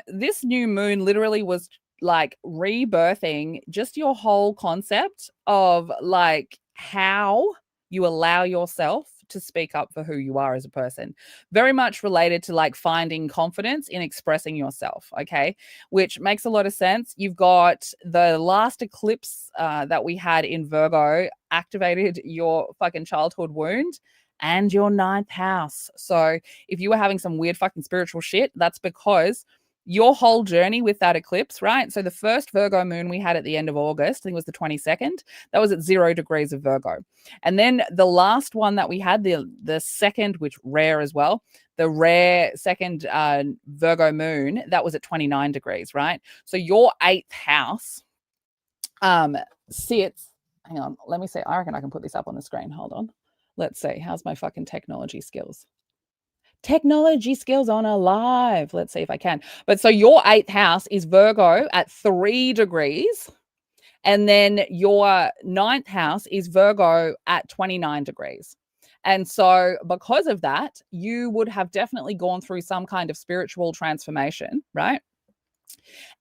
This new moon literally was like rebirthing just your whole concept of like how you allow yourself to speak up for who you are as a person. Very much related to like finding confidence in expressing yourself, okay? Which makes a lot of sense. You've got the last eclipse that we had in Virgo activated your fucking childhood wound and your 9th house. So if you were having some weird fucking spiritual shit, that's because your whole journey with that eclipse, right? So the first Virgo moon we had at the end of August, I think it was the 22nd, that was at 0 degrees of Virgo. And then the last one that we had, the second, which rare as well, the rare second Virgo moon, that was at 29 degrees, right? So your 8th house sits, hang on, let me see. I reckon I can put this up on the screen. Hold on. Let's see. How's my fucking technology skills? Technology skills on alive. Let's see if I can. But so your 8th house is Virgo at 3 degrees. And then your 9th house is Virgo at 29 degrees. And so because of that, you would have definitely gone through some kind of spiritual transformation, right?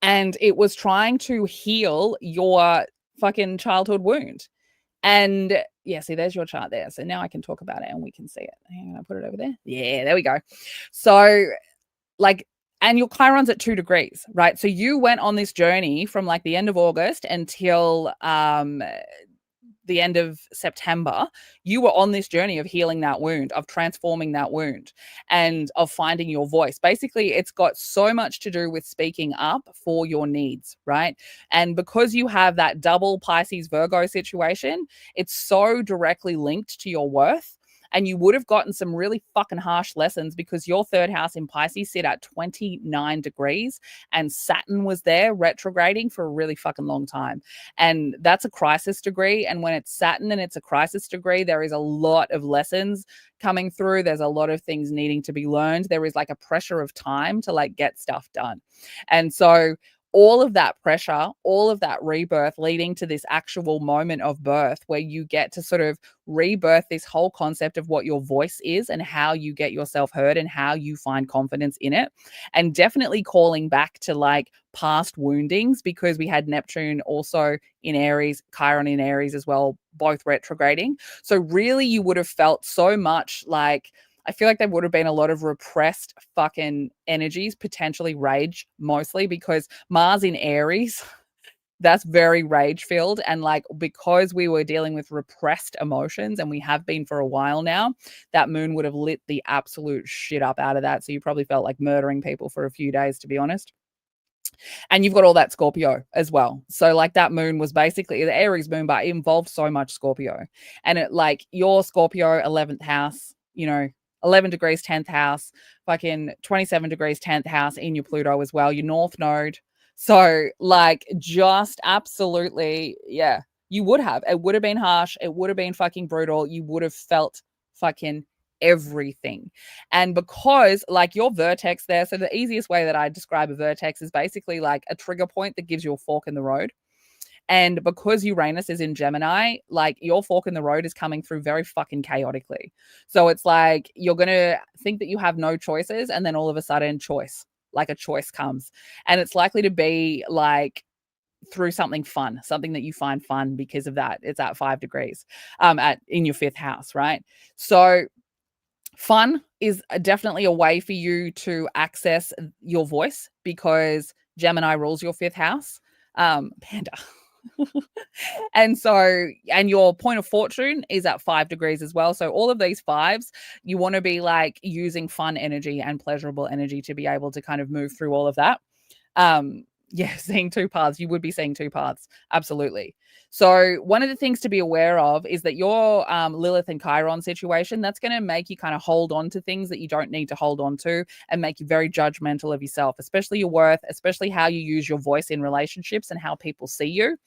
And it was trying to heal your fucking childhood wound. And yeah, see, there's your chart there. So now I can talk about it and we can see it. Hang on, I put it over there. Yeah, there we go. So like, and your Chiron's at 2 degrees, right? So you went on this journey from like the end of August until the end of September. You were on this journey of healing that wound, of transforming that wound, and of finding your voice. Basically, it's got so much to do with speaking up for your needs, right? And because you have that double Pisces Virgo situation, it's so directly linked to your worth. And you would have gotten some really fucking harsh lessons because your 3rd house in Pisces sit at 29 degrees and Saturn was there retrograding for a really fucking long time. And that's a crisis degree. And when it's Saturn and it's a crisis degree, there is a lot of lessons coming through. There's a lot of things needing to be learned. There is like a pressure of time to like get stuff done. And so all of that pressure, all of that rebirth leading to this actual moment of birth where you get to sort of rebirth this whole concept of what your voice is and how you get yourself heard and how you find confidence in it. And definitely calling back to like past woundings, because we had Neptune also in Aries, Chiron in Aries as well, both retrograding. So really you would have felt so much like, I feel like there would have been a lot of repressed fucking energies, potentially rage mostly, because Mars in Aries, that's very rage filled. And like, because we were dealing with repressed emotions and we have been for a while now, that moon would have lit the absolute shit up out of that. So you probably felt like murdering people for a few days, to be honest. And you've got all that Scorpio as well. So like that moon was basically the Aries moon, but it involved so much Scorpio. And it like your Scorpio 11th house, you know, 11 degrees 10th house, fucking 27 degrees 10th house in your Pluto as well, your North Node. So like just absolutely, yeah, you would have. It would have been harsh. It would have been fucking brutal. You would have felt fucking everything. And because like your vertex there, so the easiest way that I describe a vertex is basically like a trigger point that gives you a fork in the road. And because Uranus is in Gemini, like your fork in the road is coming through very fucking chaotically. So it's like you're going to think that you have no choices, and then all of a sudden like a choice comes. And it's likely to be like through something fun, something that you find fun because of that. It's at 5 degrees in your 5th house, right? So fun is definitely a way for you to access your voice because Gemini rules your 5th house. Panda. And your point of fortune is at 5 degrees as well. So all of these fives, you want to be like using fun energy and pleasurable energy to be able to kind of move through all of that. Yeah, seeing 2 paths. You would be seeing 2 paths. Absolutely. So one of the things to be aware of is that your Lilith and Chiron situation, that's going to make you kind of hold on to things that you don't need to hold on to and make you very judgmental of yourself, especially your worth, especially how you use your voice in relationships and how people see you.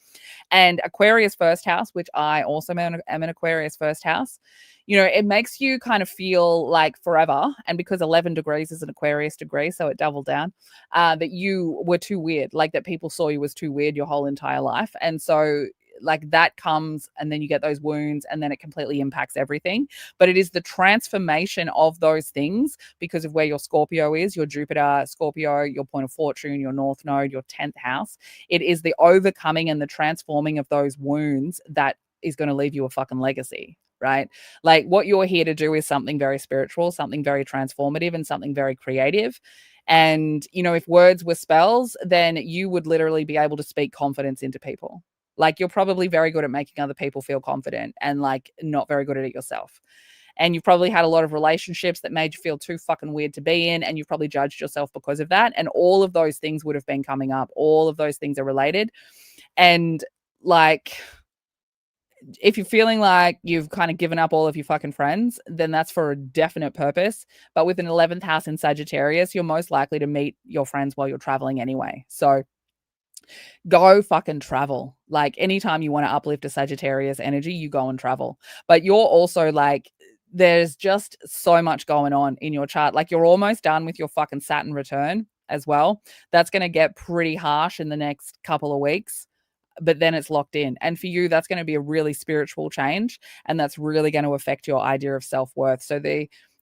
And Aquarius 1st house, which I also am an Aquarius 1st house, you know, it makes you kind of feel like forever. And because 11 degrees is an Aquarius degree, so it doubled down, that you were too weird, like that people saw you as too weird your whole entire life. And so like that comes and then you get those wounds and then it completely impacts everything. But it is the transformation of those things because of where your Scorpio is, your Jupiter, Scorpio, your point of fortune, your North Node, your 10th house. It is the overcoming and the transforming of those wounds that is going to leave you a fucking legacy, right? Like what you're here to do is something very spiritual, something very transformative, and something very creative. And, you know, if words were spells, then you would literally be able to speak confidence into people. Like you're probably very good at making other people feel confident and like not very good at it yourself. And you've probably had a lot of relationships that made you feel too fucking weird to be in. And you've probably judged yourself because of that. And all of those things would have been coming up. All of those things are related. And like, if you're feeling like you've kind of given up all of your fucking friends, then that's for a definite purpose. But with an 11th house in Sagittarius, you're most likely to meet your friends while you're traveling anyway. So go fucking travel. Like anytime you want to uplift a Sagittarius energy, you go and travel. But you're also like, there's just so much going on in your chart. Like you're almost done with your fucking Saturn return as well. That's going to get pretty harsh in the next couple of weeks, but then it's locked in. And for you, that's going to be a really spiritual change. And that's really going to affect your idea of self-worth. So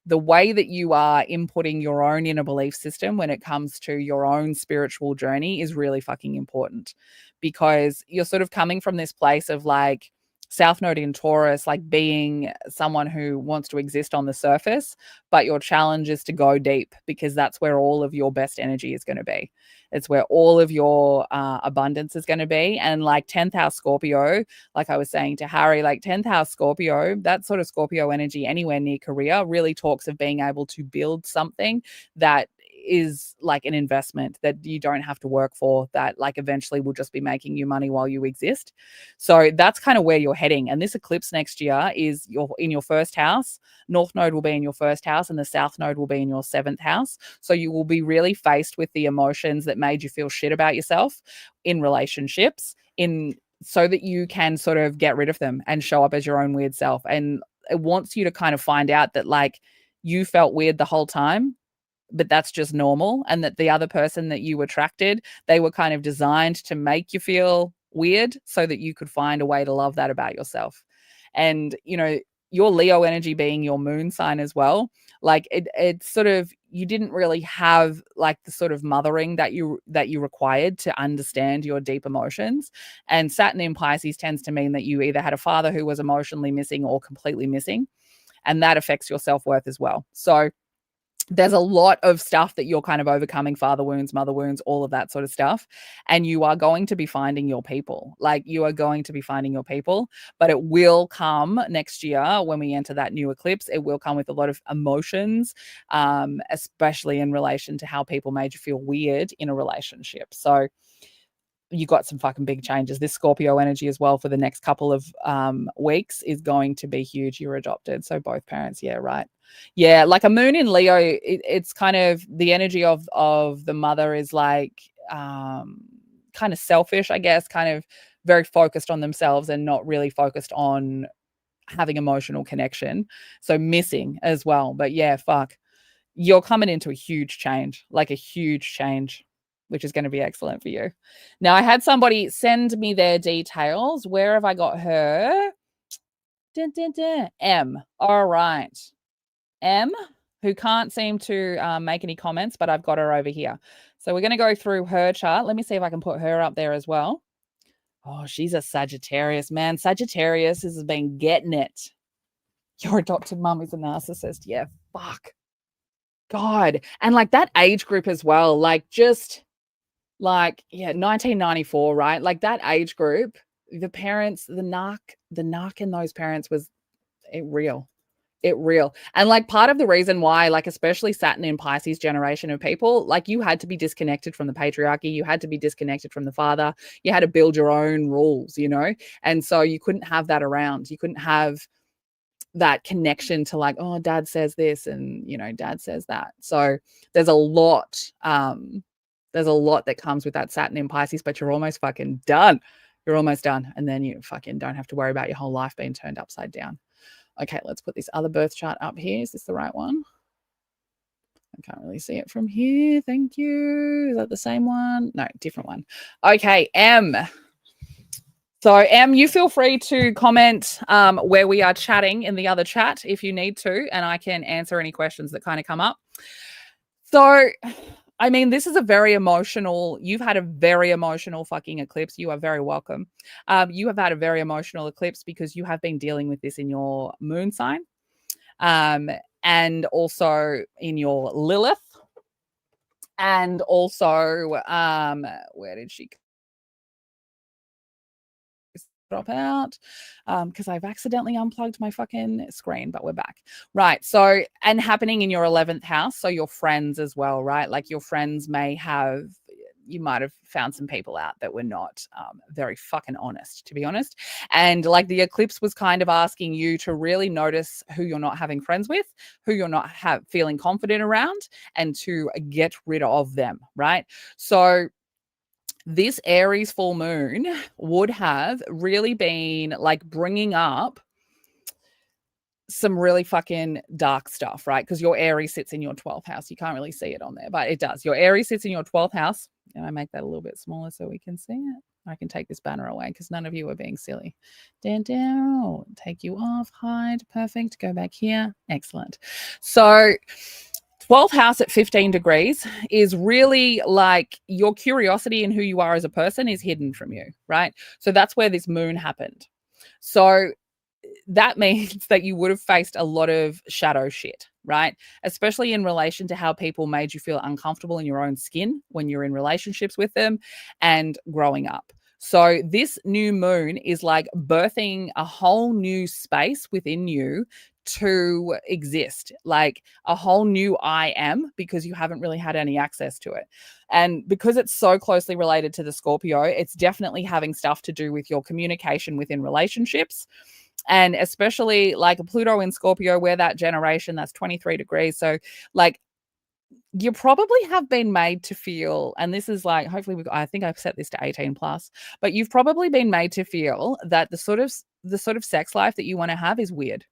the way that you are inputting your own inner belief system when it comes to your own spiritual journey is really fucking important, because you're sort of coming from this place of like South Node in Taurus, like being someone who wants to exist on the surface, but your challenge is to go deep because that's where all of your best energy is going to be. It's where all of your abundance is going to be. And like 10th house Scorpio, like I was saying to Harry, like 10th house Scorpio, that sort of Scorpio energy anywhere near career really talks of being able to build something that is like an investment that you don't have to work for, that like eventually will just be making you money while you exist. So that's kind of where you're heading. And this eclipse next year is in your 1st house. North Node will be in your 1st house and the South Node will be in your 7th house. So you will be really faced with the emotions that made you feel shit about yourself in relationships, so that you can sort of get rid of them and show up as your own weird self. And it wants you to kind of find out that like you felt weird the whole time, but that's just normal. And that the other person that you attracted, they were kind of designed to make you feel weird so that you could find a way to love that about yourself. And, you know, your Leo energy being your moon sign as well, like it's sort of, you didn't really have like the sort of mothering that you required to understand your deep emotions. And Saturn in Pisces tends to mean that you either had a father who was emotionally missing or completely missing, and that affects your self-worth as well. So there's a lot of stuff that you're kind of overcoming, father wounds, mother wounds, all of that sort of stuff. And you are going to be finding your people. Like you are going to be finding your people, but it will come next year when we enter that new eclipse. It will come with a lot of emotions, especially in relation to how people made you feel weird in a relationship. So you got some fucking big changes. This Scorpio energy as well for the next couple of weeks is going to be huge. You're adopted. So both parents. Yeah, right. Yeah, like a moon in Leo, it's kind of the energy of the mother is like kind of selfish, I guess, kind of very focused on themselves and not really focused on having emotional connection. So missing as well. But yeah, fuck. You're coming into a huge change, like a huge change, which is going to be excellent for you. Now, I had somebody send me their details. Where have I got her? Dun, dun, dun. M. All right. M, who can't seem to make any comments, but I've got her over here. So we're going to go through her chart. Let me see if I can put her up there as well. Oh, she's a Sagittarius, man. Sagittarius has been getting it. Your adopted mum is a narcissist. Yeah, fuck. God. And like that age group as well, like just like, yeah, 1994, right? Like that age group, the parents, the narc in those parents was real. And like part of the reason why, like especially Saturn in Pisces generation of people, like you had to be disconnected from the patriarchy, you had to be disconnected from the father, you had to build your own rules, you know? And so you couldn't have that around. You couldn't have that connection to like, oh, dad says this and, you know, dad says that. So there's a lot that comes with that Saturn in Pisces, but you're almost fucking done. You're almost done. And then you fucking don't have to worry about your whole life being turned upside down. Okay, let's put this other birth chart up here. Is this the right one? I can't really see it from here. Thank you. Is that the same one? No, different one. Okay, M. So, Em, you feel free to comment where we are chatting in the other chat if you need to, and I can answer any questions that kind of come up. So, I mean, this is a very emotional, you've had a very emotional fucking eclipse. You are very welcome. You have had a very emotional eclipse because you have been dealing with this in your moon sign and also in your Lilith. And also, where did she drop out because I've accidentally unplugged my fucking screen, but we're back. Right. So, and happening in your 11th house. So your friends as well, right? Like your friends you might have found some people out that were not very fucking honest, to be honest. And like the eclipse was kind of asking you to really notice who you're not having friends with, who you're not feeling confident around, and to get rid of them, right? So this Aries full moon would have really been like bringing up some really fucking dark stuff, right? Because your Aries sits in your 12th house. You can't really see it on there, but it does. Your Aries sits in your 12th house. And I make that a little bit smaller so we can see it. I can take this banner away because none of you are being silly. Down. Take you off. Hide. Perfect. Go back here. Excellent. So 12th house at 15 degrees is really like your curiosity and who you are as a person is hidden from you, right? So that's where this moon happened. So that means that you would have faced a lot of shadow shit, right? Especially in relation to how people made you feel uncomfortable in your own skin when you're in relationships with them and growing up. So this new moon is like birthing a whole new space within you to exist, like a whole new I am, because you haven't really had any access to it. And because it's so closely related to the Scorpio, it's definitely having stuff to do with your communication within relationships. And especially like Pluto in Scorpio, where that generation, that's 23 degrees. So like you probably have been made to feel, and this is like, hopefully I think I've set this to 18 plus, but you've probably been made to feel that the sort of sex life that you want to have is weird.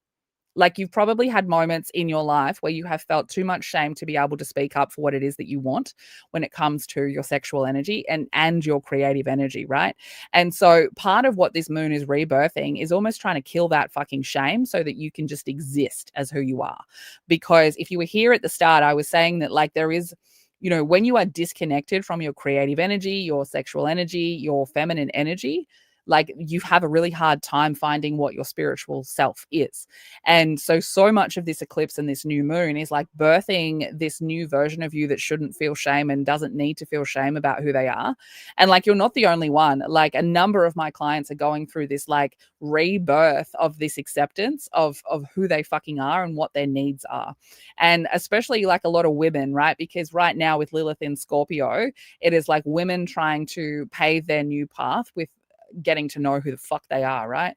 Like you've probably had moments in your life where you have felt too much shame to be able to speak up for what it is that you want when it comes to your sexual energy and your creative energy, right? And so part of what this moon is rebirthing is almost trying to kill that fucking shame so that you can just exist as who you are. Because if you were here at the start, I was saying that like there is, you know, when you are disconnected from your creative energy, your sexual energy, your feminine energy, like you have a really hard time finding what your spiritual self is. And so much of this eclipse and this new moon is like birthing this new version of you that shouldn't feel shame and doesn't need to feel shame about who they are. And like, you're not the only one. Like a number of my clients are going through this like rebirth of this acceptance of who they fucking are and what their needs are. And especially like a lot of women, right? Because right now with Lilith in Scorpio, it is like women trying to pave their new path with getting to know who the fuck they are, right?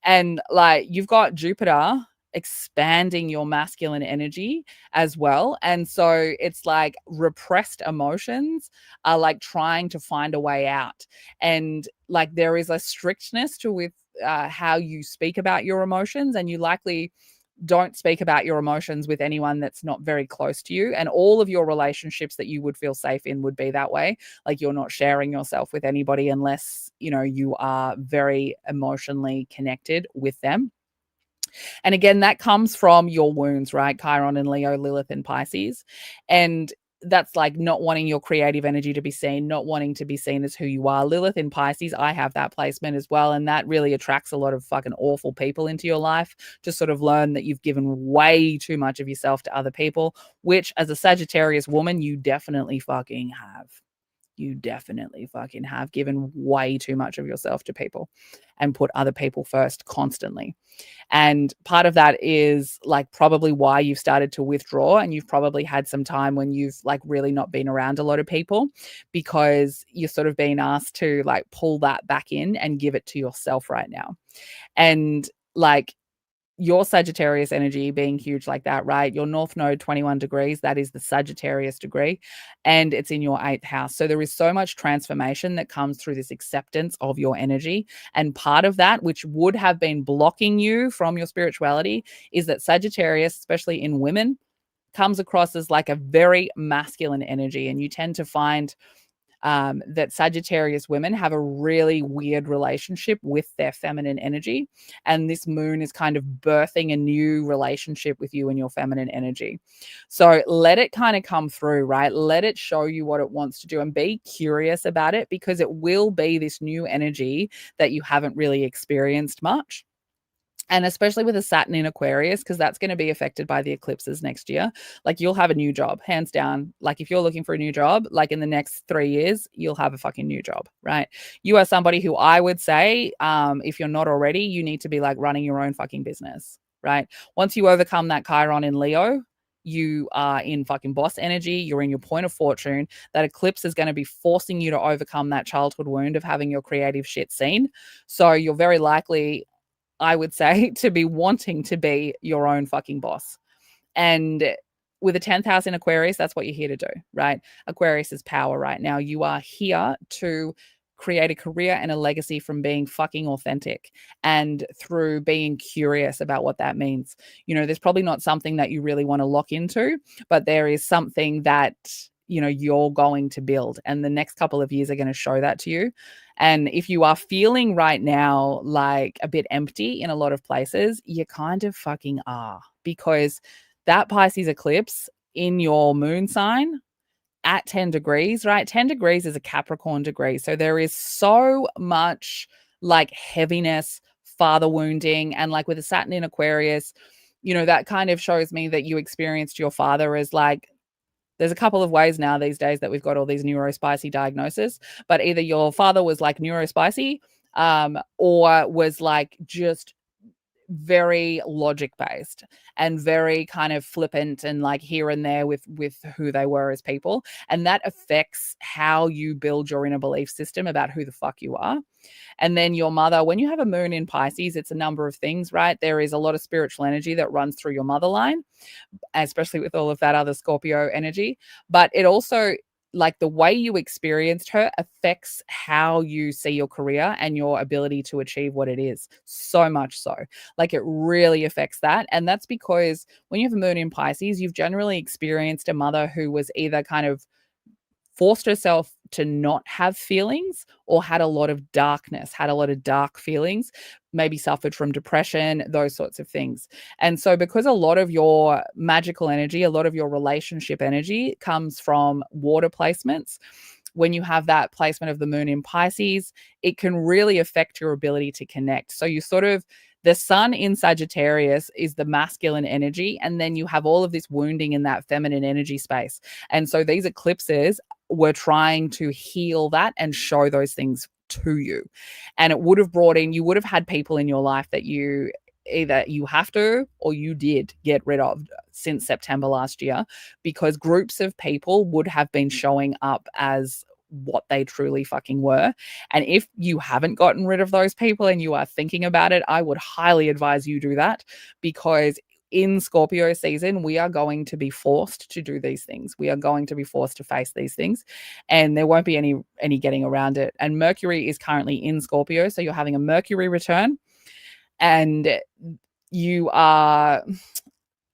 And like you've got Jupiter expanding your masculine energy as well. And so it's like repressed emotions are like trying to find a way out. And like there is a strictness to how you speak about your emotions, and you likely don't speak about your emotions with anyone that's not very close to you. And all of your relationships that you would feel safe in would be that way. Like, you're not sharing yourself with anybody unless, you know, you are very emotionally connected with them. And again, that comes from your wounds, right? Chiron and Leo, Lilith and Pisces. And that's like not wanting your creative energy to be seen, not wanting to be seen as who you are. Lilith in Pisces, I have that placement as well. And that really attracts a lot of fucking awful people into your life to sort of learn that you've given way too much of yourself to other people, which as a Sagittarius woman, you definitely fucking have. You definitely fucking have given way too much of yourself to people and put other people first constantly. And part of that is like probably why you've started to withdraw, and you've probably had some time when you've like really not been around a lot of people, because you're sort of being asked to like pull that back in and give it to yourself right now. And like, your Sagittarius energy being huge like that, right? Your North Node, 21 degrees, that is the Sagittarius degree, and it's in your 8th house. So there is so much transformation that comes through this acceptance of your energy. And part of that, which would have been blocking you from your spirituality, is that Sagittarius, especially in women, comes across as like a very masculine energy. And you tend to find that Sagittarius women have a really weird relationship with their feminine energy. And this moon is kind of birthing a new relationship with you and your feminine energy. So let it kind of come through, right? Let it show you what it wants to do, and be curious about it, because it will be this new energy that you haven't really experienced much. And especially with a Saturn in Aquarius, because that's going to be affected by the eclipses next year. Like, you'll have a new job, hands down. Like, if you're looking for a new job, like in the next 3 years, you'll have a fucking new job, right? You are somebody who I would say, if you're not already, you need to be like running your own fucking business, right? Once you overcome that Chiron in Leo, you are in fucking boss energy. You're in your point of fortune. That eclipse is going to be forcing you to overcome that childhood wound of having your creative shit seen. So you're very likely, I would say, to be wanting to be your own fucking boss. And with a 10th house in Aquarius, that's what you're here to do, right? Aquarius is power right now. You are here to create a career and a legacy from being fucking authentic, and through being curious about what that means. You know, there's probably not something that you really want to lock into, but there is something that, you know, you're going to build, and the next couple of years are going to show that to you. And if you are feeling right now like a bit empty in a lot of places, you kind of fucking are, because that Pisces eclipse in your moon sign at 10 degrees, right? 10 degrees is a Capricorn degree. So there is so much like heaviness, father wounding, and like with a Saturn in Aquarius, you know, that kind of shows me that you experienced your father as like, there's a couple of ways now these days that we've got all these neurospicy diagnoses, but either your father was like neurospicy, or was like just very logic based and very kind of flippant and like here and there with who they were as people. And that affects how you build your inner belief system about who the fuck you are. And then your mother, when you have a moon in Pisces, it's a number of things, right? There is a lot of spiritual energy that runs through your mother line, especially with all of that other Scorpio energy. But it also, like, the way you experienced her affects how you see your career and your ability to achieve what it is. So much so. Like, it really affects that. And that's because when you have a moon in Pisces, you've generally experienced a mother who was either kind of forced herself to not have feelings, or had a lot of darkness, had a lot of dark feelings, maybe suffered from depression, those sorts of things. And so because a lot of your magical energy, a lot of your relationship energy comes from water placements, when you have that placement of the moon in Pisces, it can really affect your ability to connect. So you sort of, the sun in Sagittarius is the masculine energy, and then you have all of this wounding in that feminine energy space. And so these eclipses were trying to heal that and show those things to you. And it would have brought in, you would have had people in your life that you either you have to or you did get rid of since September last year, because groups of people would have been showing up as what they truly fucking were. And if you haven't gotten rid of those people and you are thinking about it, I would highly advise you do that, because in Scorpio season, we are going to be forced to do these things. We are going to be forced to face these things, and there won't be any getting around it. And Mercury is currently in Scorpio, so you're having a Mercury return, and you are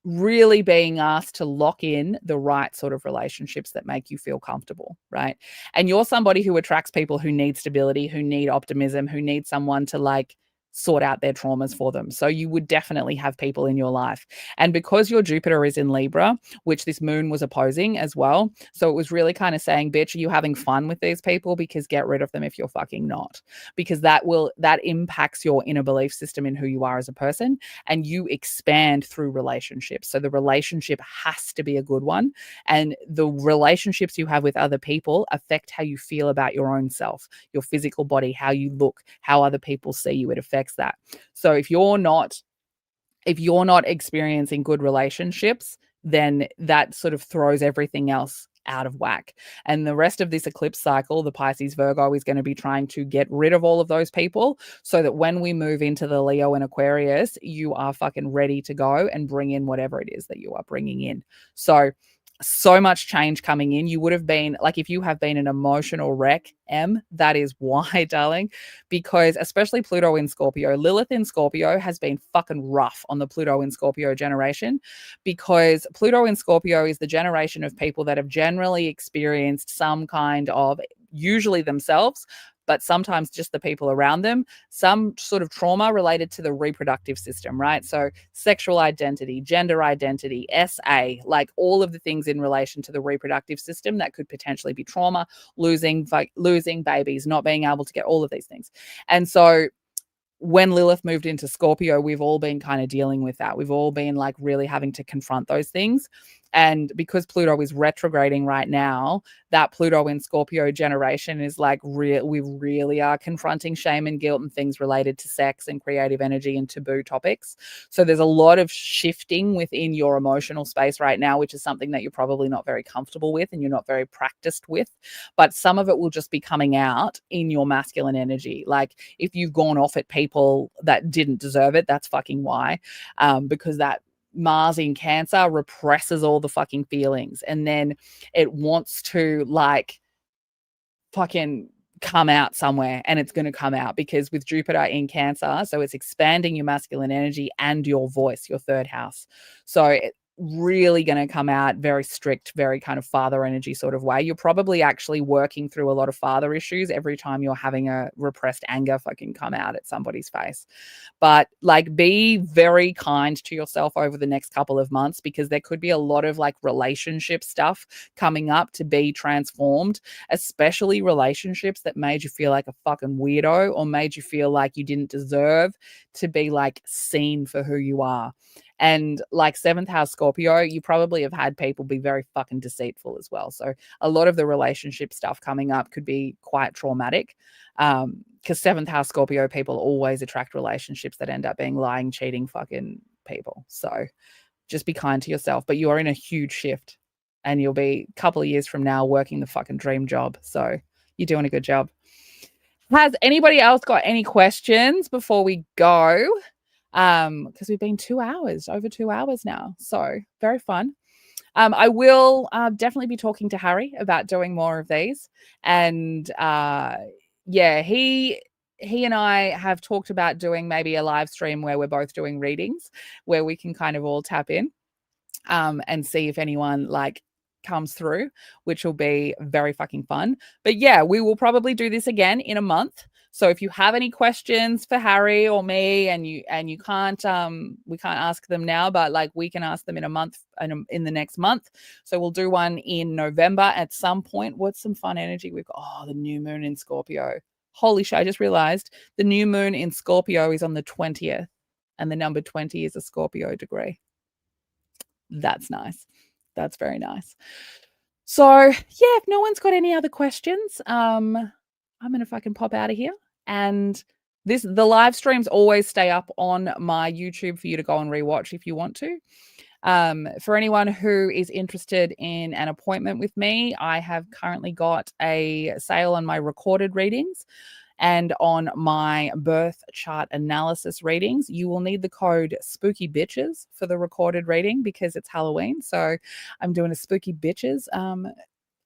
really being asked to lock in the right sort of relationships that make you feel comfortable, right? And you're somebody who attracts people who need stability, who need optimism, who need someone to like sort out their traumas for them. So you would definitely have people in your life. And because your Jupiter is in Libra, which this moon was opposing as well, so it was really kind of saying, bitch, are you having fun with these people? Because get rid of them if you're fucking not. Because that impacts your inner belief system in who you are as a person, and you expand through relationships. So the relationship has to be a good one. And the relationships you have with other people affect how you feel about your own self, your physical body, how you look, how other people see you. It affects that. So if you're not experiencing good relationships, then that sort of throws everything else out of whack. And the rest of this eclipse cycle, the Pisces Virgo is going to be trying to get rid of all of those people so that when we move into the Leo and Aquarius, you are fucking ready to go and bring in whatever it is that you are bringing in. So much change coming in. You would have been like, if you have been an emotional wreck, that is why, darling, because especially Pluto in Scorpio, Lilith in Scorpio has been fucking rough on the Pluto in Scorpio generation, because Pluto in Scorpio is the generation of people that have generally experienced some kind of, usually themselves, but sometimes just the people around them, some sort of trauma related to the reproductive system, right? So sexual identity, gender identity, SA, like all of the things in relation to the reproductive system that could potentially be trauma, losing babies, not being able to get all of these things. And so when Lilith moved into Scorpio, we've all been kind of dealing with that. We've all been like really having to confront those things. And because Pluto is retrograding right now, that Pluto in Scorpio generation is like we really are confronting shame and guilt and things related to sex and creative energy and taboo topics. So there's a lot of shifting within your emotional space right now, which is something that you're probably not very comfortable with and you're not very practiced with. But some of it will just be coming out in your masculine energy. Like if you've gone off at people that didn't deserve it, that's fucking why. Because that Mars in Cancer represses all the fucking feelings, and then it wants to like fucking come out somewhere, and it's going to come out because with Jupiter in Cancer, so it's expanding your masculine energy and your voice, your third house. So it really going to come out very strict, very kind of father energy sort of way. You're probably actually working through a lot of father issues every time you're having a repressed anger fucking come out at somebody's face. But like, be very kind to yourself over the next couple of months, because there could be a lot of like relationship stuff coming up to be transformed, especially relationships that made you feel like a fucking weirdo or made you feel like you didn't deserve to be like seen for who you are. And like 7th house Scorpio, you probably have had people be very fucking deceitful as well. So a lot of the relationship stuff coming up could be quite traumatic, because 7th house Scorpio people always attract relationships that end up being lying, cheating fucking people. So just be kind to yourself. But you are in a huge shift, and you'll be a couple of years from now working the fucking dream job. So you're doing a good job. Has anybody else got any questions before we go? Because we've been over 2 hours now. So very fun. I will definitely be talking to Harry about doing more of these. And yeah, he and I have talked about doing maybe a live stream where we're both doing readings, where we can kind of all tap in and see if anyone like comes through, which will be very fucking fun. But yeah, we will probably do this again in a month. So if you have any questions for Harry or me, and you can't we can't ask them now, but like we can ask them in a month, in the next month. So we'll do one in November at some point. What's some fun energy we've got? Oh, the new moon in Scorpio. Holy shit, I just realized the new moon in Scorpio is on the 20th, and the number 20 is a Scorpio degree. That's nice. That's very nice. So yeah, if no one's got any other questions, I'm gonna fucking pop out of here. And the live streams always stay up on my YouTube for you to go and rewatch if you want to. For anyone who is interested in an appointment with me, I have currently got a sale on my recorded readings. And on my birth chart analysis readings, you will need the code Spooky Bitches for the recorded reading because it's Halloween. So I'm doing a Spooky Bitches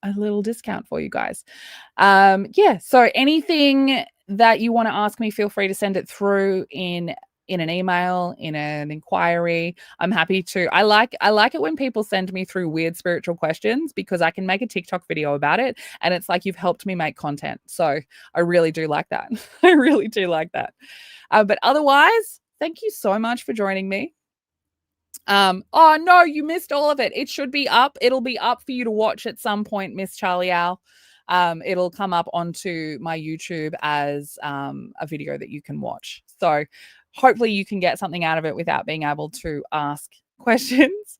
a little discount for you guys. Yeah, so anything that you want to ask me, feel free to send it through in an email, in an inquiry. I'm happy to. I like it when people send me through weird spiritual questions because I can make a TikTok video about it and it's like you've helped me make content. So I really do like that. I really do like that. But otherwise, thank you so much for joining me. Oh no, you missed all of it. It should be up. It'll be up for you to watch at some point, Miss Charlie Owl. It'll come up onto my YouTube as a video that you can watch. So hopefully you can get something out of it without being able to ask questions.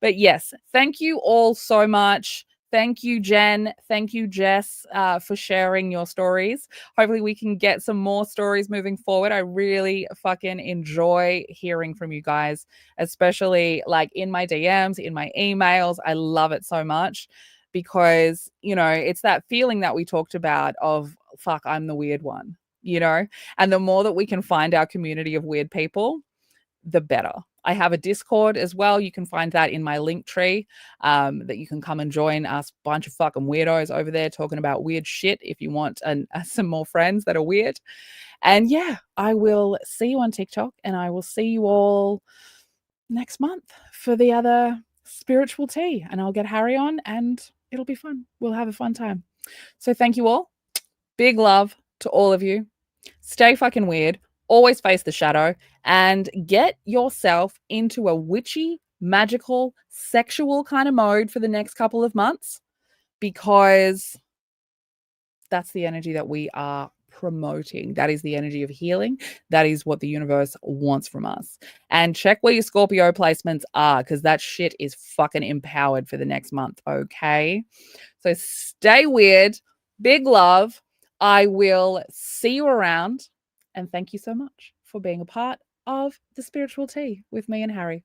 But yes, thank you all so much. Thank you, Jen. Thank you, Jess, for sharing your stories. Hopefully we can get some more stories moving forward. I really fucking enjoy hearing from you guys, especially like in my DMs, in my emails. I love it so much because, you know, it's that feeling that we talked about of, fuck, I'm the weird one, you know? And the more that we can find our community of weird people, the better. I have a Discord as well. You can find that in my link tree, that you can come and join us bunch of fucking weirdos over there talking about weird shit if you want some more friends that are weird. And yeah, I will see you on TikTok and I will see you all next month for the other spiritual tea. And I'll get Harry on and it'll be fun. We'll have a fun time. So thank you all. Big love to all of you. Stay fucking weird. Always face the shadow and get yourself into a witchy, magical, sexual kind of mode for the next couple of months because that's the energy that we are promoting. That is the energy of healing. That is what the universe wants from us. And check where your Scorpio placements are because that shit is fucking empowered for the next month. Okay. So stay weird. Big love. I will see you around. And thank you so much for being a part of the spiritual tea with me and Harry.